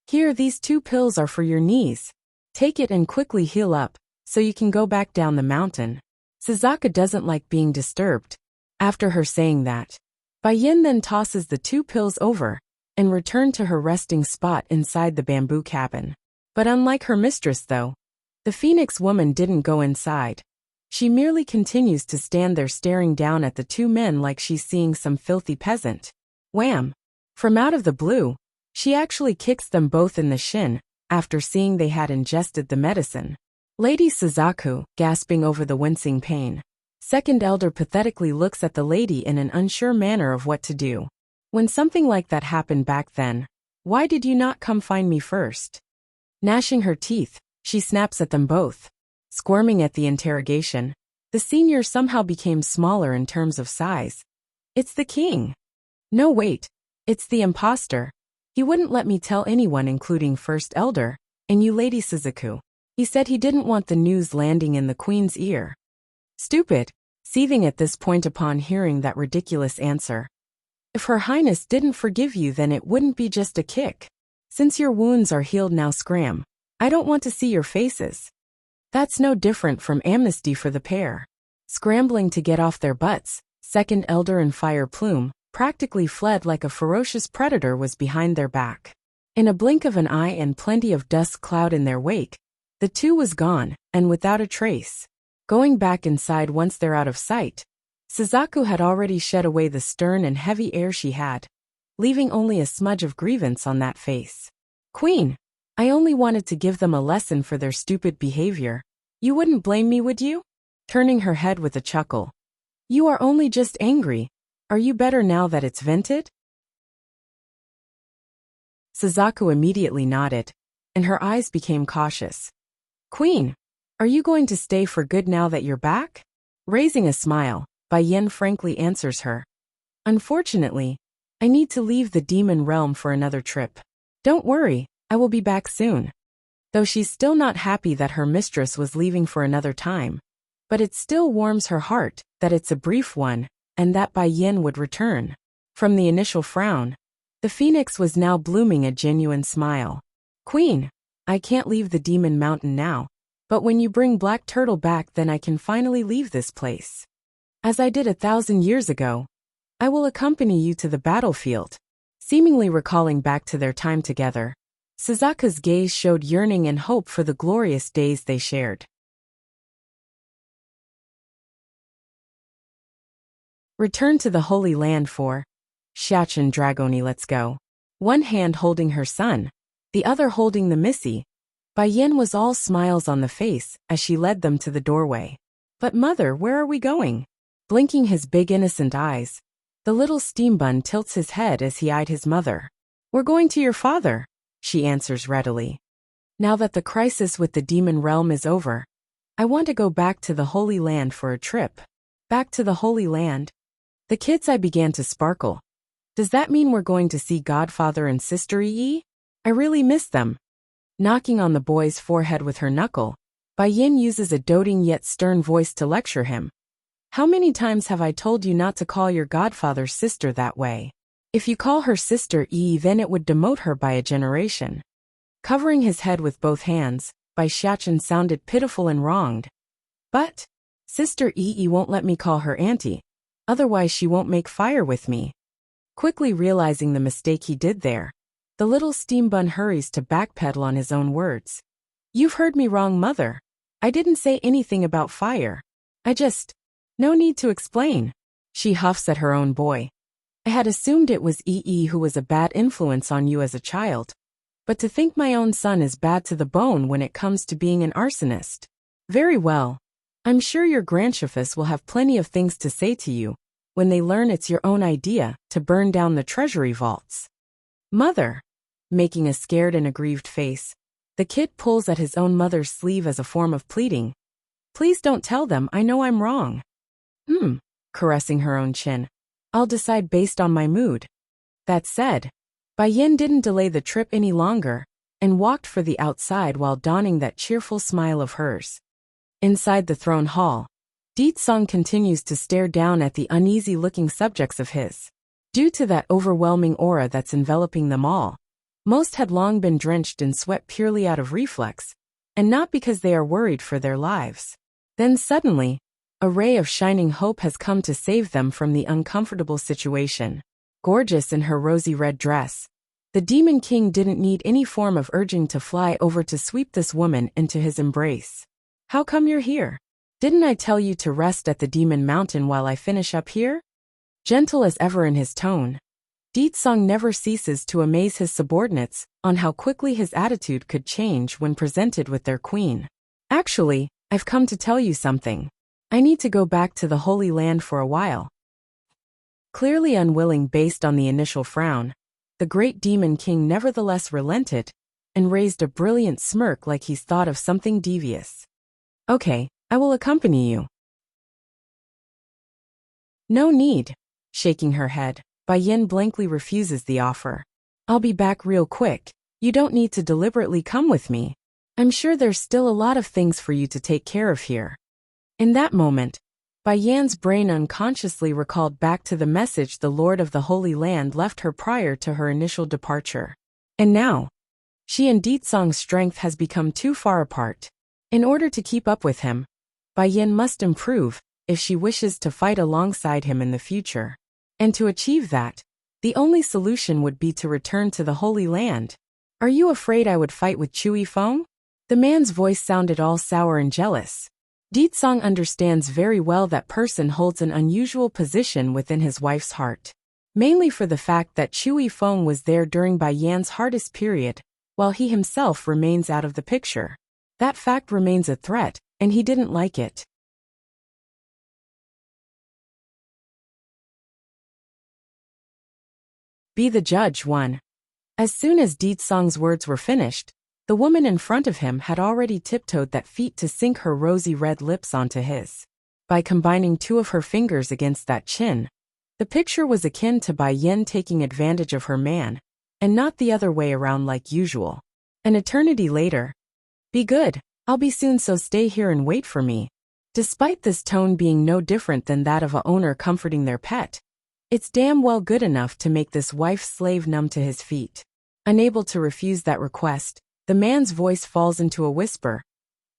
Speaker 1: Here, these 2 pills are for your knees. Take it and quickly heal up, so you can go back down the mountain. Suzaka doesn't like being disturbed. After her saying that, Bai Yin then tosses the 2 pills over, and returned to her resting spot inside the bamboo cabin. But unlike her mistress though, the Phoenix woman didn't go inside. She merely continues to stand there staring down at the 2 men like she's seeing some filthy peasant. Wham! From out of the blue, she actually kicks them both in the shin, after seeing they had ingested the medicine. Lady Suzaku, gasping over the wincing pain. Second elder pathetically looks at the lady in an unsure manner of what to do. When something like that happened back then, why did you not come find me first? Gnashing her teeth, she snaps at them both. Squirming at the interrogation, The senior somehow became smaller in terms of size. It's the king. No, wait. It's the imposter. He wouldn't let me tell anyone, including First Elder, and you, Lady Suzaku. He said he didn't want the news landing in the queen's ear. Stupid. Seething at this point upon hearing that ridiculous answer. If Her Highness didn't forgive you, then it wouldn't be just a kick. Since your wounds are healed now, scram. I don't want to see your faces. That's no different from amnesty for the pair. Scrambling to get off their butts, Second Elder and Fire Plume practically fled like a ferocious predator was behind their back. In a blink of an eye and plenty of dust cloud in their wake, the two was gone, and without a trace. Going back inside once they're out of sight, Suzaku had already shed away the stern and heavy air she had, leaving only a smudge of grievance on that face. Queen, I only wanted to give them a lesson for their stupid behavior. You wouldn't blame me, would you? Turning her head with a chuckle. You are only just angry. Are you better now that it's vented? Suzaku immediately nodded, and her eyes became cautious. Queen, are you going to stay for good now that you're back? Raising a smile, Bai Yin frankly answers her. Unfortunately, I need to leave the demon realm for another trip. Don't worry, I will be back soon. Though she's still not happy that her mistress was leaving for another time, but it still warms her heart that it's a brief one, and that Bai Yin would return. From the initial frown, the phoenix was now blooming a genuine smile. Queen, I can't leave the demon mountain now, but when you bring Black Turtle back, then I can finally leave this place. As I did 1,000 years ago, I will accompany you to the battlefield. Seemingly recalling back to their time together, Suzaku's gaze showed yearning and hope for the glorious days they shared. Return to the Holy Land for Shachin Dragoni. Let's go. One hand holding her son, the other holding the Missy, Bai Yin was all smiles on the face as she led them to the doorway. But mother, where are we going? Blinking his big innocent eyes, the little steam bun tilts his head as he eyed his mother. We're going to your father, she answers readily. Now that the crisis with the demon realm is over, I want to go back to the Holy Land for a trip. Back to the Holy Land? The kid's eye began to sparkle. Does that mean we're going to see Godfather and Sister Yi? I really miss them. Knocking on the boy's forehead with her knuckle, Bai Yin uses a doting yet stern voice to lecture him. How many times have I told you not to call your godfather's sister that way? If you call her Sister Yi, then it would demote her by a generation. Covering his head with both hands, Bai Shachin sounded pitiful and wronged. But Sister Yi won't let me call her auntie, otherwise she won't make fire with me. Quickly realizing the mistake he did there, the little steam bun hurries to backpedal on his own words. You've heard me wrong, mother. I didn't say anything about fire. No need to explain. She huffs at her own boy. I had assumed it was Yi who was a bad influence on you as a child. But to think my own son is bad to the bone when it comes to being an arsonist. Very well. I'm sure your grandchiefess will have plenty of things to say to you when they learn it's your own idea to burn down the treasury vaults. Mother. Making a scared and aggrieved face, the kid pulls at his own mother's sleeve as a form of pleading. Please don't tell them, I know I'm wrong. Caressing her own chin. I'll decide based on my mood. That said, Bai Yin didn't delay the trip any longer and walked for the outside while donning that cheerful smile of hers. Inside the throne hall, Deet Song continues to stare down at the uneasy-looking subjects of his. Due to that overwhelming aura that's enveloping them all, most had long been drenched in sweat purely out of reflex, and not because they are worried for their lives. Then suddenly, a ray of shining hope has come to save them from the uncomfortable situation. Gorgeous in her rosy red dress, the Demon King didn't need any form of urging to fly over to sweep this woman into his embrace. How come you're here? Didn't I tell you to rest at the Demon Mountain while I finish up here? Gentle as ever in his tone, Deet Song never ceases to amaze his subordinates on how quickly his attitude could change when presented with their queen. Actually, I've come to tell you something. I need to go back to the Holy Land for a while. Clearly unwilling based on the initial frown, the great Demon King nevertheless relented and raised a brilliant smirk like he's thought of something devious. Okay, I will accompany you. No need. Shaking her head, Bai Yin blankly refuses the offer. I'll be back real quick. You don't need to deliberately come with me. I'm sure there's still a lot of things for you to take care of here. In that moment, Bai Yan's brain unconsciously recalled back to the message the Lord of the Holy Land left her prior to her initial departure. And now, she and Ditsong's strength has become too far apart. In order to keep up with him, Bai Yin must improve if she wishes to fight alongside him in the future. And to achieve that, the only solution would be to return to the Holy Land. Are you afraid I would fight with Chui Feng? The man's voice sounded all sour and jealous. Ditsong understands very well that person holds an unusual position within his wife's heart. Mainly for the fact that Chui Feng was there during Bai Yan's hardest period, while he himself remains out of the picture. That fact remains a threat, and he didn't like it. Be the judge, 1. As soon as Ditsong's words were finished, the woman in front of him had already tiptoed that feet to sink her rosy red lips onto his. By combining two of her fingers against that chin, the picture was akin to Bai Yin taking advantage of her man, and not the other way around like usual. An eternity later. Be good, I'll be soon, so stay here and wait for me. Despite this tone being no different than that of a owner comforting their pet, it's damn well good enough to make this wife's slave numb to his feet. Unable to refuse that request, the man's voice falls into a whisper.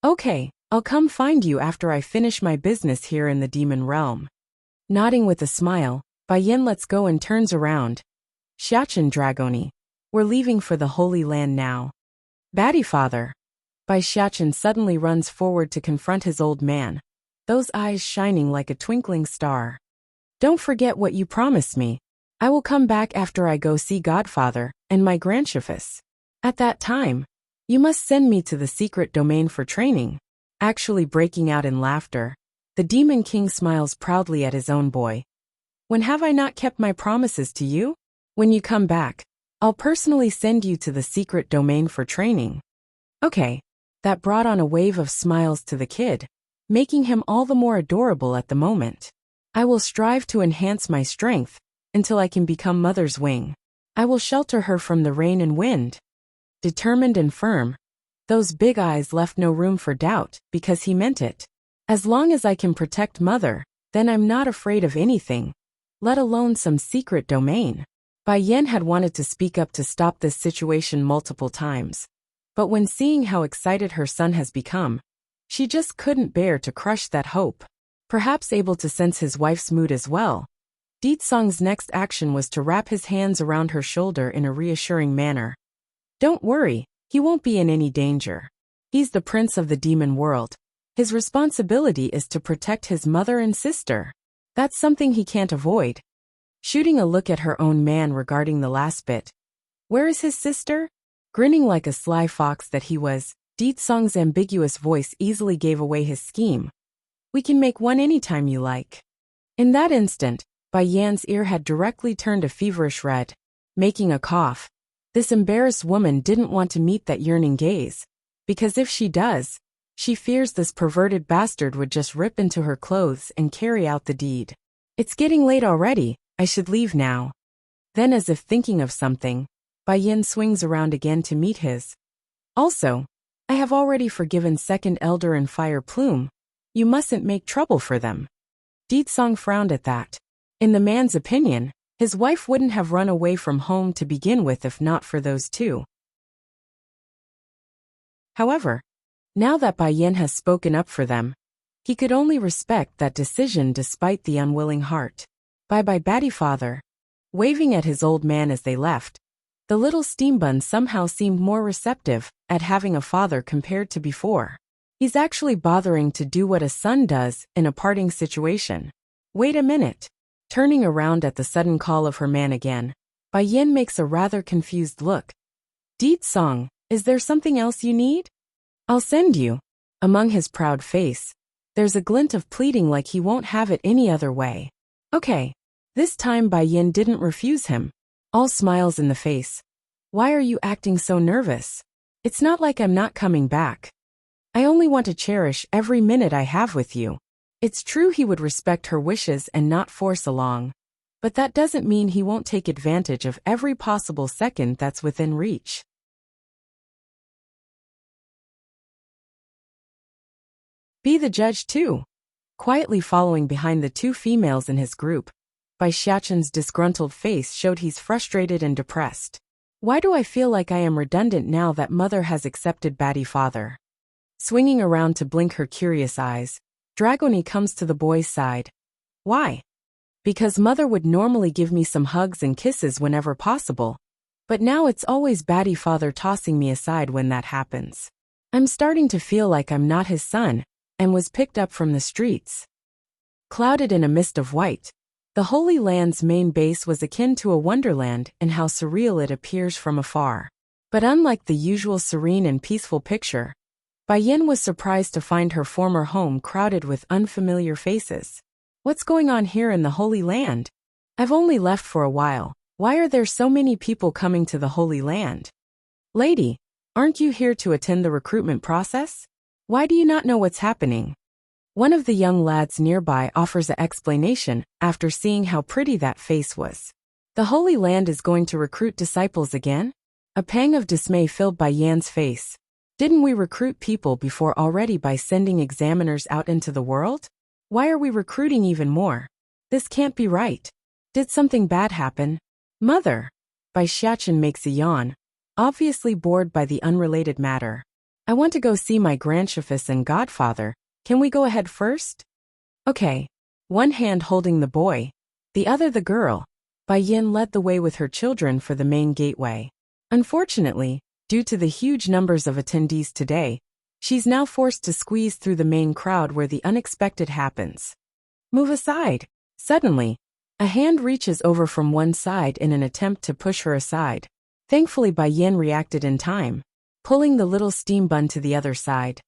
Speaker 1: Okay, I'll come find you after I finish my business here in the demon realm. Nodding with a smile, Bai Yin lets go and turns around. Xiachen Dragoni, we're leaving for the Holy Land now. Batty father. Bai Xiachen suddenly runs forward to confront his old man, those eyes shining like a twinkling star. Don't forget what you promised me. I will come back after I go see Godfather and my grandchiefess. At that time, you must send me to the secret domain for training. Actually breaking out in laughter, the Demon King smiles proudly at his own boy. When have I not kept my promises to you? When you come back, I'll personally send you to the secret domain for training. Okay. That brought on a wave of smiles to the kid, making him all the more adorable at the moment. I will strive to enhance my strength until I can become Mother's wing. I will shelter her from the rain and wind. Determined and firm, those big eyes left no room for doubt because he meant it. As long as I can protect Mother, then I'm not afraid of anything, let alone some secret domain. Bai Yin had wanted to speak up to stop this situation multiple times. But when seeing how excited her son has become, she just couldn't bear to crush that hope. Perhaps able to sense his wife's mood as well, Ditsong's next action was to wrap his hands around her shoulder in a reassuring manner. Don't worry, he won't be in any danger. He's the prince of the demon world. His responsibility is to protect his mother and sister. That's something he can't avoid. Shooting a look at her own man regarding the last bit. Where is his sister? Grinning like a sly fox that he was, Ditsong's ambiguous voice easily gave away his scheme. We can make one anytime you like. In that instant, Bai Yan's ear had directly turned a feverish red, making a cough. This embarrassed woman didn't want to meet that yearning gaze, because if she does, she fears this perverted bastard would just rip into her clothes and carry out the deed. It's getting late already, I should leave now. Then as if thinking of something, Bai Yin swings around again to meet his. Also, I have already forgiven Second Elder and Fire Plume. You mustn't make trouble for them. Ditsong frowned at that. In the man's opinion, his wife wouldn't have run away from home to begin with if not for those two. However, now that Bai Yin has spoken up for them, he could only respect that decision despite the unwilling heart. Bye-bye, Batty father. Waving at his old man as they left, the little steambun somehow seemed more receptive at having a father compared to before. He's actually bothering to do what a son does in a parting situation. Wait a minute. Turning around at the sudden call of her man again, Bai Yin makes a rather confused look. Ditsong, is there something else you need? I'll send you. Among his proud face, there's a glint of pleading like he won't have it any other way. Okay. This time Bai Yin didn't refuse him. All smiles in the face. Why are you acting so nervous? It's not like I'm not coming back. I only want to cherish every minute I have with you. It's true he would respect her wishes and not force along, but that doesn't mean he won't take advantage of every possible second that's within reach. Be the judge too. Quietly following behind the two females in his group, Bai Xiaqin's disgruntled face showed he's frustrated and depressed. Why do I feel like I am redundant now that mother has accepted baddie father? Swinging around to blink her curious eyes, Dragoni comes to the boy's side. Why? Because mother would normally give me some hugs and kisses whenever possible, but now it's always baddie father tossing me aside when that happens. I'm starting to feel like I'm not his son, and was picked up from the streets. Clouded in a mist of white, the Holy Land's main base was akin to a wonderland in how surreal it appears from afar. But unlike the usual serene and peaceful picture, Bai Yin was surprised to find her former home crowded with unfamiliar faces. What's going on here in the Holy Land? I've only left for a while. Why are there so many people coming to the Holy Land? Lady, aren't you here to attend the recruitment process? Why do you not know what's happening? One of the young lads nearby offers an explanation after seeing how pretty that face was. The Holy Land is going to recruit disciples again? A pang of dismay filled Bai Yan's face. Didn't we recruit people before already by sending examiners out into the world? Why are we recruiting even more? This can't be right. Did something bad happen? Mother! Bai Xiaqin makes a yawn, obviously bored by the unrelated matter. I want to go see my grandchiefess and godfather. Can we go ahead first? Okay. One hand holding the boy, the other the girl, Bai Yin led the way with her children for the main gateway. Unfortunately, due to the huge numbers of attendees today, she's now forced to squeeze through the main crowd where the unexpected happens. Move aside. Suddenly, a hand reaches over from one side in an attempt to push her aside. Thankfully, Bai Yin reacted in time, pulling the little steam bun to the other side.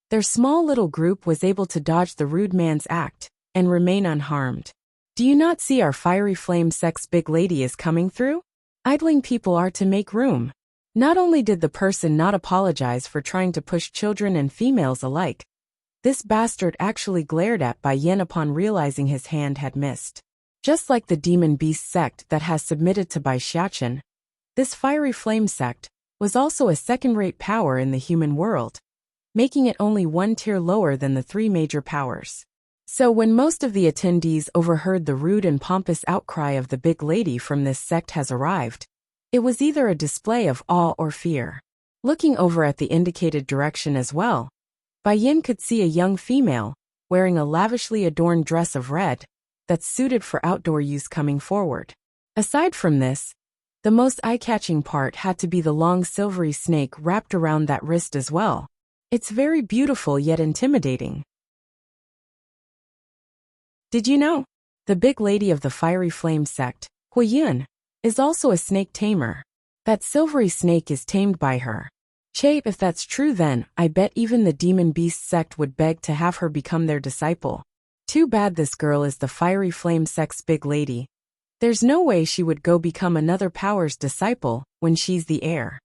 Speaker 1: Their small little group was able to dodge the rude man's act and remain unharmed. Do you not see our fiery flame sex big lady is coming through? Idling people are to make room. Not only did the person not apologize for trying to push children and females alike, this bastard actually glared at Bai Yin upon realizing his hand had missed. Just like the demon beast sect that has submitted to Bai Xiaqin, this fiery flame sect was also a second-rate power in the human world, making it only one tier lower than the three major powers. So when most of the attendees overheard the rude and pompous outcry of the big lady from this sect has arrived, it was either a display of awe or fear. Looking over at the indicated direction as well, Bai Yin could see a young female, wearing a lavishly adorned dress of red, that's suited for outdoor use coming forward. Aside from this, the most eye-catching part had to be the long silvery snake wrapped around that wrist as well. It's very beautiful yet intimidating. Did you know? The big lady of the fiery flame sect, Hui Yun, is also a snake tamer. That silvery snake is tamed by her. Che, if that's true then, I bet even the demon beast sect would beg to have her become their disciple. Too bad this girl is the fiery flame sect's big lady. There's no way she would go become another power's disciple when she's the heir.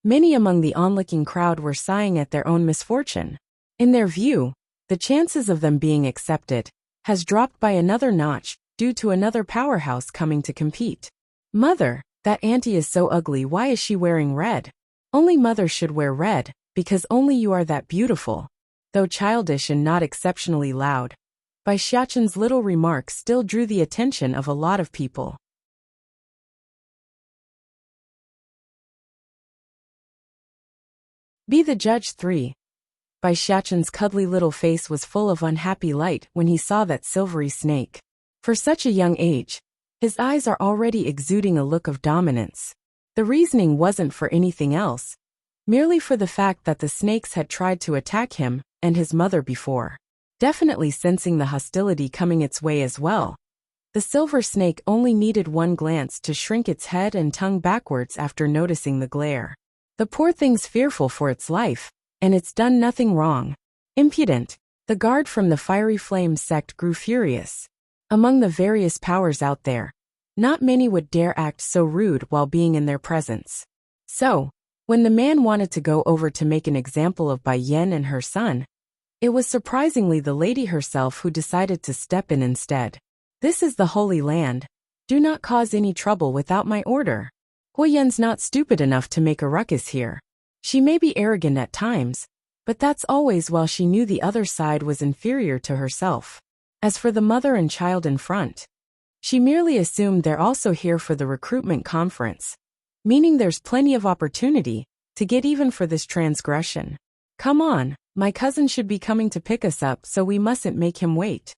Speaker 1: Many among the onlooking crowd were sighing at their own misfortune. In their view, the chances of them being accepted has dropped by another notch due to another powerhouse coming to compete. Mother, that auntie is so ugly, why is she wearing red? Only mother should wear red, because only you are that beautiful. Though childish and not exceptionally loud, Bai Xiaqin's little remark still drew the attention of a lot of people. Be the judge 3. Bai Xiaqin's cuddly little face was full of unhappy light when he saw that silvery snake. For such a young age, his eyes are already exuding a look of dominance. The reasoning wasn't for anything else, merely for the fact that the snakes had tried to attack him and his mother before. Definitely sensing the hostility coming its way as well, the silver snake only needed one glance to shrink its head and tongue backwards after noticing the glare. The poor thing's fearful for its life, and it's done nothing wrong. Impudent. The guard from the fiery flame sect grew furious. Among the various powers out there, not many would dare act so rude while being in their presence. So, when the man wanted to go over to make an example of Bai Yin and her son, It was surprisingly the lady herself who decided to step in instead. This is the Holy Land. Do not cause any trouble without my order. Hu Yan's not stupid enough to make a ruckus here. She may be arrogant at times, but that's always while she knew the other side was inferior to herself. As for the mother and child in front, she merely assumed they're also here for the recruitment conference, meaning there's plenty of opportunity to get even for this transgression. Come on, my cousin should be coming to pick us up, so we mustn't make him wait.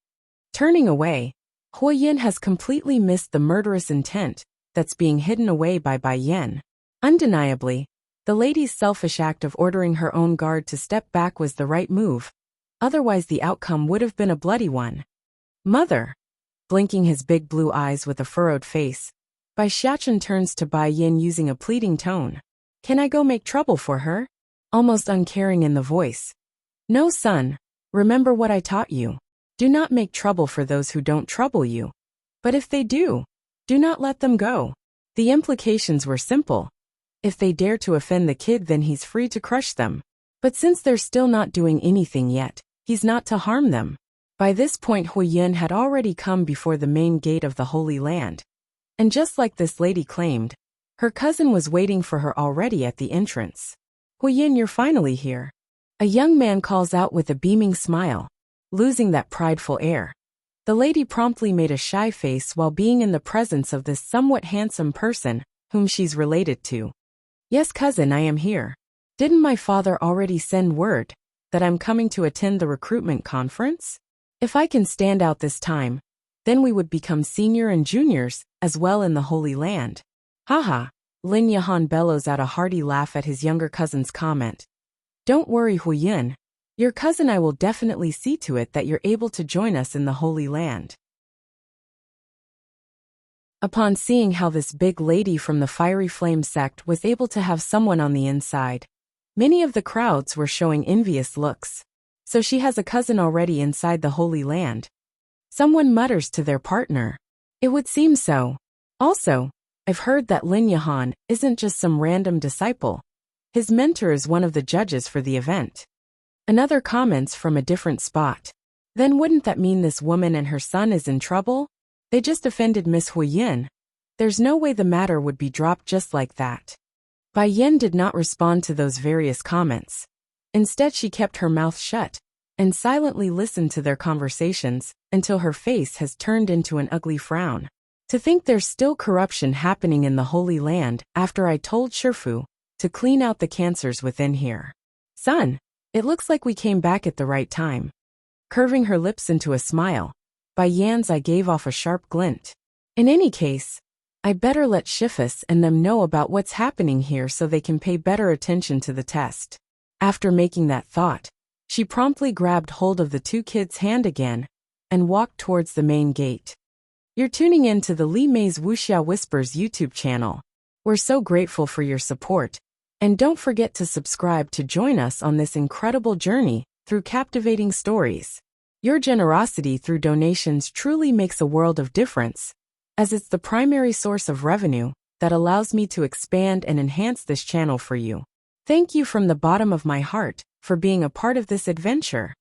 Speaker 1: Turning away, Hu Yan has completely missed the murderous intent that's being hidden away by Bai Yan. Undeniably, the lady's selfish act of ordering her own guard to step back was the right move, otherwise the outcome would have been a bloody one. Mother! Blinking his big blue eyes with a furrowed face, Bai Xiachen turns to Bai Yin using a pleading tone. Can I go make trouble for her? Almost uncaring in the voice. No, son. Remember what I taught you. Do not make trouble for those who don't trouble you. But if they do not let them go. The implications were simple. If they dare to offend the kid, then he's free to crush them. But since they're still not doing anything yet, he's not to harm them. By this point, Hu Yan had already come before the main gate of the Holy Land. And just like this lady claimed, her cousin was waiting for her already at the entrance. Hu Yan, you're finally here. A young man calls out with a beaming smile, losing that prideful air. The lady promptly made a shy face while being in the presence of this somewhat handsome person, whom she's related to. Yes, cousin, I am here. Didn't my father already send word that I'm coming to attend the recruitment conference? If I can stand out this time, then we would become senior and juniors as well in the Holy Land. Haha, Lin Yahan bellows out a hearty laugh at his younger cousin's comment. Don't worry, Hu Yan. Your cousin I will definitely see to it that you're able to join us in the Holy Land. Upon seeing how this big lady from the Fiery Flame sect was able to have someone on the inside, many of the crowds were showing envious looks. So she has a cousin already inside the Holy Land. Someone mutters to their partner. It would seem so. Also, I've heard that Lin Yahan isn't just some random disciple. His mentor is one of the judges for the event. Another comments from a different spot. Then wouldn't that mean this woman and her son is in trouble? They just offended Miss Hu Yan. There's no way the matter would be dropped just like that. Bai Yan did not respond to those various comments. Instead, she kept her mouth shut and silently listened to their conversations until her face has turned into an ugly frown. To think there's still corruption happening in the Holy Land after I told Shifu to clean out the cancers within here. Son, it looks like we came back at the right time. Curving her lips into a smile, Bai Yan's eye gave off a sharp glint. In any case, I better let Shifus and them know about what's happening here so they can pay better attention to the test. After making that thought, she promptly grabbed hold of the two kids' hand again and walked towards the main gate. You're tuning in to the Li Mei's Wuxia Whispers YouTube channel. We're so grateful for your support, and don't forget to subscribe to join us on this incredible journey through captivating stories. Your generosity through donations truly makes a world of difference, as it's the primary source of revenue that allows me to expand and enhance this channel for you. Thank you from the bottom of my heart for being a part of this adventure.